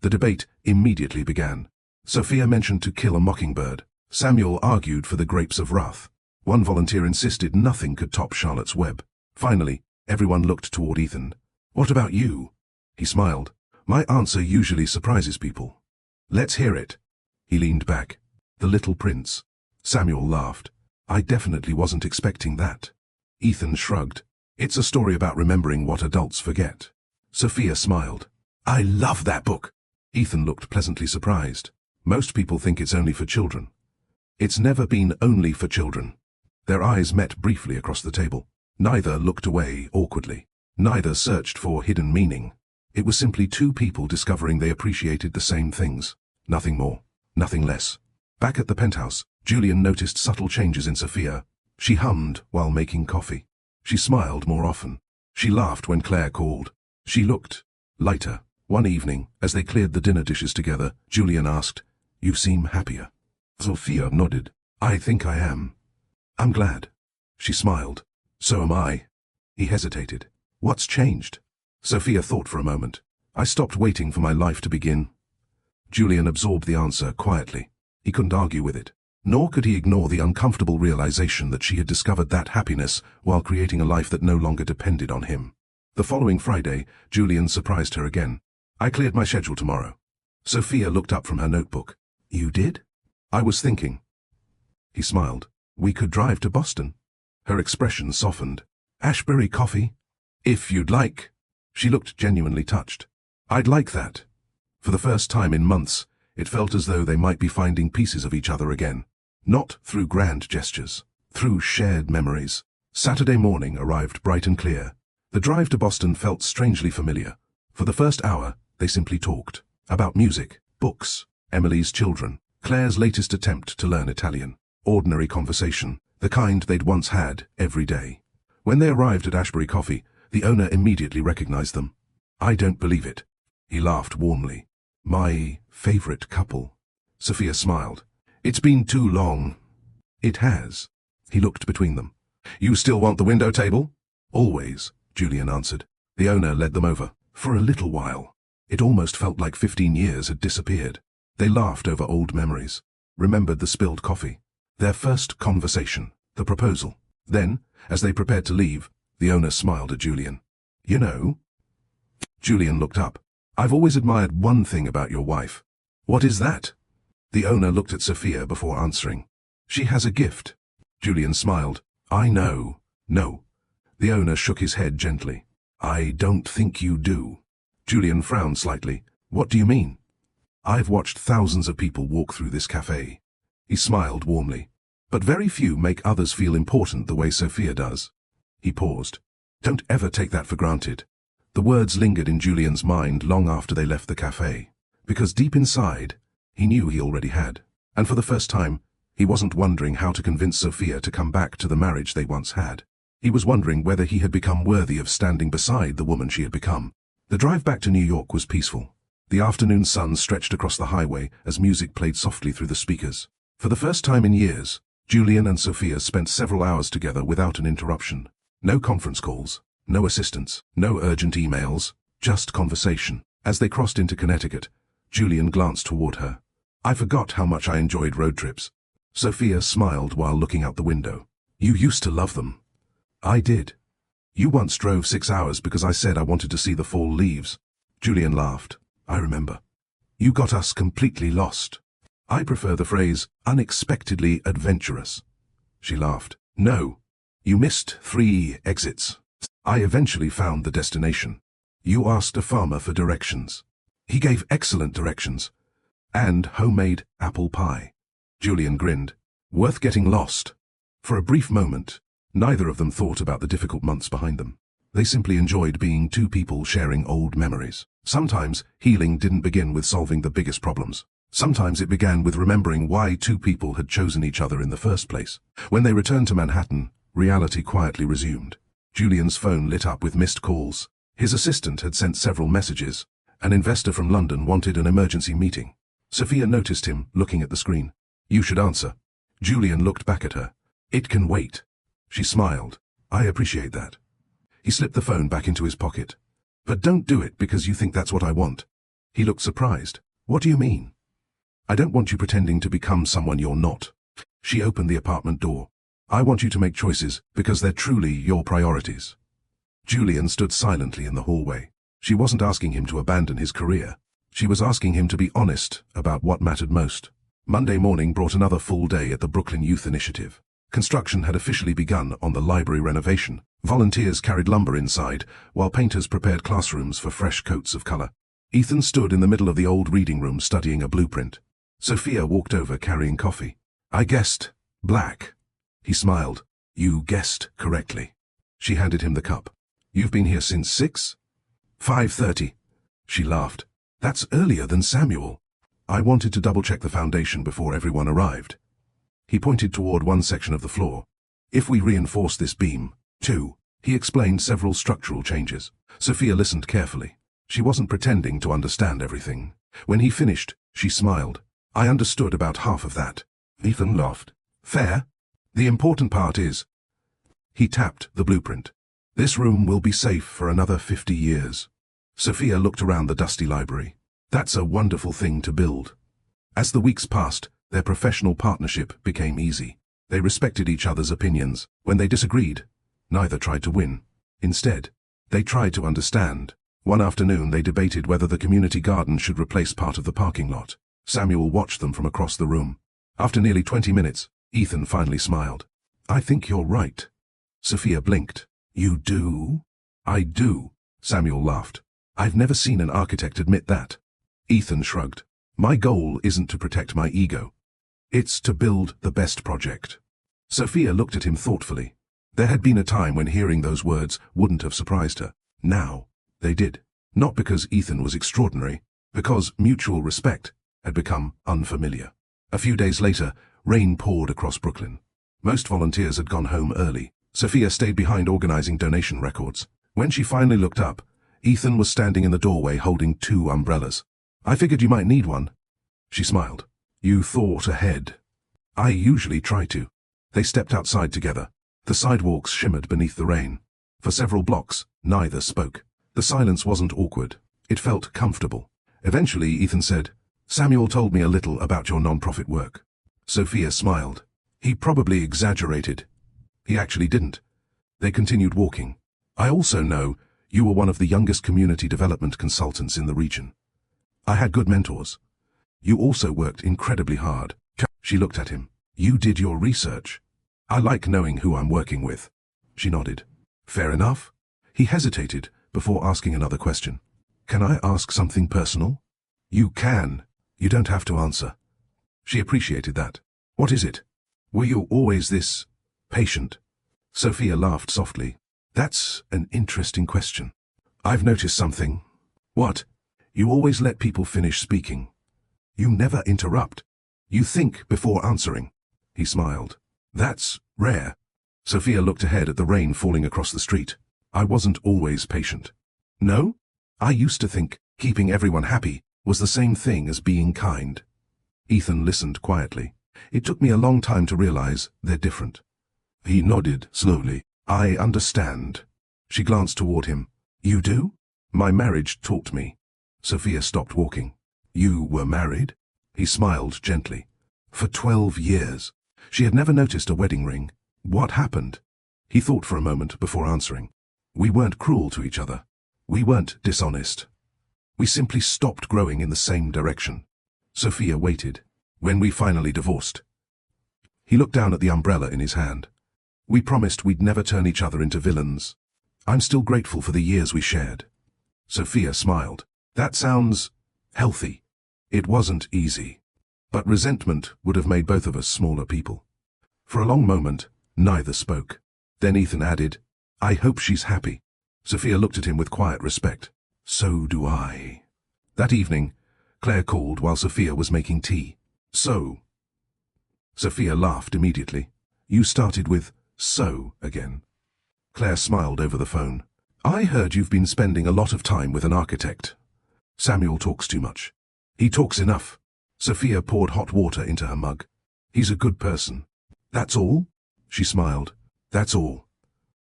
The debate immediately began. Sophia mentioned To Kill a Mockingbird. Samuel argued for The Grapes of Wrath. One volunteer insisted nothing could top Charlotte's Web. Finally, everyone looked toward Ethan. "What about you?" He smiled. "My answer usually surprises people." "Let's hear it." He leaned back. "The Little Prince." Samuel laughed. "I definitely wasn't expecting that." Ethan shrugged. "It's a story about remembering what adults forget." Sophia smiled. "I love that book." Ethan looked pleasantly surprised. "Most people think it's only for children." "It's never been only for children." Their eyes met briefly across the table. Neither looked away awkwardly. Neither searched for hidden meaning. It was simply two people discovering they appreciated the same things. Nothing more, nothing less. Back at the penthouse, Julian noticed subtle changes in Sophia. She hummed while making coffee. She smiled more often. She laughed when Claire called. She looked lighter. One evening, as they cleared the dinner dishes together, Julian asked, "You seem happier." Sophia nodded. "I think I am." "I'm glad." She smiled. "So am I." He hesitated. "What's changed?" Sophia thought for a moment. "I stopped waiting for my life to begin." Julian absorbed the answer quietly. He couldn't argue with it. Nor could he ignore the uncomfortable realization that she had discovered that happiness while creating a life that no longer depended on him. The following Friday, Julian surprised her again. "I cleared my schedule tomorrow." Sophia looked up from her notebook. "You did?" "I was thinking." He smiled. "We could drive to Boston." Her expression softened. "Ashbury coffee?" "If you'd like." She looked genuinely touched. "I'd like that." For the first time in months, it felt as though they might be finding pieces of each other again. Not through grand gestures, through shared memories. Saturday morning arrived bright and clear. The drive to Boston felt strangely familiar. For the first hour, they simply talked. About music, books, Emily's children, Claire's latest attempt to learn Italian. Ordinary conversation, the kind they'd once had every day. When they arrived at Ashbury Coffee, the owner immediately recognized them. "I don't believe it." He laughed warmly. "My favorite couple." Sophia smiled. "It's been too long." "It has." He looked between them. "You still want the window table?" "Always," Julian answered. The owner led them over. For a little while. It almost felt like 15 years had disappeared. They laughed over old memories. Remembered the spilled coffee. Their first conversation. The proposal. Then, as they prepared to leave, the owner smiled at Julian. "You know?" Julian looked up. "I've always admired one thing about your wife." "What is that?" The owner looked at Sophia before answering. "She has a gift." Julian smiled. "I know." "No." The owner shook his head gently. "I don't think you do." Julian frowned slightly. "What do you mean?" "I've watched thousands of people walk through this cafe." He smiled warmly. "But very few make others feel important the way Sophia does." He paused. "Don't ever take that for granted." The words lingered in Julian's mind long after they left the cafe. Because deep inside, he knew he already had. And for the first time, he wasn't wondering how to convince Sophia to come back to the marriage they once had. He was wondering whether he had become worthy of standing beside the woman she had become. The drive back to New York was peaceful. The afternoon sun stretched across the highway as music played softly through the speakers. For the first time in years, Julian and Sophia spent several hours together without an interruption. No conference calls, no assistants, no urgent emails, just conversation. As they crossed into Connecticut, Julian glanced toward her. "I forgot how much I enjoyed road trips." Sophia smiled while looking out the window. "You used to love them." "I did. You once drove 6 hours because I said I wanted to see the fall leaves." Julian laughed. "I remember. You got us completely lost." "I prefer the phrase, unexpectedly adventurous." She laughed. "No. You missed 3 exits. I eventually found the destination. You asked a farmer for directions. He gave excellent directions. And homemade apple pie." Julian grinned. "Worth getting lost." For a brief moment, neither of them thought about the difficult months behind them. They simply enjoyed being two people sharing old memories. Sometimes, healing didn't begin with solving the biggest problems. Sometimes it began with remembering why two people had chosen each other in the first place. When they returned to Manhattan, reality quietly resumed. Julian's phone lit up with missed calls. His assistant had sent several messages. An investor from London wanted an emergency meeting. Sophia noticed him, looking at the screen. "You should answer." Julian looked back at her. "It can wait." She smiled. "I appreciate that." He slipped the phone back into his pocket. "But don't do it because you think that's what I want." He looked surprised. "What do you mean?" "I don't want you pretending to become someone you're not." She opened the apartment door. "I want you to make choices because they're truly your priorities." Julian stood silently in the hallway. She wasn't asking him to abandon his career. She was asking him to be honest about what mattered most. Monday morning brought another full day at the Brooklyn Youth Initiative. Construction had officially begun on the library renovation. Volunteers carried lumber inside, while painters prepared classrooms for fresh coats of color. Ethan stood in the middle of the old reading room studying a blueprint. Sophia walked over carrying coffee. "I guessed black." He smiled. "You guessed correctly." She handed him the cup. "You've been here since 6? 5:30. She laughed. "That's earlier than Samuel." "I wanted to double-check the foundation before everyone arrived." He pointed toward one section of the floor. If we reinforce this beam, too. He explained several structural changes. Sophia listened carefully. She wasn't pretending to understand everything. When he finished, she smiled. I understood about half of that. Ethan laughed. Fair. The important part is... He tapped the blueprint. This room will be safe for another 50 years. Sophia looked around the dusty library. That's a wonderful thing to build. As the weeks passed, their professional partnership became easy. They respected each other's opinions. When they disagreed, neither tried to win. Instead, they tried to understand. One afternoon they debated whether the community garden should replace part of the parking lot. Samuel watched them from across the room. After nearly 20 minutes, Ethan finally smiled. I think you're right. Sophia blinked. You do? I do, Samuel laughed. I've never seen an architect admit that. Ethan shrugged. My goal isn't to protect my ego. It's to build the best project. Sophia looked at him thoughtfully. There had been a time when hearing those words wouldn't have surprised her. Now, they did. Not because Ethan was extraordinary, because mutual respect had become unfamiliar. A few days later, rain poured across Brooklyn. Most volunteers had gone home early. Sophia stayed behind organizing donation records. When she finally looked up, Ethan was standing in the doorway holding 2 umbrellas. I figured you might need one. She smiled. You thought ahead. I usually try to. They stepped outside together. The sidewalks shimmered beneath the rain. For several blocks, neither spoke. The silence wasn't awkward. It felt comfortable. Eventually, Ethan said, Samuel told me a little about your non-profit work. Sophia smiled. He probably exaggerated. He actually didn't. They continued walking. I also know you were one of the youngest community development consultants in the region. I had good mentors. You also worked incredibly hard. She looked at him. You did your research. I like knowing who I'm working with. She nodded. Fair enough. He hesitated before asking another question. Can I ask something personal? You can. You don't have to answer. She appreciated that. What is it? Were you always this patient? Sophia laughed softly. That's an interesting question. I've noticed something. What? You always let people finish speaking. You never interrupt. You think before answering. He smiled. That's rare. Sophia looked ahead at the rain falling across the street. I wasn't always patient. No? I used to think keeping everyone happy was the same thing as being kind. Ethan listened quietly. It took me a long time to realize they're different. He nodded slowly. I understand. She glanced toward him. You do? My marriage taught me. Sophia stopped walking. You were married? He smiled gently. For 12 years. She had never noticed a wedding ring. What happened? He thought for a moment before answering. We weren't cruel to each other. We weren't dishonest. We simply stopped growing in the same direction. Sophia waited. When we finally divorced. He looked down at the umbrella in his hand. We promised we'd never turn each other into villains. I'm still grateful for the years we shared. Sophia smiled. That sounds healthy. It wasn't easy. But resentment would have made both of us smaller people. For a long moment, neither spoke. Then Ethan added, I hope she's happy. Sophia looked at him with quiet respect. So do I. That evening, Claire called while Sophia was making tea. So. Sophia laughed immediately. You started with so again. Claire smiled over the phone. I heard you've been spending a lot of time with an architect. Samuel talks too much. He talks enough. Sophia poured hot water into her mug. He's a good person. That's all? She smiled. That's all.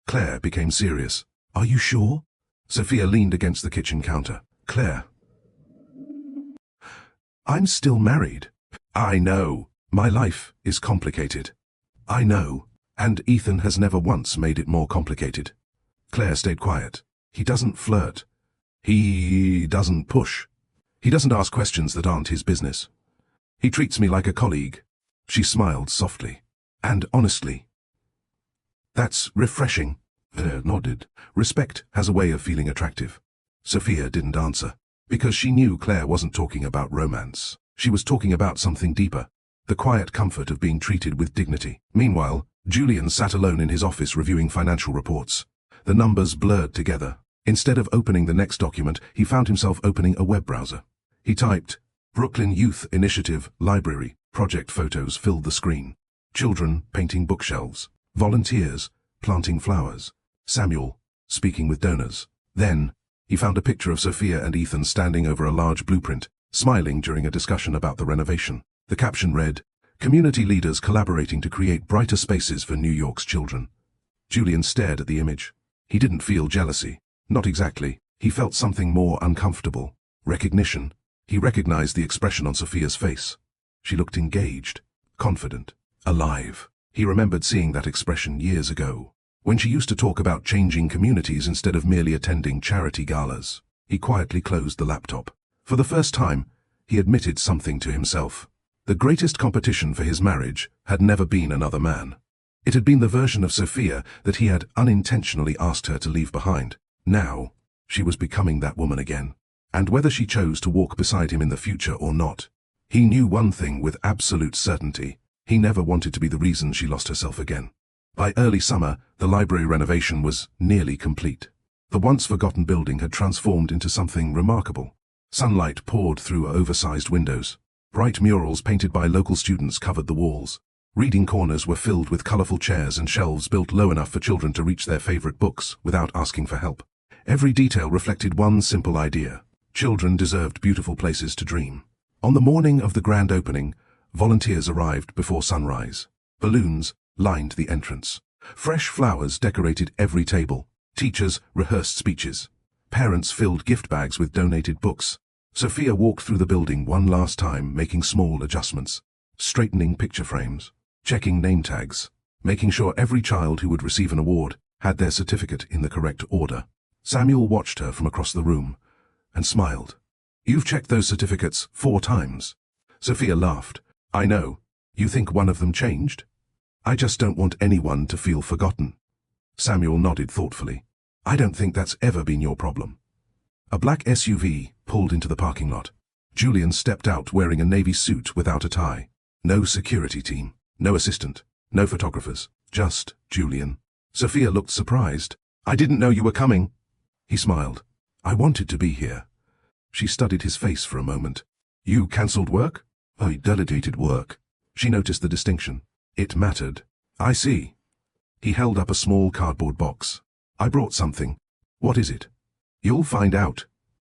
Claire became serious. Are you sure? Sophia leaned against the kitchen counter. Claire. I'm still married. I know. My life is complicated. I know. And Ethan has never once made it more complicated. Claire stayed quiet. He doesn't flirt. He doesn't push. He doesn't ask questions that aren't his business. He treats me like a colleague. She smiled softly. And honestly. That's refreshing. Claire nodded. Respect has a way of feeling attractive. Sophia didn't answer, because she knew Claire wasn't talking about romance. She was talking about something deeper. The quiet comfort of being treated with dignity. Meanwhile, Julian sat alone in his office reviewing financial reports. The numbers blurred together. Instead of opening the next document, he found himself opening a web browser. He typed, Brooklyn Youth Initiative Library. Project photos filled the screen. Children painting bookshelves. Volunteers, planting flowers. Samuel, speaking with donors. Then, he found a picture of Sophia and Ethan standing over a large blueprint, smiling during a discussion about the renovation. The caption read, "Community leaders collaborating to create brighter spaces for New York's children." Julian stared at the image. He didn't feel jealousy. Not exactly. He felt something more uncomfortable. Recognition. He recognized the expression on Sophia's face. She looked engaged, confident, alive. He remembered seeing that expression years ago, when she used to talk about changing communities instead of merely attending charity galas. He quietly closed the laptop. For the first time, he admitted something to himself. The greatest competition for his marriage had never been another man. It had been the version of Sophia that he had unintentionally asked her to leave behind. Now, she was becoming that woman again. And whether she chose to walk beside him in the future or not, he knew one thing with absolute certainty. He never wanted to be the reason she lost herself again. By early summer, the library renovation was nearly complete. The once-forgotten building had transformed into something remarkable. Sunlight poured through oversized windows. Bright murals painted by local students covered the walls. Reading corners were filled with colorful chairs and shelves built low enough for children to reach their favorite books without asking for help. Every detail reflected one simple idea. Children deserved beautiful places to dream. On the morning of the grand opening, volunteers arrived before sunrise. Balloons lined the entrance. Fresh flowers decorated every table. Teachers rehearsed speeches. Parents filled gift bags with donated books. Sophia walked through the building one last time, making small adjustments. Straightening picture frames. Checking name tags. Making sure every child who would receive an award had their certificate in the correct order. Samuel watched her from across the room and smiled. "You've checked those certificates 4 times. Sophia laughed. "I know. You think one of them changed? I just don't want anyone to feel forgotten." Samuel nodded thoughtfully. "I don't think that's ever been your problem." A black SUV pulled into the parking lot. Julian stepped out wearing a navy suit without a tie. No security team, no assistant, no photographers, just Julian. Sophia looked surprised. "I didn't know you were coming." He smiled. "I wanted to be here." She studied his face for a moment. "You cancelled work?" "I delegated work." She noticed the distinction. It mattered. "I see." He held up a small cardboard box. "I brought something." "What is it?" "You'll find out."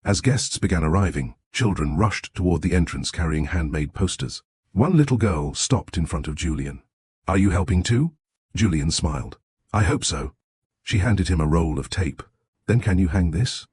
As guests began arriving, children rushed toward the entrance carrying handmade posters. One little girl stopped in front of Julian. "Are you helping too?" Julian smiled. "I hope so." She handed him a roll of tape. "Then can you hang this?"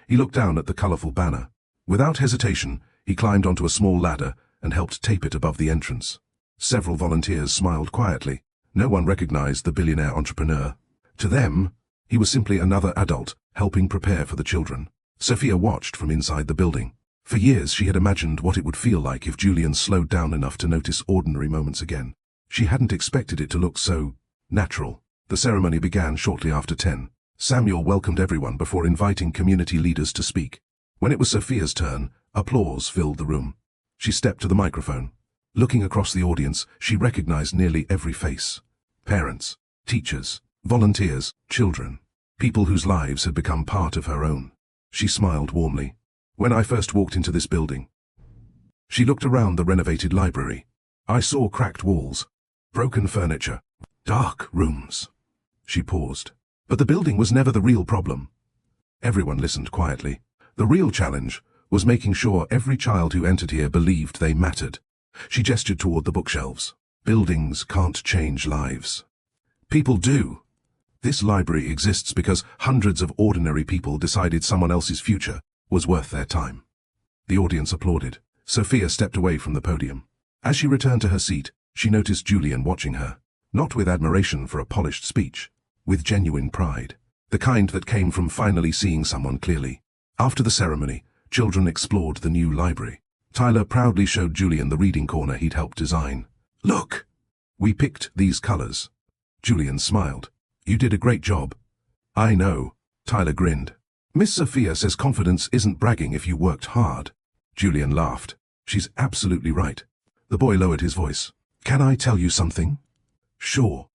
He looked down at the colorful banner. Without hesitation, he climbed onto a small ladder and helped tape it above the entrance. Several volunteers smiled quietly. No one recognized the billionaire entrepreneur. To them, he was simply another adult helping prepare for the children. Sophia watched from inside the building. For years she had imagined what it would feel like if Julian slowed down enough to notice ordinary moments again. She hadn't expected it to look so natural. The ceremony began shortly after 10. Samuel welcomed everyone before inviting community leaders to speak. When it was Sophia's turn, applause filled the room. She stepped to the microphone. Looking across the audience, she recognized nearly every face. Parents, teachers, volunteers, children. People whose lives had become part of her own. She smiled warmly. "When I first walked into this building." She looked around the renovated library. "I saw cracked walls, broken furniture, dark rooms." She paused. But the building was never the real problem. Everyone listened quietly. The real challenge was making sure every child who entered here believed they mattered. She gestured toward the bookshelves. "Buildings can't change lives. People do. This library exists because hundreds of ordinary people decided someone else's future was worth their time." The audience applauded. Sophia stepped away from the podium. As she returned to her seat, she noticed Julian watching her. Not with admiration for a polished speech, with genuine pride. The kind that came from finally seeing someone clearly. After the ceremony, children explored the new library. Tyler proudly showed Julian the reading corner he'd helped design. "Look! We picked these colors." Julian smiled. "You did a great job." "I know." Tyler grinned. "Miss Sophia says confidence isn't bragging if you worked hard." Julian laughed. "She's absolutely right." The boy lowered his voice. "Can I tell you something?" "Sure."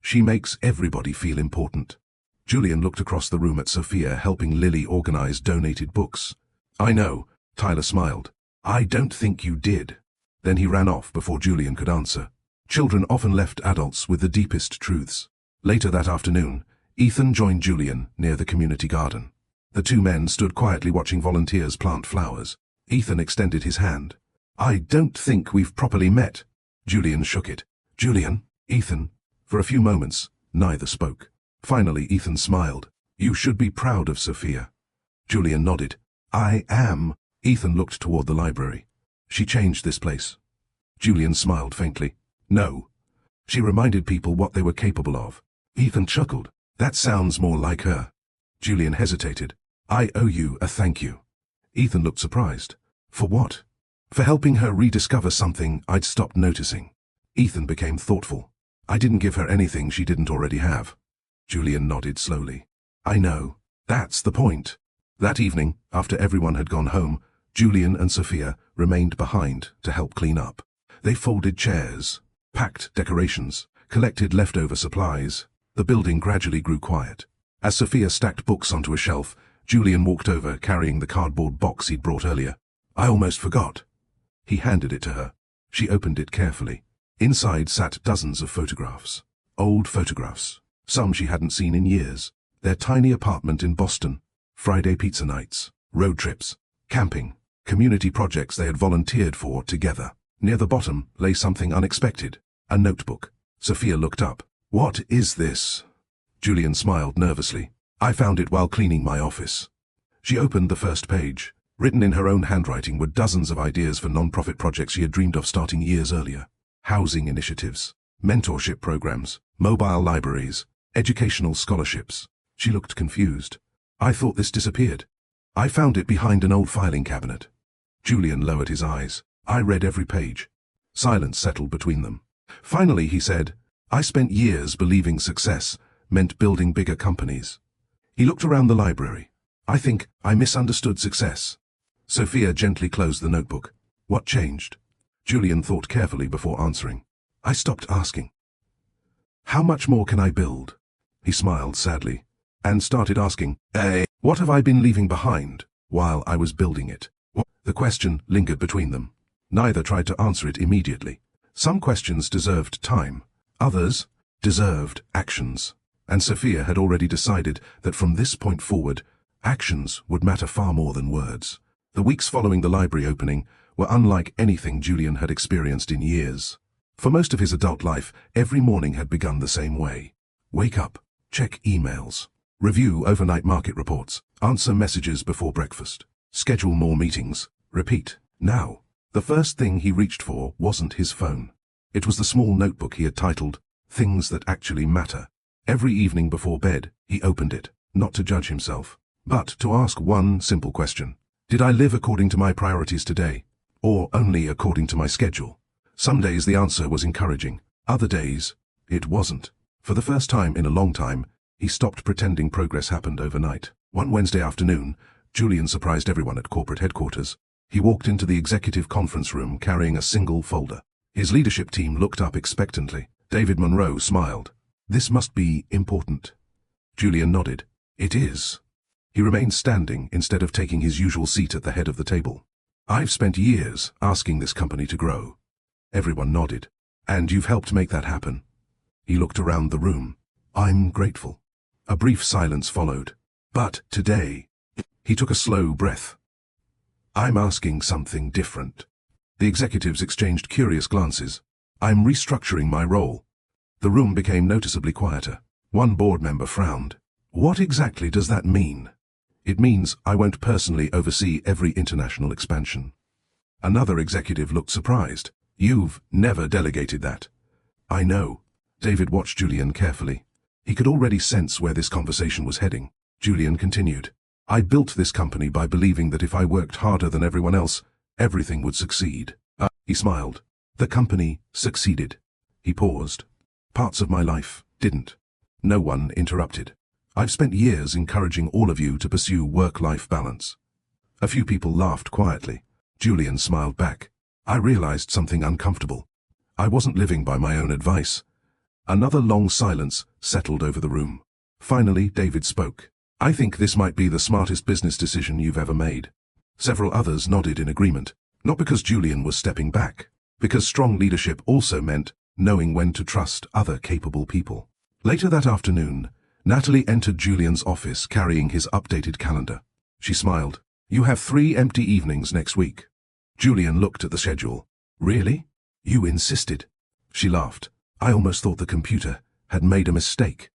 "She makes everybody feel important." Julian looked across the room at Sophia helping Lily organize donated books. "I know." Tyler smiled. "I don't think you did." Then he ran off before Julian could answer. Children often left adults with the deepest truths. Later that afternoon, Ethan joined Julian near the community garden. The two men stood quietly watching volunteers plant flowers. Ethan extended his hand. "I don't think we've properly met." Julian shook it. "Julian, Ethan." For a few moments, neither spoke. Finally, Ethan smiled. "You should be proud of Sophia." Julian nodded. "I am." Ethan looked toward the library. "She changed this place." Julian smiled faintly. "No. She reminded people what they were capable of." Ethan chuckled. "That sounds more like her." Julian hesitated. "I owe you a thank you." Ethan looked surprised. "For what?" "For helping her rediscover something I'd stopped noticing." Ethan became thoughtful. "I didn't give her anything she didn't already have." Julian nodded slowly. "I know. That's the point." That evening, after everyone had gone home, Julian and Sophia remained behind to help clean up. They folded chairs, packed decorations, collected leftover supplies. The building gradually grew quiet. As Sophia stacked books onto a shelf, Julian walked over carrying the cardboard box he'd brought earlier. "I almost forgot." He handed it to her. She opened it carefully. Inside sat dozens of photographs. Old photographs. Some she hadn't seen in years. Their tiny apartment in Boston. Friday pizza nights. Road trips. Camping. Community projects they had volunteered for together. Near the bottom lay something unexpected. A notebook. Sophia looked up. "What is this?" Julian smiled nervously. "I found it while cleaning my office." She opened the first page. Written in her own handwriting were dozens of ideas for non-profit projects she had dreamed of starting years earlier. Housing initiatives, mentorship programs, mobile libraries, educational scholarships. She looked confused. "I thought this disappeared." "I found it behind an old filing cabinet." Julian lowered his eyes. "I read every page." Silence settled between them. Finally he said, "I spent years believing success meant building bigger companies." He looked around the library. "I think I misunderstood success." Sophia gently closed the notebook. "What changed?" Julian thought carefully before answering. "I stopped asking. How much more can I build?" He smiled sadly, and started asking, what have I been leaving behind while I was building it?" The question lingered between them. Neither tried to answer it immediately. Some questions deserved time. Others deserved actions. And Sophia had already decided that from this point forward, actions would matter far more than words. The weeks following the library opening were unlike anything Julian had experienced in years. For most of his adult life, every morning had begun the same way. Wake up, check emails, review overnight market reports, answer messages before breakfast, schedule more meetings, repeat. Now, the first thing he reached for wasn't his phone. It was the small notebook he had titled, "Things That Actually Matter." Every evening before bed, he opened it, not to judge himself, but to ask one simple question. Did I live according to my priorities today, or only according to my schedule? Some days the answer was encouraging. Other days, it wasn't. For the first time in a long time, he stopped pretending progress happened overnight. One Wednesday afternoon, Julian surprised everyone at corporate headquarters. He walked into the executive conference room carrying a single folder. His leadership team looked up expectantly. David Monroe smiled. "This must be important." Julian nodded. "It is." He remained standing instead of taking his usual seat at the head of the table. "I've spent years asking this company to grow." Everyone nodded. "And you've helped make that happen." He looked around the room. "I'm grateful." A brief silence followed. "But today," he took a slow breath, "I'm asking something different." The executives exchanged curious glances. "I'm restructuring my role." The room became noticeably quieter. One board member frowned. "What exactly does that mean?" "It means I won't personally oversee every international expansion." Another executive looked surprised. "You've never delegated that." "I know." David watched Julian carefully. He could already sense where this conversation was heading. Julian continued. "I built this company by believing that if I worked harder than everyone else, everything would succeed." He smiled. "The company succeeded." He paused. "Parts of my life didn't." No one interrupted. "I've spent years encouraging all of you to pursue work-life balance." A few people laughed quietly. Julian smiled back. "I realized something uncomfortable. I wasn't living by my own advice." Another long silence settled over the room. Finally, David spoke. "I think this might be the smartest business decision you've ever made." Several others nodded in agreement, not because Julian was stepping back, because strong leadership also meant knowing when to trust other capable people. Later that afternoon, Natalie entered Julian's office carrying his updated calendar. She smiled. "You have 3 empty evenings next week." Julian looked at the schedule. "Really? You insisted." She laughed. "I almost thought the computer had made a mistake."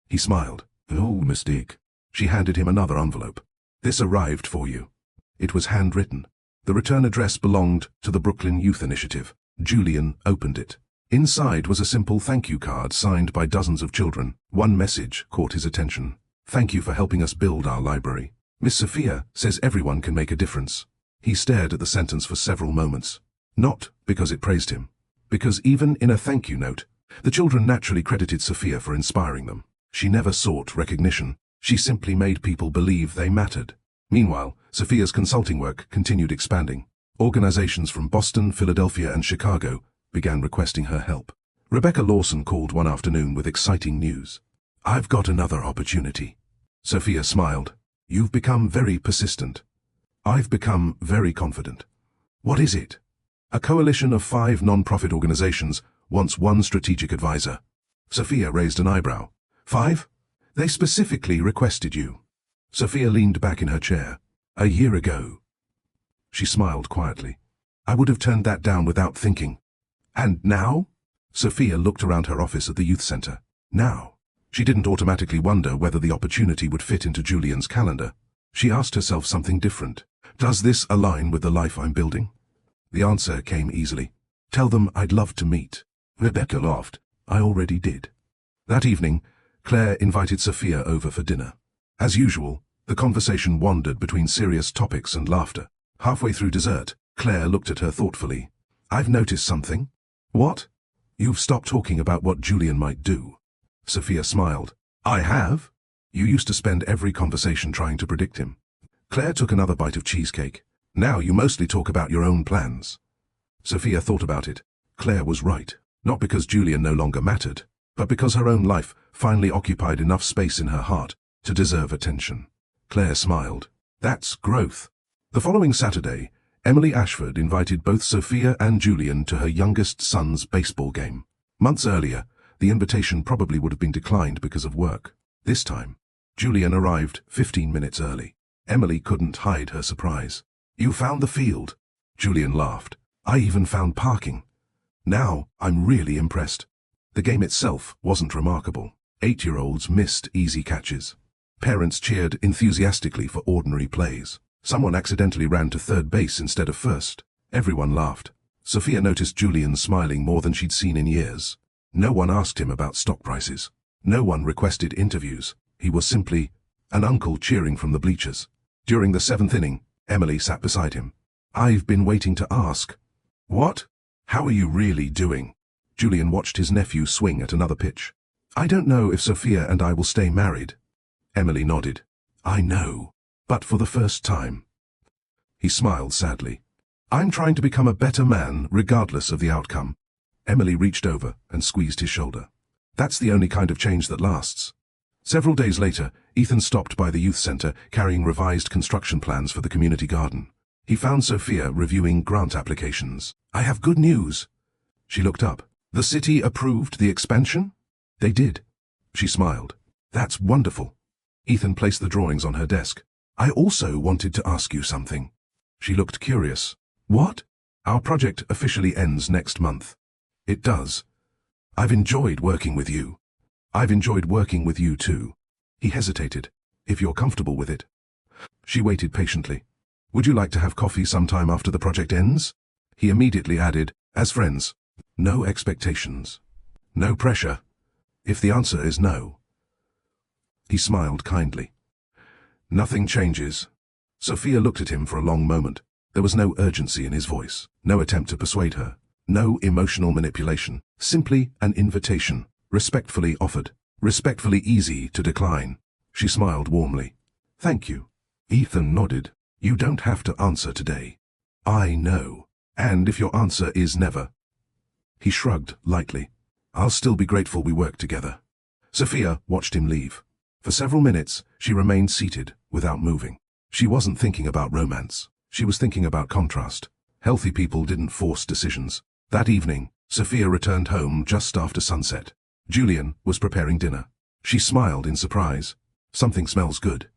He smiled. "Oh, mistake." She handed him another envelope. "This arrived for you." It was handwritten. The return address belonged to the Brooklyn Youth Initiative. Julian opened it. Inside was a simple thank you card signed by dozens of children. One message caught his attention. "Thank you for helping us build our library. Miss Sophia says everyone can make a difference." He stared at the sentence for several moments. Not because it praised him. Because even in a thank you note, the children naturally credited Sophia for inspiring them. She never sought recognition. She simply made people believe they mattered. Meanwhile, Sophia's consulting work continued expanding. Organizations from Boston, Philadelphia, and Chicago began requesting her help. Rebecca Lawson called one afternoon with exciting news. "I've got another opportunity." Sophia smiled. "You've become very persistent. I've become very confident." "What is it?" "A coalition of 5 non-profit organizations wants 1 strategic advisor." Sophia raised an eyebrow. "5? They specifically requested you." Sophia leaned back in her chair. "A year ago." She smiled quietly. "I would have turned that down without thinking." "And now?" Sophia looked around her office at the youth center. Now. She didn't automatically wonder whether the opportunity would fit into Julian's calendar. She asked herself something different. "Does this align with the life I'm building?" The answer came easily. "Tell them I'd love to meet." Rebecca laughed. "I already did." That evening, Claire invited Sophia over for dinner. As usual, the conversation wandered between serious topics and laughter. Halfway through dessert, Claire looked at her thoughtfully. "I've noticed something." "What?" "You've stopped talking about what Julian might do." Sophia smiled. "I have?" "You used to spend every conversation trying to predict him." Claire took another bite of cheesecake. "Now you mostly talk about your own plans." Sophia thought about it. Claire was right. Not because Julian no longer mattered, but because her own life finally occupied enough space in her heart to deserve attention. Claire smiled. "That's growth." The following Saturday, Emily Ashford invited both Sophia and Julian to her youngest son's baseball game. Months earlier, the invitation probably would have been declined because of work. This time, Julian arrived 15 minutes early. Emily couldn't hide her surprise. "You found the field?" Julian laughed. "I even found parking." "Now, I'm really impressed." The game itself wasn't remarkable. 8-year-olds missed easy catches. Parents cheered enthusiastically for ordinary plays. Someone accidentally ran to third base instead of first. Everyone laughed. Sophia noticed Julian smiling more than she'd seen in years. No one asked him about stock prices. No one requested interviews. He was simply an uncle cheering from the bleachers. During the 7th inning, Emily sat beside him. "I've been waiting to ask." "What? How are you really doing?" Julian watched his nephew swing at another pitch. "I don't know if Sophia and I will stay married." Emily nodded. "I know. But for the first time." He smiled sadly. "I'm trying to become a better man, regardless of the outcome." Emily reached over and squeezed his shoulder. "That's the only kind of change that lasts." Several days later, Ethan stopped by the youth center carrying revised construction plans for the community garden. He found Sophia reviewing grant applications. "I have good news." She looked up. "The city approved the expansion?" "They did." She smiled. "That's wonderful." Ethan placed the drawings on her desk. "I also wanted to ask you something." She looked curious. "What?" "Our project officially ends next month." "It does. I've enjoyed working with you." "I've enjoyed working with you too." He hesitated. "If you're comfortable with it." She waited patiently. "Would you like to have coffee sometime after the project ends?" He immediately added, "As friends." "No expectations. No pressure. If the answer is no." He smiled kindly. "Nothing changes." Sophia looked at him for a long moment. There was no urgency in his voice, no attempt to persuade her, no emotional manipulation, simply an invitation, respectfully offered, respectfully easy to decline. She smiled warmly. "Thank you." Ethan nodded. "You don't have to answer today." "I know. And if your answer is never." He shrugged lightly. "I'll still be grateful we worked together." Sophia watched him leave. For several minutes, she remained seated, without moving. She wasn't thinking about romance. She was thinking about contrast. Healthy people didn't force decisions. That evening, Sophia returned home just after sunset. Julian was preparing dinner. She smiled in surprise. "Something smells good."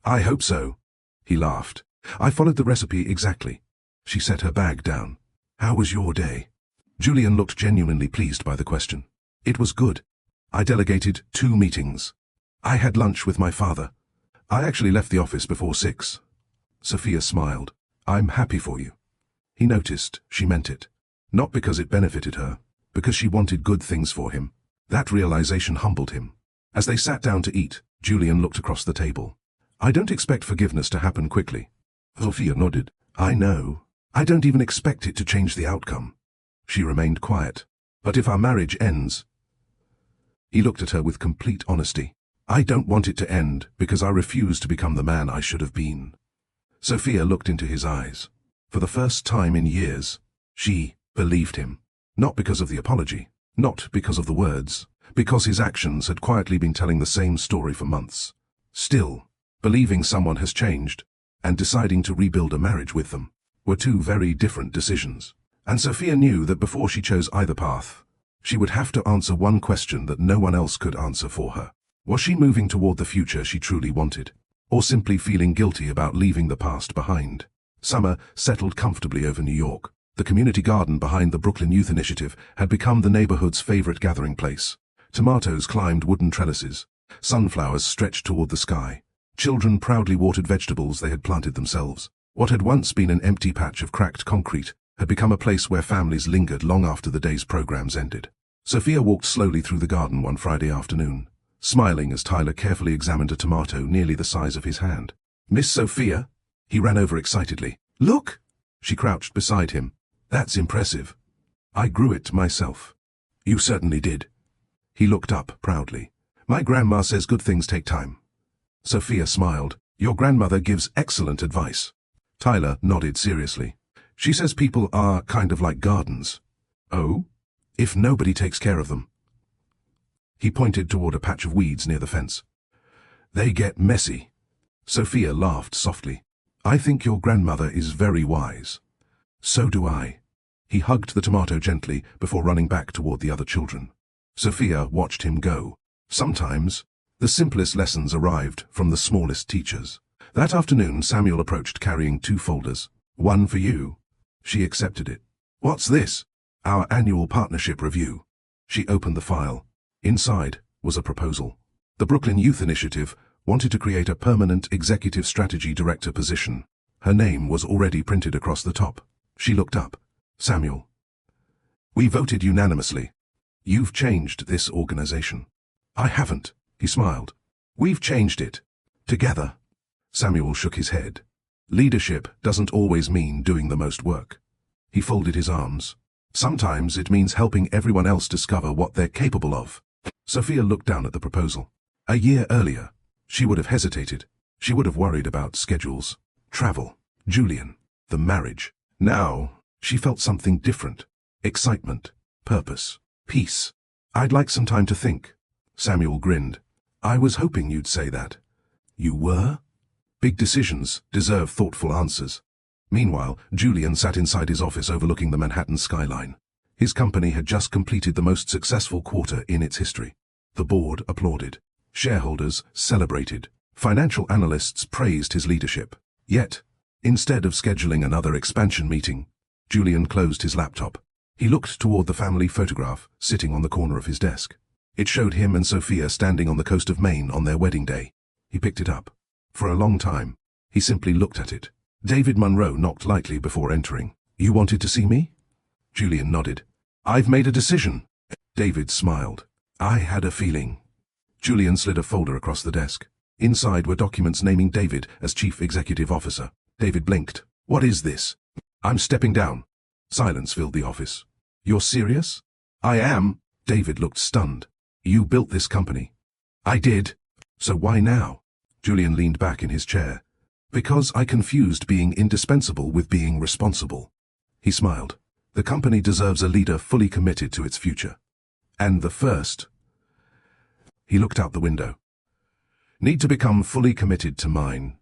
"I hope so." He laughed. "I followed the recipe exactly." She set her bag down. "How was your day?" Julian looked genuinely pleased by the question. "It was good. I delegated 2 meetings. I had lunch with my father. I actually left the office before 6. Sophia smiled. "I'm happy for you." He noticed she meant it. Not because it benefited her, because she wanted good things for him. That realization humbled him. As they sat down to eat, Julian looked across the table. "I don't expect forgiveness to happen quickly." Sophia nodded. "I know. I don't even expect it to change the outcome." She remained quiet. "But if our marriage ends—" He looked at her with complete honesty. "I don't want it to end because I refuse to become the man I should have been." Sophia looked into his eyes. For the first time in years, she believed him. Not because of the apology, not because of the words, because his actions had quietly been telling the same story for months. Still, believing someone has changed, and deciding to rebuild a marriage with them, were 2 very different decisions. And Sophia knew that before she chose either path, she would have to answer one question that no one else could answer for her. Was she moving toward the future she truly wanted, or simply feeling guilty about leaving the past behind? Summer settled comfortably over New York. The community garden behind the Brooklyn Youth Initiative had become the neighborhood's favorite gathering place. Tomatoes climbed wooden trellises. Sunflowers stretched toward the sky. Children proudly watered vegetables they had planted themselves. What had once been an empty patch of cracked concrete had become a place where families lingered long after the day's programs ended. Sophia walked slowly through the garden one Friday afternoon, smiling as Tyler carefully examined a tomato nearly the size of his hand. "Miss Sophia?" He ran over excitedly. "Look!" She crouched beside him. "That's impressive." "I grew it myself." "You certainly did." He looked up proudly. "My grandma says good things take time." Sophia smiled. "Your grandmother gives excellent advice." Tyler nodded seriously. "She says people are kind of like gardens." "Oh? If nobody takes care of them?" He pointed toward a patch of weeds near the fence. "They get messy." Sophia laughed softly. "I think your grandmother is very wise." "So do I." He hugged the tomato gently before running back toward the other children. Sophia watched him go. Sometimes, the simplest lessons arrived from the smallest teachers. That afternoon, Samuel approached carrying 2 folders. "One for you." She accepted it. "What's this?" "Our annual partnership review." She opened the file. Inside was a proposal. The Brooklyn Youth Initiative wanted to create a permanent executive strategy director position. Her name was already printed across the top. She looked up. "Samuel. We voted unanimously. You've changed this organization." "I haven't," he smiled. "We've changed it. Together." Samuel shook his head. "Leadership doesn't always mean doing the most work." He folded his arms. "Sometimes it means helping everyone else discover what they're capable of." Sophia looked down at the proposal. A year earlier, she would have hesitated. She would have worried about schedules, travel, Julian, the marriage. Now, she felt something different. Excitement, purpose, peace. "I'd like some time to think." Samuel grinned. "I was hoping you'd say that." "You were?" Big decisions deserve thoughtful answers. Meanwhile, Julian sat inside his office overlooking the Manhattan skyline. His company had just completed the most successful quarter in its history. The board applauded. Shareholders celebrated. Financial analysts praised his leadership. Yet, instead of scheduling another expansion meeting, Julian closed his laptop. He looked toward the family photograph sitting on the corner of his desk. It showed him and Sophia standing on the coast of Maine on their wedding day. He picked it up. For a long time, he simply looked at it. David Monroe knocked lightly before entering. "You wanted to see me?" Julian nodded. "I've made a decision." David smiled. "I had a feeling." Julian slid a folder across the desk. Inside were documents naming David as Chief Executive Officer. David blinked. "What is this?" "I'm stepping down." Silence filled the office. "You're serious?" "I am." David looked stunned. "You built this company." "I did." "So why now?" Julian leaned back in his chair. "Because I confused being indispensable with being responsible." He smiled. "The company deserves a leader fully committed to its future. And the first—" He looked out the window. "Need to become fully committed to mine."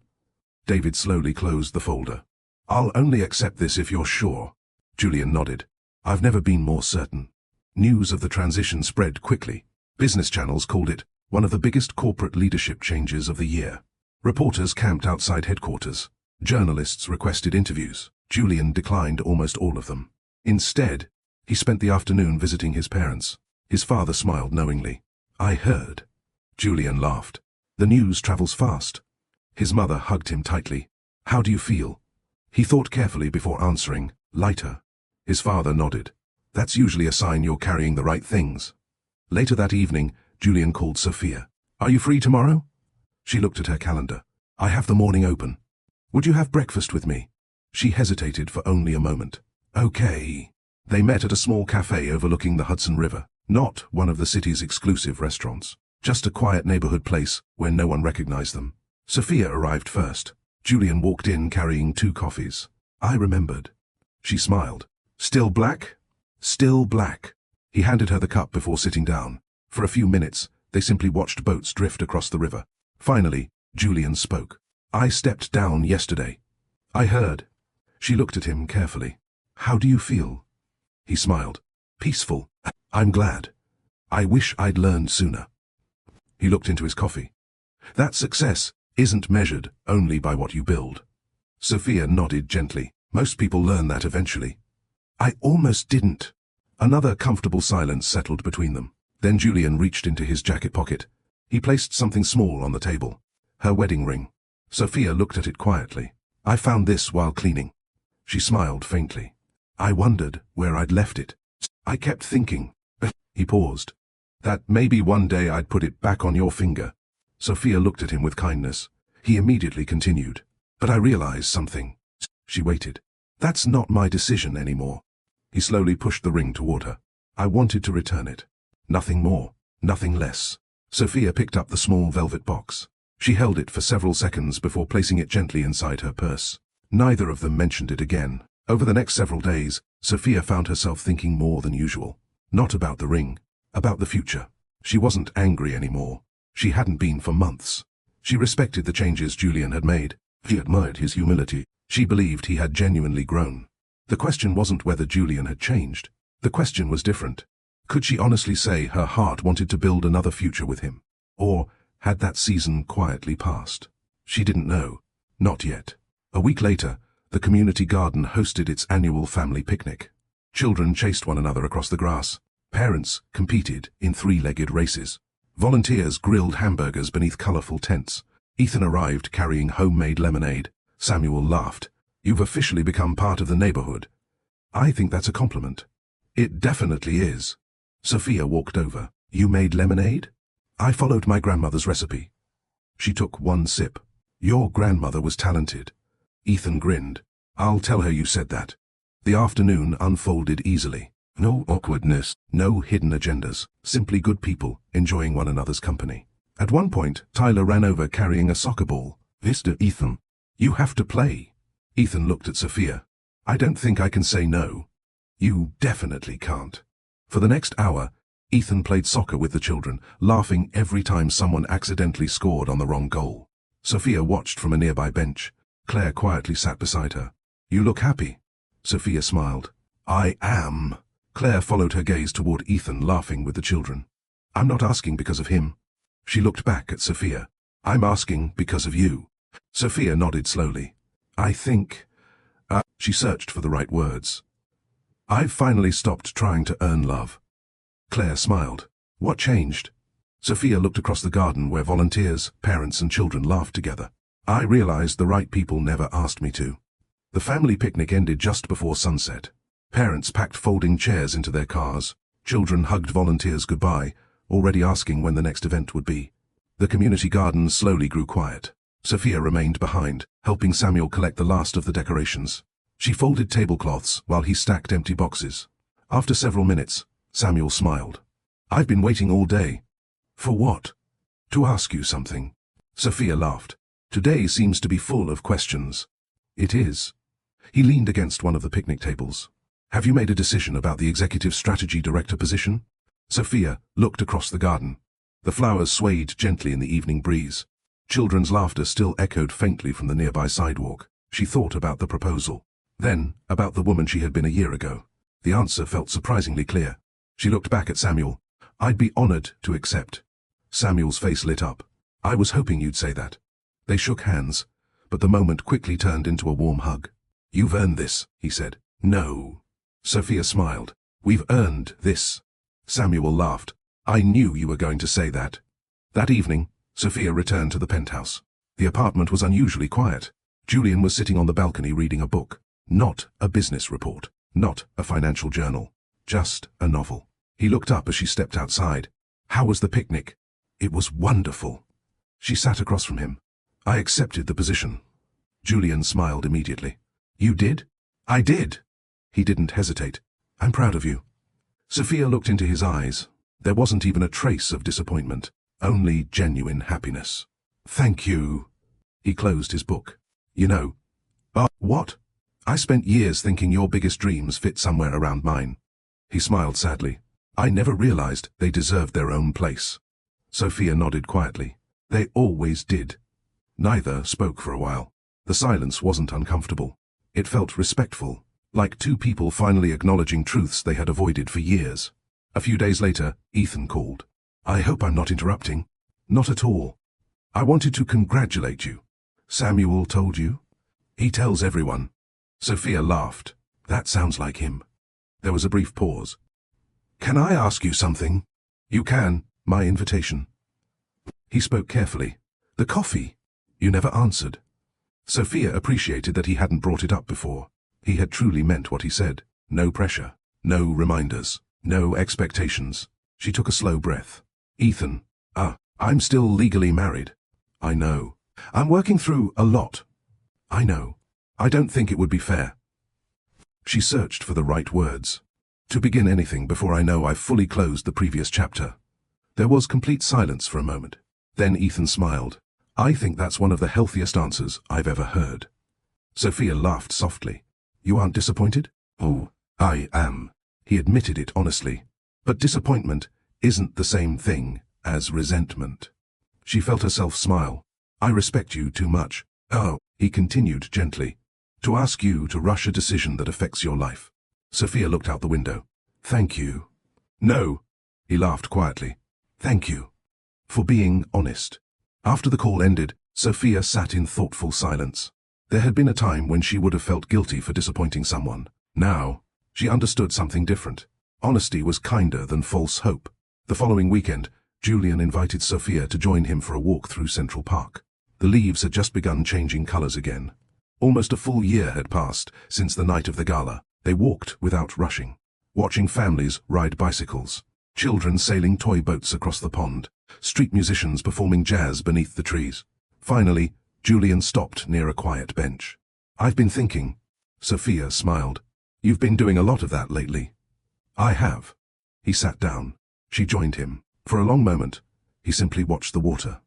David slowly closed the folder. "I'll only accept this if you're sure." Julian nodded. "I've never been more certain." News of the transition spread quickly. Business channels called it one of the biggest corporate leadership changes of the year. Reporters camped outside headquarters. Journalists requested interviews. Julian declined almost all of them. Instead, he spent the afternoon visiting his parents. His father smiled knowingly. "I heard." Julian laughed. "The news travels fast." His mother hugged him tightly. "How do you feel?" He thought carefully before answering, "Lighter." His father nodded. "That's usually a sign you're carrying the right things." Later that evening, Julian called Sophia. "Are you free tomorrow?" She looked at her calendar. "I have the morning open. Would you have breakfast with me?" She hesitated for only a moment. "Okay." They met at a small cafe overlooking the Hudson River, not one of the city's exclusive restaurants, just a quiet neighborhood place where no one recognized them. Sophia arrived first. Julian walked in carrying 2 coffees. "I remembered." She smiled. "Still black?" "Still black." He handed her the cup before sitting down. For a few minutes, they simply watched boats drift across the river. Finally, Julian spoke. "I stepped down yesterday." "I heard." She looked at him carefully. "How do you feel?" He smiled. "Peaceful. I'm glad. I wish I'd learned sooner." He looked into his coffee. "That success isn't measured only by what you build." Sophia nodded gently. "Most people learn that eventually." "I almost didn't." Another comfortable silence settled between them. Then Julian reached into his jacket pocket. He placed something small on the table. Her wedding ring. Sophia looked at it quietly. "I found this while cleaning." She smiled faintly. "I wondered where I'd left it. I kept thinking." He paused. "That maybe one day I'd put it back on your finger." Sophia looked at him with kindness. He immediately continued. "But I realized something." She waited. "That's not my decision anymore." He slowly pushed the ring toward her. "I wanted to return it. Nothing more, nothing less." Sophia picked up the small velvet box. She held it for several seconds before placing it gently inside her purse. Neither of them mentioned it again. Over the next several days, Sophia found herself thinking more than usual. Not about the ring, about the future. She wasn't angry anymore. She hadn't been for months. She respected the changes Julian had made. She admired his humility. She believed he had genuinely grown. The question wasn't whether Julian had changed. The question was different. Could she honestly say her heart wanted to build another future with him? Or had that season quietly passed? She didn't know. Not yet. A week later, the community garden hosted its annual family picnic. Children chased one another across the grass. Parents competed in 3-legged races. Volunteers grilled hamburgers beneath colorful tents. Ethan arrived carrying homemade lemonade. Samuel laughed. "You've officially become part of the neighborhood." "I think that's a compliment." "It definitely is." Sophia walked over. "You made lemonade?" "I followed my grandmother's recipe." She took one sip. "Your grandmother was talented." Ethan grinned. "I'll tell her you said that." The afternoon unfolded easily. No awkwardness, no hidden agendas, simply good people enjoying one another's company. At one point, Tyler ran over carrying a soccer ball. "Mr. Ethan, you have to play." Ethan looked at Sophia. "I don't think I can say no." "You definitely can't." For the next hour, Ethan played soccer with the children, laughing every time someone accidentally scored on the wrong goal. Sophia watched from a nearby bench. Claire quietly sat beside her. "You look happy." Sophia smiled. "I am." Claire followed her gaze toward Ethan, laughing with the children. "I'm not asking because of him." She looked back at Sophia. "I'm asking because of you." Sophia nodded slowly. "I think..." She searched for the right words. "I've finally stopped trying to earn love." Claire smiled. "What changed?" Sophia looked across the garden where volunteers, parents and children laughed together. "I realized the right people never asked me to." The family picnic ended just before sunset. Parents packed folding chairs into their cars. Children hugged volunteers goodbye, already asking when the next event would be. The community garden slowly grew quiet. Sophia remained behind, helping Samuel collect the last of the decorations. She folded tablecloths while he stacked empty boxes. After several minutes, Samuel smiled. "I've been waiting all day." "For what?" "To ask you something." Sophia laughed. "Today seems to be full of questions." "It is." He leaned against one of the picnic tables. "Have you made a decision about the executive strategy director position?" Sophia looked across the garden. The flowers swayed gently in the evening breeze. Children's laughter still echoed faintly from the nearby sidewalk. She thought about the proposal. Then, about the woman she had been a year ago. The answer felt surprisingly clear. She looked back at Samuel. I'd be honored to accept. Samuel's face lit up. I was hoping you'd say that. They shook hands, but the moment quickly turned into a warm hug. You've earned this, he said. No. Sophia smiled. We've earned this. Samuel laughed. I knew you were going to say that. That evening, Sophia returned to the penthouse. The apartment was unusually quiet. Julian was sitting on the balcony reading a book. Not a business report. Not a financial journal. Just a novel. He looked up as she stepped outside. How was the picnic? It was wonderful. She sat across from him. I accepted the position. Julian smiled immediately. You did? I did. He didn't hesitate. I'm proud of you. Sophia looked into his eyes. There wasn't even a trace of disappointment, only genuine happiness. Thank you. He closed his book. You know. What? I spent years thinking your biggest dreams fit somewhere around mine. He smiled sadly. I never realized they deserved their own place. Sophia nodded quietly. They always did. Neither spoke for a while. The silence wasn't uncomfortable. It felt respectful, like two people finally acknowledging truths they had avoided for years. A few days later, Ethan called. I hope I'm not interrupting. Not at all. I wanted to congratulate you. Samuel told you? He tells everyone. Sophia laughed. That sounds like him. There was a brief pause. Can I ask you something? You can, my invitation. He spoke carefully. The coffee. You never answered. Sophia appreciated that he hadn't brought it up before. He had truly meant what he said. No pressure. No reminders. No expectations. She took a slow breath. Ethan. I'm still legally married. I know. I'm working through a lot. I know. I don't think it would be fair. She searched for the right words. To begin anything before I know I've fully closed the previous chapter. There was complete silence for a moment. Then Ethan smiled. I think that's one of the healthiest answers I've ever heard. Sophia laughed softly. You aren't disappointed? Oh, I am. He admitted it honestly. But disappointment isn't the same thing as resentment. She felt herself smile. I respect you too much. Oh, he continued gently, to ask you to rush a decision that affects your life. Sophia looked out the window. Thank you. No, he laughed quietly. Thank you. For being honest. After the call ended, Sophia sat in thoughtful silence. There had been a time when she would have felt guilty for disappointing someone. Now, she understood something different. Honesty was kinder than false hope. The following weekend, Julian invited Sophia to join him for a walk through Central Park. The leaves had just begun changing colors again. Almost a full year had passed since the night of the gala. They walked without rushing, watching families ride bicycles, children sailing toy boats across the pond, street musicians performing jazz beneath the trees. Finally, Julian stopped near a quiet bench. I've been thinking. Sophia smiled. You've been doing a lot of that lately. I have. He sat down. She joined him. For a long moment, he simply watched the water.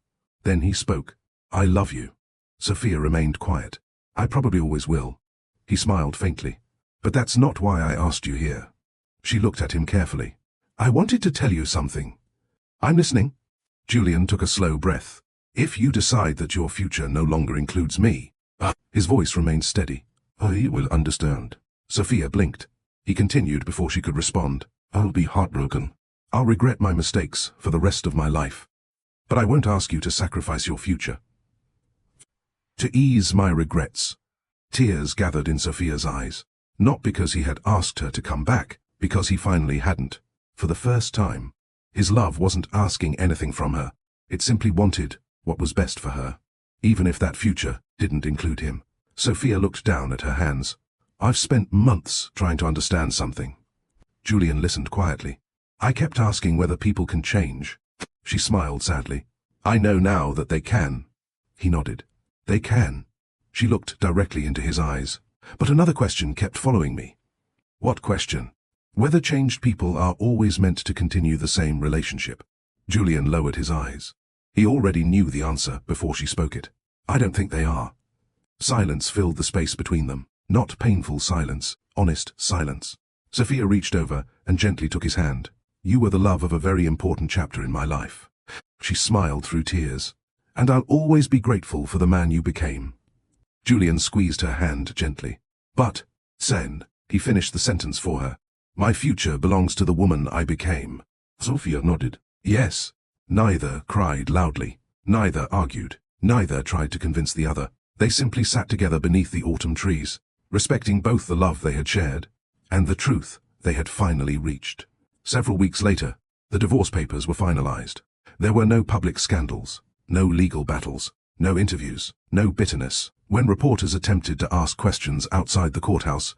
Then he spoke. I love you. Sophia remained quiet. I probably always will. He smiled faintly. But that's not why I asked you here. She looked at him carefully. I wanted to tell you something. I'm listening. Julian took a slow breath. If you decide that your future no longer includes me. His voice remained steady. I will understand. Sophia blinked. He continued before she could respond. I'll be heartbroken. I'll regret my mistakes for the rest of my life. But I won't ask you to sacrifice your future. To ease my regrets. Tears gathered in Sophia's eyes. Not because he had asked her to come back, because he finally hadn't. For the first time, his love wasn't asking anything from her. It simply wanted what was best for her, even if that future didn't include him. Sophia looked down at her hands. I've spent months trying to understand something. Julian listened quietly. I kept asking whether people can change. She smiled sadly. I know now that they can. He nodded. They can. She looked directly into his eyes. But another question kept following me. What question? Whether changed people are always meant to continue the same relationship. Julian lowered his eyes. He already knew the answer before she spoke it. I don't think they are. Silence filled the space between them. Not painful silence, honest silence. Sophia reached over and gently took his hand. You were the love of a very important chapter in my life. She smiled through tears. And I'll always be grateful for the man you became. Julian squeezed her hand gently. But, Sen, he finished the sentence for her. My future belongs to the woman I became. Sophia nodded. Yes. Neither cried loudly. Neither argued. Neither tried to convince the other. They simply sat together beneath the autumn trees, respecting both the love they had shared and the truth they had finally reached. Several weeks later, the divorce papers were finalized. There were no public scandals, no legal battles, no interviews, no bitterness. When reporters attempted to ask questions outside the courthouse,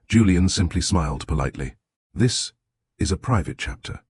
Julian simply smiled politely. This is a private chapter.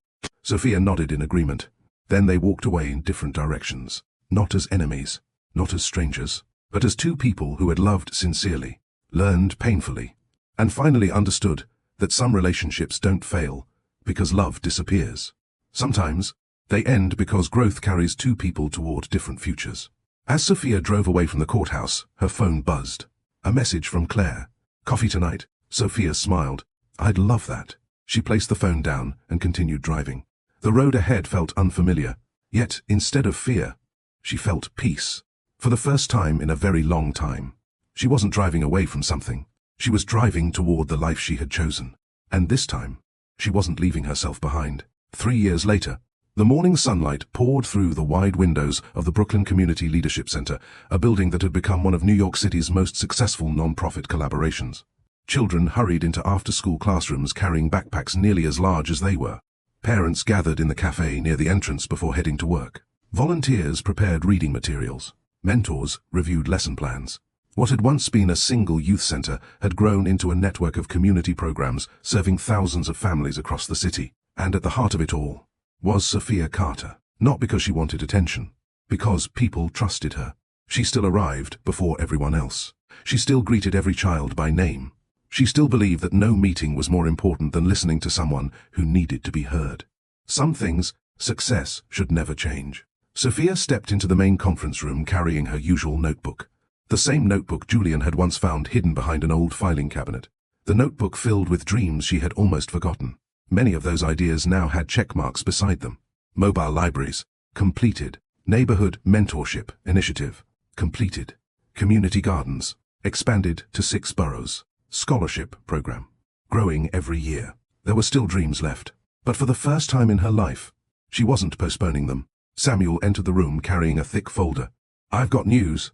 Sophia nodded in agreement. Then they walked away in different directions, not as enemies, not as strangers, but as two people who had loved sincerely, learned painfully, and finally understood that some relationships don't fail because love disappears. Sometimes, they end because growth carries two people toward different futures. As Sophia drove away from the courthouse, her phone buzzed. A message from Claire. Coffee tonight? Sophia smiled. I'd love that. She placed the phone down and continued driving. The road ahead felt unfamiliar, yet instead of fear, she felt peace. For the first time in a very long time, she wasn't driving away from something. She was driving toward the life she had chosen. And this time, she wasn't leaving herself behind. 3 years later, the morning sunlight poured through the wide windows of the Brooklyn Community Leadership Center, a building that had become one of New York City's most successful non-profit collaborations. Children hurried into after-school classrooms carrying backpacks nearly as large as they were. Parents gathered in the cafe near the entrance before heading to work. Volunteers prepared reading materials. Mentors reviewed lesson plans. What had once been a single youth center had grown into a network of community programs serving thousands of families across the city. And at the heart of it all was Sophia Carter. Not because she wanted attention, because people trusted her. She still arrived before everyone else. She still greeted every child by name. She still believed that no meeting was more important than listening to someone who needed to be heard. Some things, success should never change. Sophia stepped into the main conference room carrying her usual notebook. The same notebook Julian had once found hidden behind an old filing cabinet. The notebook filled with dreams she had almost forgotten. Many of those ideas now had check marks beside them. Mobile libraries, completed. Neighborhood mentorship initiative, completed. Community gardens, expanded to 6 boroughs. Scholarship program, growing every year. There were still dreams left, but for the first time in her life, she wasn't postponing them. Samuel entered the room carrying a thick folder. I've got news.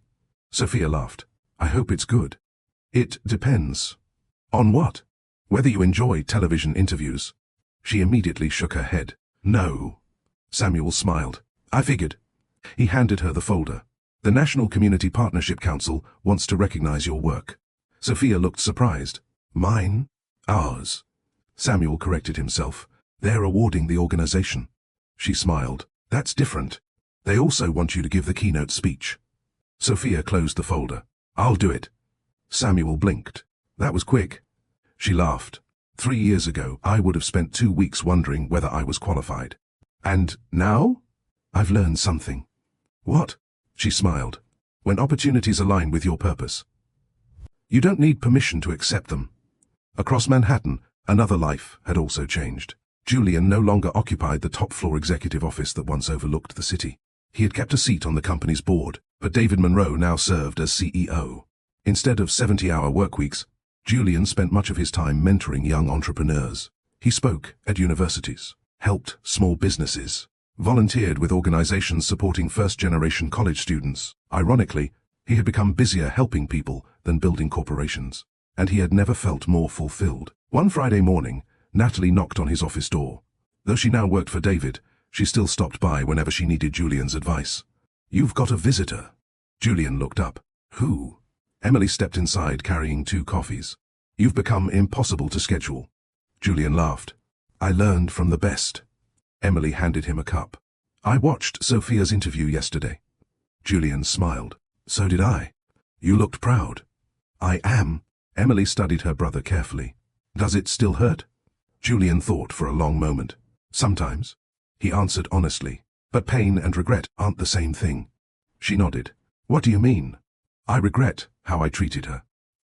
Sophia laughed. I hope it's good. It depends. On what? Whether you enjoy television interviews. She immediately shook her head. No. Samuel smiled. I figured. He handed her the folder. The National Community Partnership Council wants to recognize your work. Sophia looked surprised. Mine? Ours. Samuel corrected himself. They're awarding the organization. She smiled. That's different. They also want you to give the keynote speech. Sophia closed the folder. I'll do it. Samuel blinked. That was quick. She laughed. 3 years ago, I would have spent 2 weeks wondering whether I was qualified. And now? I've learned something. What? She smiled. When opportunities align with your purpose, you don't need permission to accept them. Across Manhattan, another life had also changed. Julian no longer occupied the top-floor executive office that once overlooked the city. He had kept a seat on the company's board, but David Monroe now served as CEO. Instead of 70-hour workweeks, Julian spent much of his time mentoring young entrepreneurs. He spoke at universities, helped small businesses, volunteered with organizations supporting first-generation college students. Ironically, he had become busier helping people than building corporations, and he had never felt more fulfilled. One Friday morning, Natalie knocked on his office door. Though she now worked for David, she still stopped by whenever she needed Julian's advice. You've got a visitor. Julian looked up. Who? Emily stepped inside carrying 2 coffees. You've become impossible to schedule. Julian laughed. I learned from the best. Emily handed him a cup. I watched Sophia's interview yesterday. Julian smiled. So did I. You looked proud. I am. Emily studied her brother carefully. Does it still hurt? Julian thought for a long moment. Sometimes. He answered honestly. But pain and regret aren't the same thing. She nodded. What do you mean? I regret how I treated her.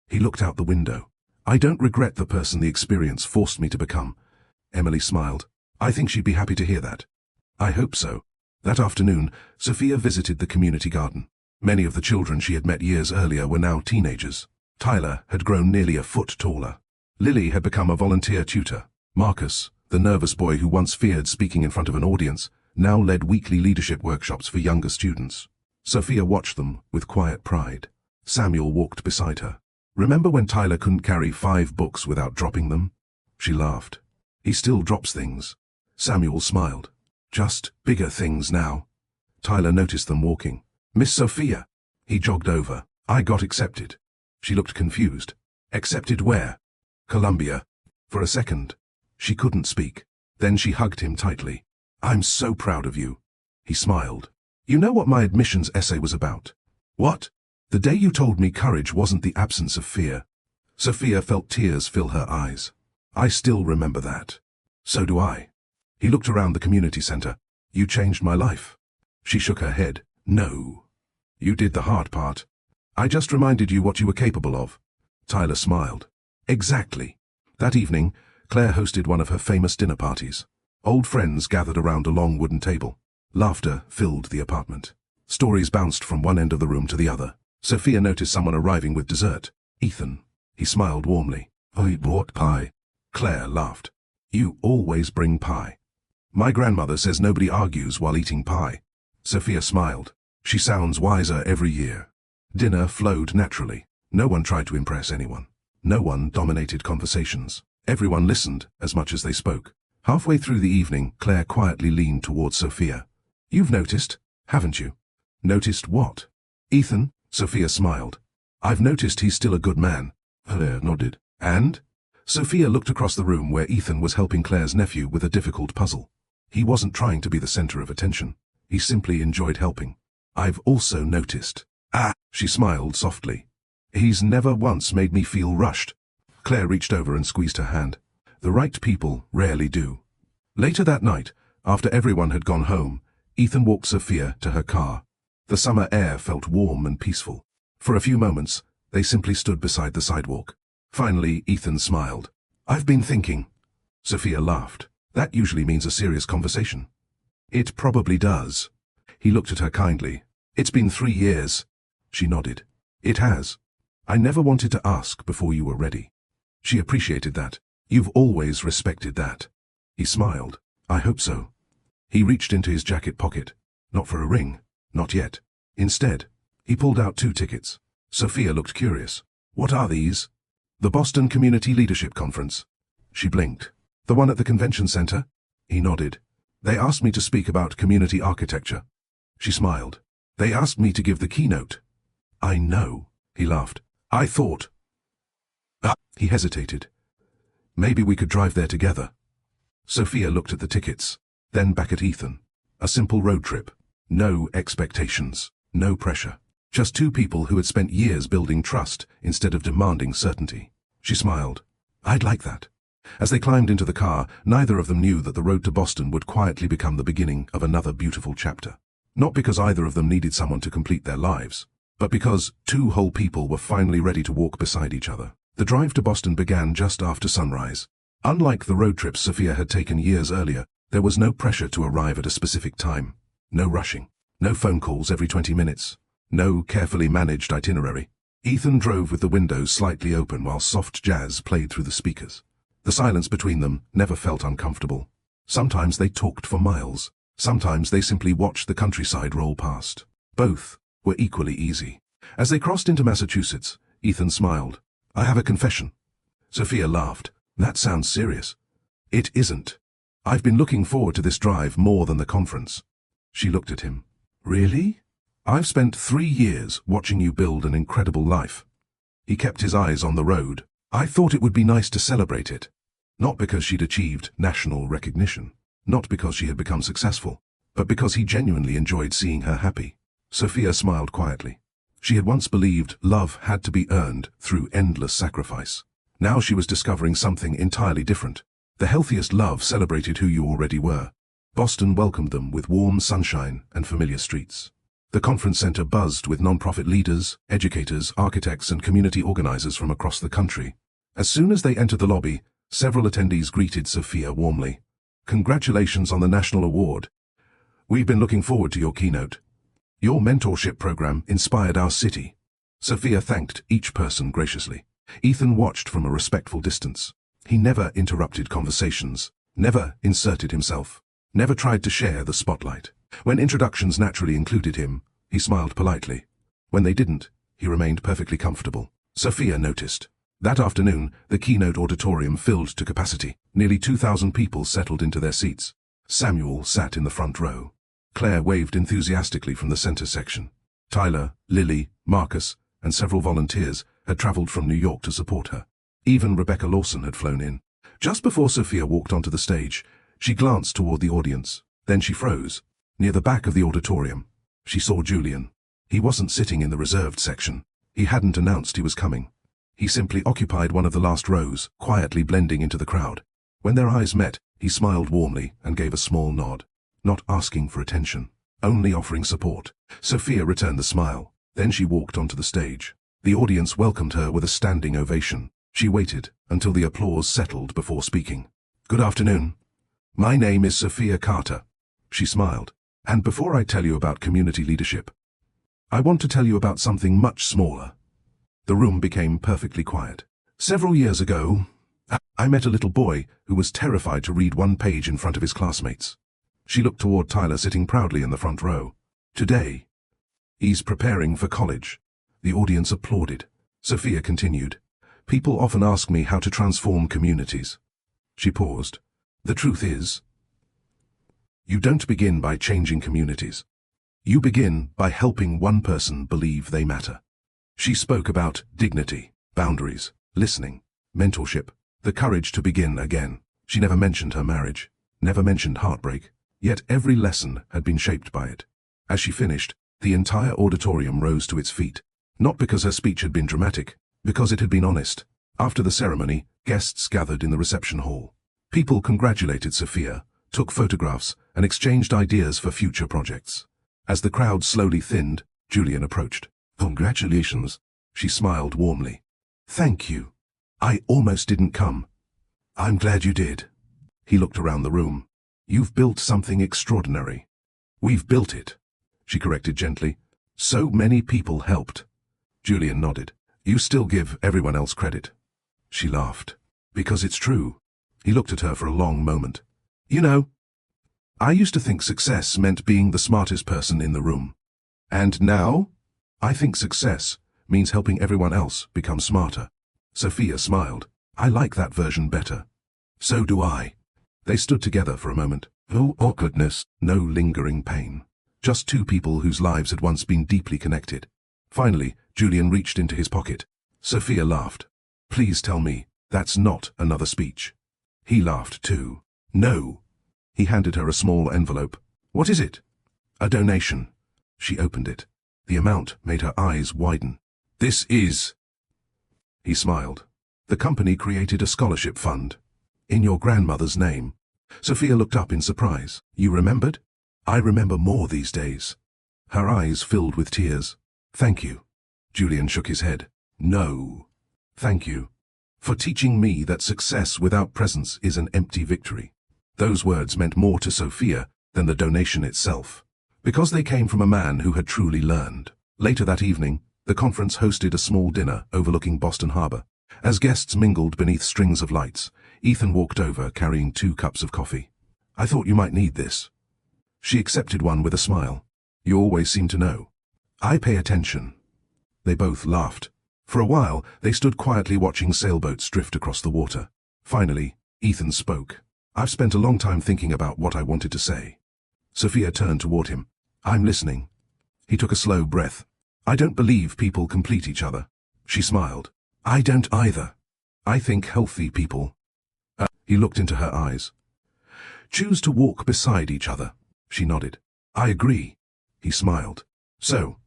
He looked out the window. I don't regret the person the experience forced me to become. Emily smiled. I think she'd be happy to hear that. I hope so. That afternoon, Sophia visited the community garden. Many of the children she had met years earlier were now teenagers. Tyler had grown nearly a foot taller. Lily had become a volunteer tutor. Marcus, the nervous boy who once feared speaking in front of an audience, now led weekly leadership workshops for younger students. Sophia watched them with quiet pride. Samuel walked beside her. "Remember when Tyler couldn't carry 5 books without dropping them?" She laughed. "He still drops things." Samuel smiled. "Just bigger things now." Tyler noticed them walking. "Miss Sophia." He jogged over. "I got accepted." She looked confused. "Accepted where?" "Columbia." For a second, she couldn't speak. Then she hugged him tightly. "I'm so proud of you." He smiled. "You know what my admissions essay was about?" "What?" "The day you told me courage wasn't the absence of fear." Sophia felt tears fill her eyes. "I still remember that." "So do I." He looked around the community center. "You changed my life." She shook her head. "No. You did the hard part. I just reminded you what you were capable of." Tyler smiled. "Exactly." That evening, Claire hosted one of her famous dinner parties. Old friends gathered around a long wooden table. Laughter filled the apartment. Stories bounced from one end of the room to the other. Sophia noticed someone arriving with dessert. Ethan. He smiled warmly. "I brought pie." Claire laughed. "You always bring pie." "My grandmother says nobody argues while eating pie." Sophia smiled. "She sounds wiser every year." Dinner flowed naturally. No one tried to impress anyone. No one dominated conversations. Everyone listened as much as they spoke. Halfway through the evening, Claire quietly leaned towards Sophia. "You've noticed, haven't you?" "Noticed what?" "Ethan." Sophia smiled. "I've noticed he's still a good man." Claire nodded. "And?" Sophia looked across the room where Ethan was helping Claire's nephew with a difficult puzzle. He wasn't trying to be the center of attention. He simply enjoyed helping. "I've also noticed." "Ah," she smiled softly. "He's never once made me feel rushed." Claire reached over and squeezed her hand. The right people rarely do. Later that night, after everyone had gone home, Ethan walked Sophia to her car. The summer air felt warm and peaceful. For a few moments, they simply stood beside the sidewalk. Finally, Ethan smiled. "I've been thinking." Sophia laughed. "That usually means a serious conversation." "It probably does." He looked at her kindly. "It's been 3 years." She nodded. "It has. I never wanted to ask before you were ready." She appreciated that. "You've always respected that." He smiled. "I hope so." He reached into his jacket pocket. Not for a ring. Not yet. Instead, he pulled out 2 tickets. Sophia looked curious. "What are these?" "The Boston Community Leadership Conference." She blinked. "The one at the convention center?" He nodded. "They asked me to speak about community architecture." She smiled. "They asked me to give the keynote." "I know," he laughed. "I thought—" He hesitated. "Maybe we could drive there together." Sophia looked at the tickets, then back at Ethan. A simple road trip. No expectations. No pressure. Just 2 people who had spent years building trust instead of demanding certainty. She smiled. "I'd like that." As they climbed into the car, neither of them knew that the road to Boston would quietly become the beginning of another beautiful chapter. Not because either of them needed someone to complete their lives, but because 2 whole people were finally ready to walk beside each other. The drive to Boston began just after sunrise. Unlike the road trips Sophia had taken years earlier, there was no pressure to arrive at a specific time. No rushing. No phone calls every 20 minutes. No carefully managed itinerary. Ethan drove with the windows slightly open while soft jazz played through the speakers. The silence between them never felt uncomfortable. Sometimes they talked for miles. Sometimes they simply watched the countryside roll past. Both were equally easy. As they crossed into Massachusetts, Ethan smiled. "I have a confession." Sophia laughed. "That sounds serious." "It isn't. I've been looking forward to this drive more than the conference." She looked at him. "Really?" "I've spent 3 years watching you build an incredible life." He kept his eyes on the road. "I thought it would be nice to celebrate it." Not because she'd achieved national recognition. Not because she had become successful. But because he genuinely enjoyed seeing her happy. Sophia smiled quietly. She had once believed love had to be earned through endless sacrifice. Now she was discovering something entirely different. The healthiest love celebrated who you already were. Boston welcomed them with warm sunshine and familiar streets. The conference center buzzed with nonprofit leaders, educators, architects, and community organizers from across the country. As soon as they entered the lobby, several attendees greeted Sophia warmly. "Congratulations on the national award. We've been looking forward to your keynote. Your mentorship program inspired our city." Sophia thanked each person graciously. Ethan watched from a respectful distance. He never interrupted conversations, never inserted himself, never tried to share the spotlight. When introductions naturally included him, he smiled politely. When they didn't, he remained perfectly comfortable. Sophia noticed. That afternoon, the keynote auditorium filled to capacity. Nearly 2,000 people settled into their seats. Samuel sat in the front row. Claire waved enthusiastically from the center section. Tyler, Lily, Marcus, and several volunteers had traveled from New York to support her. Even Rebecca Lawson had flown in. Just before Sophia walked onto the stage, she glanced toward the audience. Then she froze. Near the back of the auditorium, she saw Julian. He wasn't sitting in the reserved section. He hadn't announced he was coming. He simply occupied one of the last rows, quietly blending into the crowd. When their eyes met, he smiled warmly and gave a small nod. Not asking for attention, only offering support. Sophia returned the smile. Then she walked onto the stage. The audience welcomed her with a standing ovation. She waited until the applause settled before speaking. "Good afternoon. My name is Sophia Carter." She smiled. "And before I tell you about community leadership, I want to tell you about something much smaller." The room became perfectly quiet. "Several years ago, I met a little boy who was terrified to read one page in front of his classmates." She looked toward Tyler sitting proudly in the front row. "Today, he's preparing for college." The audience applauded. Sophia continued. "People often ask me how to transform communities." She paused. "The truth is, you don't begin by changing communities. You begin by helping one person believe they matter." She spoke about dignity, boundaries, listening, mentorship, the courage to begin again. She never mentioned her marriage, never mentioned heartbreak, yet every lesson had been shaped by it. As she finished, the entire auditorium rose to its feet. Not because her speech had been dramatic, because it had been honest. After the ceremony, guests gathered in the reception hall. People congratulated Sophia, took photographs, and exchanged ideas for future projects. As the crowd slowly thinned, Julian approached. "Congratulations." She smiled warmly. "Thank you. I almost didn't come." "I'm glad you did." He looked around the room. "You've built something extraordinary." "We've built it," she corrected gently. "So many people helped." Julian nodded. "You still give everyone else credit." She laughed. "Because it's true." He looked at her for a long moment. "You know, I used to think success meant being the smartest person in the room. And now, I think success means helping everyone else become smarter." Sophia smiled. "I like that version better." "So do I." They stood together for a moment. No awkwardness, no lingering pain. Just two people whose lives had once been deeply connected. Finally, Julian reached into his pocket. Sophia laughed. "Please tell me, that's not another speech." He laughed too. "No." He handed her a small envelope. "What is it?" "A donation." She opened it. The amount made her eyes widen. "This is—" He smiled. "The company created a scholarship fund. In your grandmother's name." Sophia looked up in surprise. "You remembered?" "I remember more these days." Her eyes filled with tears. "Thank you." Julian shook his head. "No. Thank you for teaching me that success without presence is an empty victory." Those words meant more to Sophia than the donation itself, because they came from a man who had truly learned. Later that evening, the conference hosted a small dinner overlooking Boston Harbor. As guests mingled beneath strings of lights, Ethan walked over carrying 2 cups of coffee. "I thought you might need this." She accepted one with a smile. "You always seem to know." "I pay attention." They both laughed. For a while, they stood quietly watching sailboats drift across the water. Finally, Ethan spoke. "I've spent a long time thinking about what I wanted to say." Sophia turned toward him. "I'm listening." He took a slow breath. "I don't believe people complete each other." She smiled. "I don't either. I think healthy people—" He looked into her eyes. "Choose to walk beside each other." She nodded. "I agree." He smiled. "So."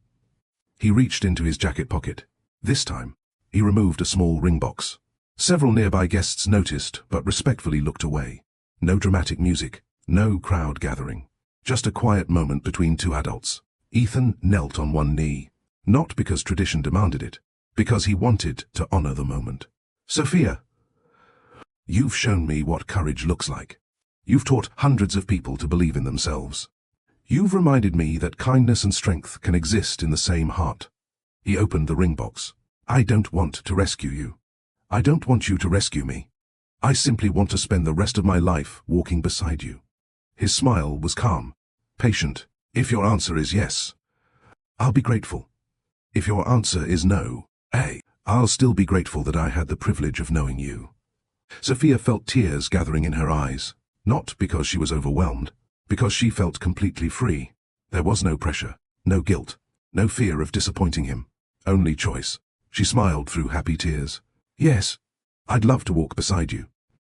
He reached into his jacket pocket. This time, he removed a small ring box. Several nearby guests noticed, but respectfully looked away. No dramatic music, no crowd gathering. Just a quiet moment between 2 adults. Ethan knelt on one knee. Not because tradition demanded it, because he wanted to honor the moment. "Sophia, you've shown me what courage looks like. You've taught hundreds of people to believe in themselves. You've reminded me that kindness and strength can exist in the same heart." He opened the ring box. "I don't want to rescue you. I don't want you to rescue me. I simply want to spend the rest of my life walking beside you. His smile was calm, patient. If your answer is yes, I'll be grateful. If your answer is no, hey, I'll still be grateful that I had the privilege of knowing you. Sophia felt tears gathering in her eyes, not because she was overwhelmed, because she felt completely free. There was no pressure, no guilt, no fear of disappointing him, only choice. She smiled through happy tears. Yes, I'd love to walk beside you.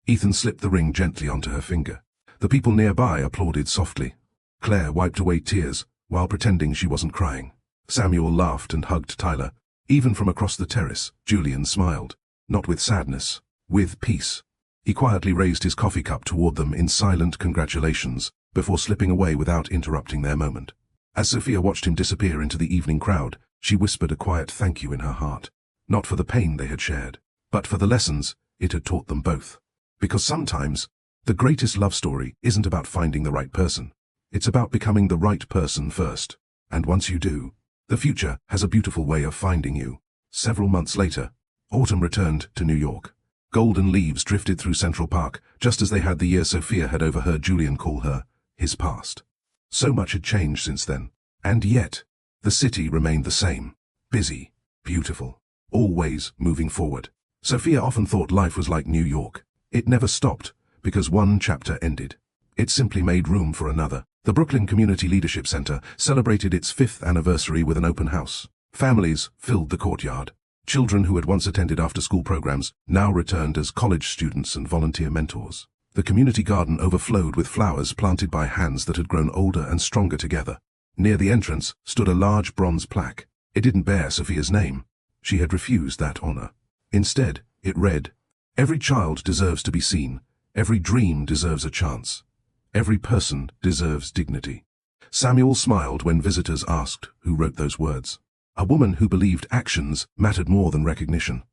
Ethan slipped the ring gently onto her finger. The people nearby applauded softly. Claire wiped away tears while pretending she wasn't crying. Samuel laughed and hugged Tyler. Even from across the terrace, Julian smiled, not with sadness, with peace. He quietly raised his coffee cup toward them in silent congratulations before slipping away without interrupting their moment. As Sophia watched him disappear into the evening crowd, she whispered a quiet thank you in her heart, not for the pain they had shared, but for the lessons it had taught them both. Because sometimes, the greatest love story isn't about finding the right person. It's about becoming the right person first. And once you do, the future has a beautiful way of finding you. Several months later, autumn returned to New York. Golden leaves drifted through Central Park, just as they had the year Sophia had overheard Julian call her his past. So much had changed since then, and yet, the city remained the same. Busy, beautiful, always moving forward. Sophia often thought life was like New York. It never stopped, because one chapter ended. It simply made room for another. The Brooklyn Community Leadership Center celebrated its 5th anniversary with an open house. Families filled the courtyard. Children who had once attended after-school programs now returned as college students and volunteer mentors. The community garden overflowed with flowers planted by hands that had grown older and stronger together. Near the entrance stood a large bronze plaque. It didn't bear Sophia's name. She had refused that honor. Instead, it read, "Every child deserves to be seen. Every dream deserves a chance. Every person deserves dignity." Samuel smiled when visitors asked who wrote those words. A woman who believed actions mattered more than recognition.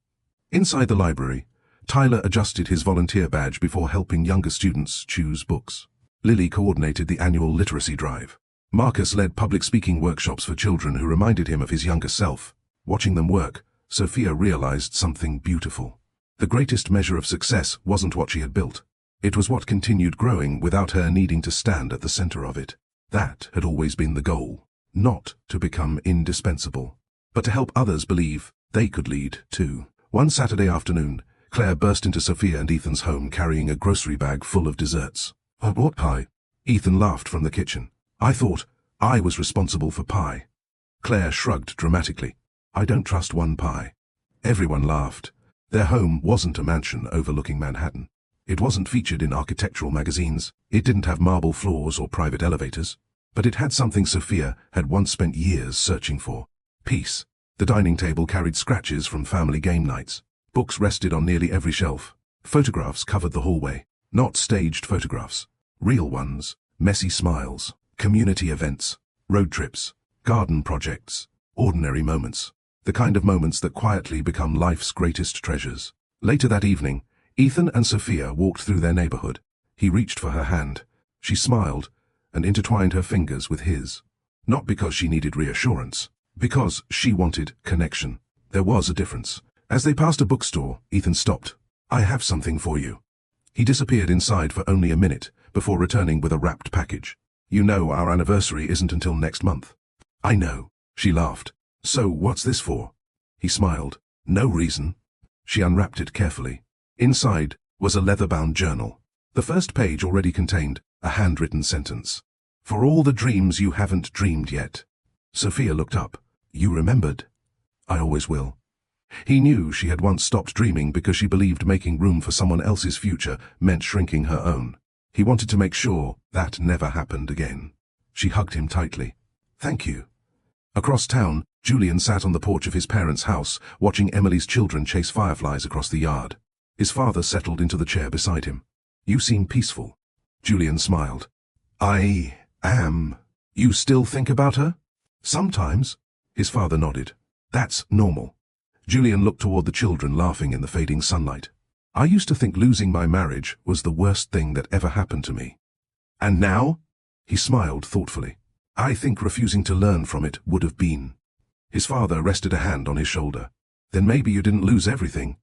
Inside the library, Tyler adjusted his volunteer badge before helping younger students choose books. Lily coordinated the annual literacy drive. Marcus led public speaking workshops for children who reminded him of his younger self. Watching them work, Sophia realized something beautiful. The greatest measure of success wasn't what she had built. It was what continued growing without her needing to stand at the center of it. That had always been the goal. Not to become indispensable, but to help others believe they could lead too. One Saturday afternoon, Claire burst into Sophia and Ethan's home carrying a grocery bag full of desserts. "Oh, what pie?" Ethan laughed from the kitchen. "I thought I was responsible for pie." Claire shrugged dramatically. "I don't trust one pie." Everyone laughed. Their home wasn't a mansion overlooking Manhattan. It wasn't featured in architectural magazines. It didn't have marble floors or private elevators. But it had something Sophia had once spent years searching for. Peace. The dining table carried scratches from family game nights. Books rested on nearly every shelf. Photographs covered the hallway. Not staged photographs. Real ones. Messy smiles. Community events. Road trips. Garden projects. Ordinary moments. The kind of moments that quietly become life's greatest treasures. Later that evening, Ethan and Sophia walked through their neighborhood. He reached for her hand. She smiled and intertwined her fingers with his. Not because she needed reassurance, because she wanted connection. There was a difference. As they passed a bookstore, Ethan stopped. "I have something for you." He disappeared inside for only a minute, before returning with a wrapped package. "You know our anniversary isn't until next month." "I know," she laughed. "So what's this for?" He smiled. "No reason." She unwrapped it carefully. Inside was a leather-bound journal. The first page already contained a handwritten sentence. "For all the dreams you haven't dreamed yet." Sophia looked up. "You remembered?" "I always will." He knew she had once stopped dreaming because she believed making room for someone else's future meant shrinking her own. He wanted to make sure that never happened again. She hugged him tightly. "Thank you." Across town, Julian sat on the porch of his parents' house, watching Emily's children chase fireflies across the yard. His father settled into the chair beside him. "You seem peaceful." Julian smiled. "I am." "You still think about her?" "Sometimes." His father nodded. "That's normal." Julian looked toward the children laughing in the fading sunlight. "I used to think losing my marriage was the worst thing that ever happened to me." "And now?" He smiled thoughtfully. "I think refusing to learn from it would have been." His father rested a hand on his shoulder. "Then maybe you didn't lose everything."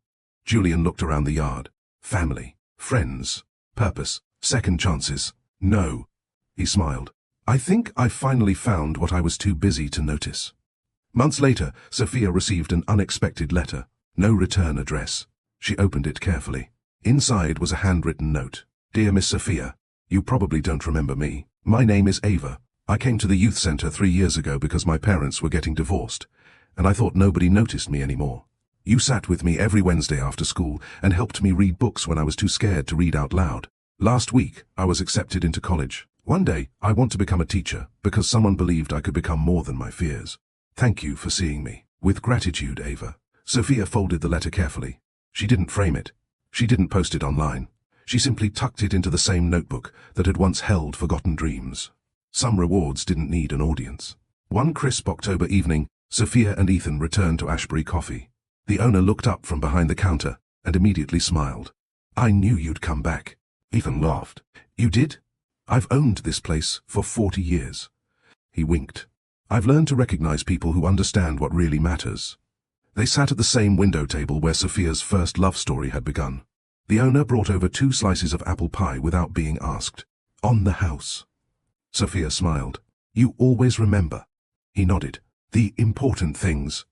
Julian looked around the yard. "Family." Friends, purpose, second chances. No. He smiled. I think I finally found what I was too busy to notice. Months later, Sophia received an unexpected letter. No return address. She opened it carefully. Inside was a handwritten note. Dear Miss Sophia, you probably don't remember me. My name is Ava. I came to the youth center 3 years ago because my parents were getting divorced, and I thought nobody noticed me anymore. You sat with me every Wednesday after school and helped me read books when I was too scared to read out loud. Last week, I was accepted into college. One day, I want to become a teacher because someone believed I could become more than my fears. Thank you for seeing me. With gratitude, Ava. Sophia folded the letter carefully. She didn't frame it. She didn't post it online. She simply tucked it into the same notebook that had once held forgotten dreams. Some rewards didn't need an audience. One crisp October evening, Sophia and Ethan returned to Ashbury Coffee. The owner looked up from behind the counter and immediately smiled. I knew you'd come back. Ethan laughed. You did? I've owned this place for 40 years. He winked. I've learned to recognize people who understand what really matters. They sat at the same window table where Sophia's first love story had begun. The owner brought over 2 slices of apple pie without being asked. On the house. Sophia smiled. You always remember. He nodded. The important things.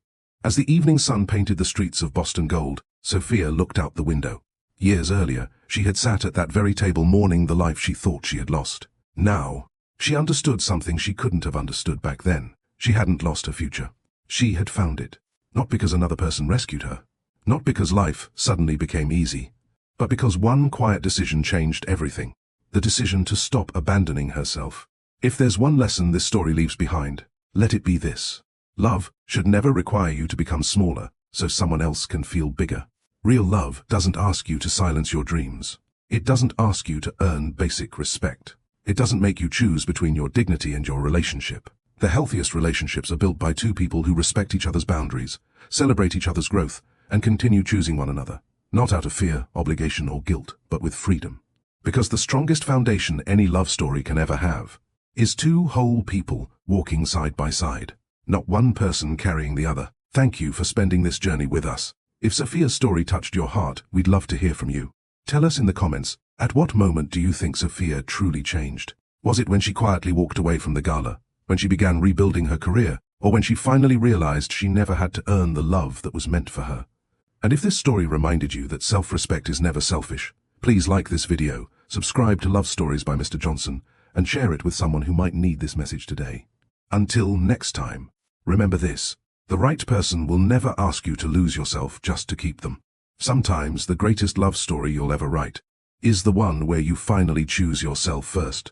As the evening sun painted the streets of Boston gold, Sophia looked out the window. Years earlier, she had sat at that very table mourning the life she thought she had lost. Now, she understood something she couldn't have understood back then. She hadn't lost her future. She had found it. Not because another person rescued her. Not because life suddenly became easy. But because one quiet decision changed everything. The decision to stop abandoning herself. If there's one lesson this story leaves behind, let it be this. Love should never require you to become smaller so someone else can feel bigger. Real love doesn't ask you to silence your dreams. It doesn't ask you to earn basic respect. It doesn't make you choose between your dignity and your relationship. The healthiest relationships are built by 2 people who respect each other's boundaries, celebrate each other's growth, and continue choosing one another. Not out of fear, obligation, or guilt, but with freedom. Because the strongest foundation any love story can ever have is 2 whole people walking side by side, not one person carrying the other. Thank you for spending this journey with us. If Sophia's story touched your heart, we'd love to hear from you. Tell us in the comments, at what moment do you think Sophia truly changed? Was it when she quietly walked away from the gala, when she began rebuilding her career, or when she finally realized she never had to earn the love that was meant for her? And if this story reminded you that self-respect is never selfish, please like this video, subscribe to Love Stories by Mr. Johnson, and share it with someone who might need this message today. Until next time, remember this. The right person will never ask you to lose yourself just to keep them. Sometimes the greatest love story you'll ever write is the one where you finally choose yourself first.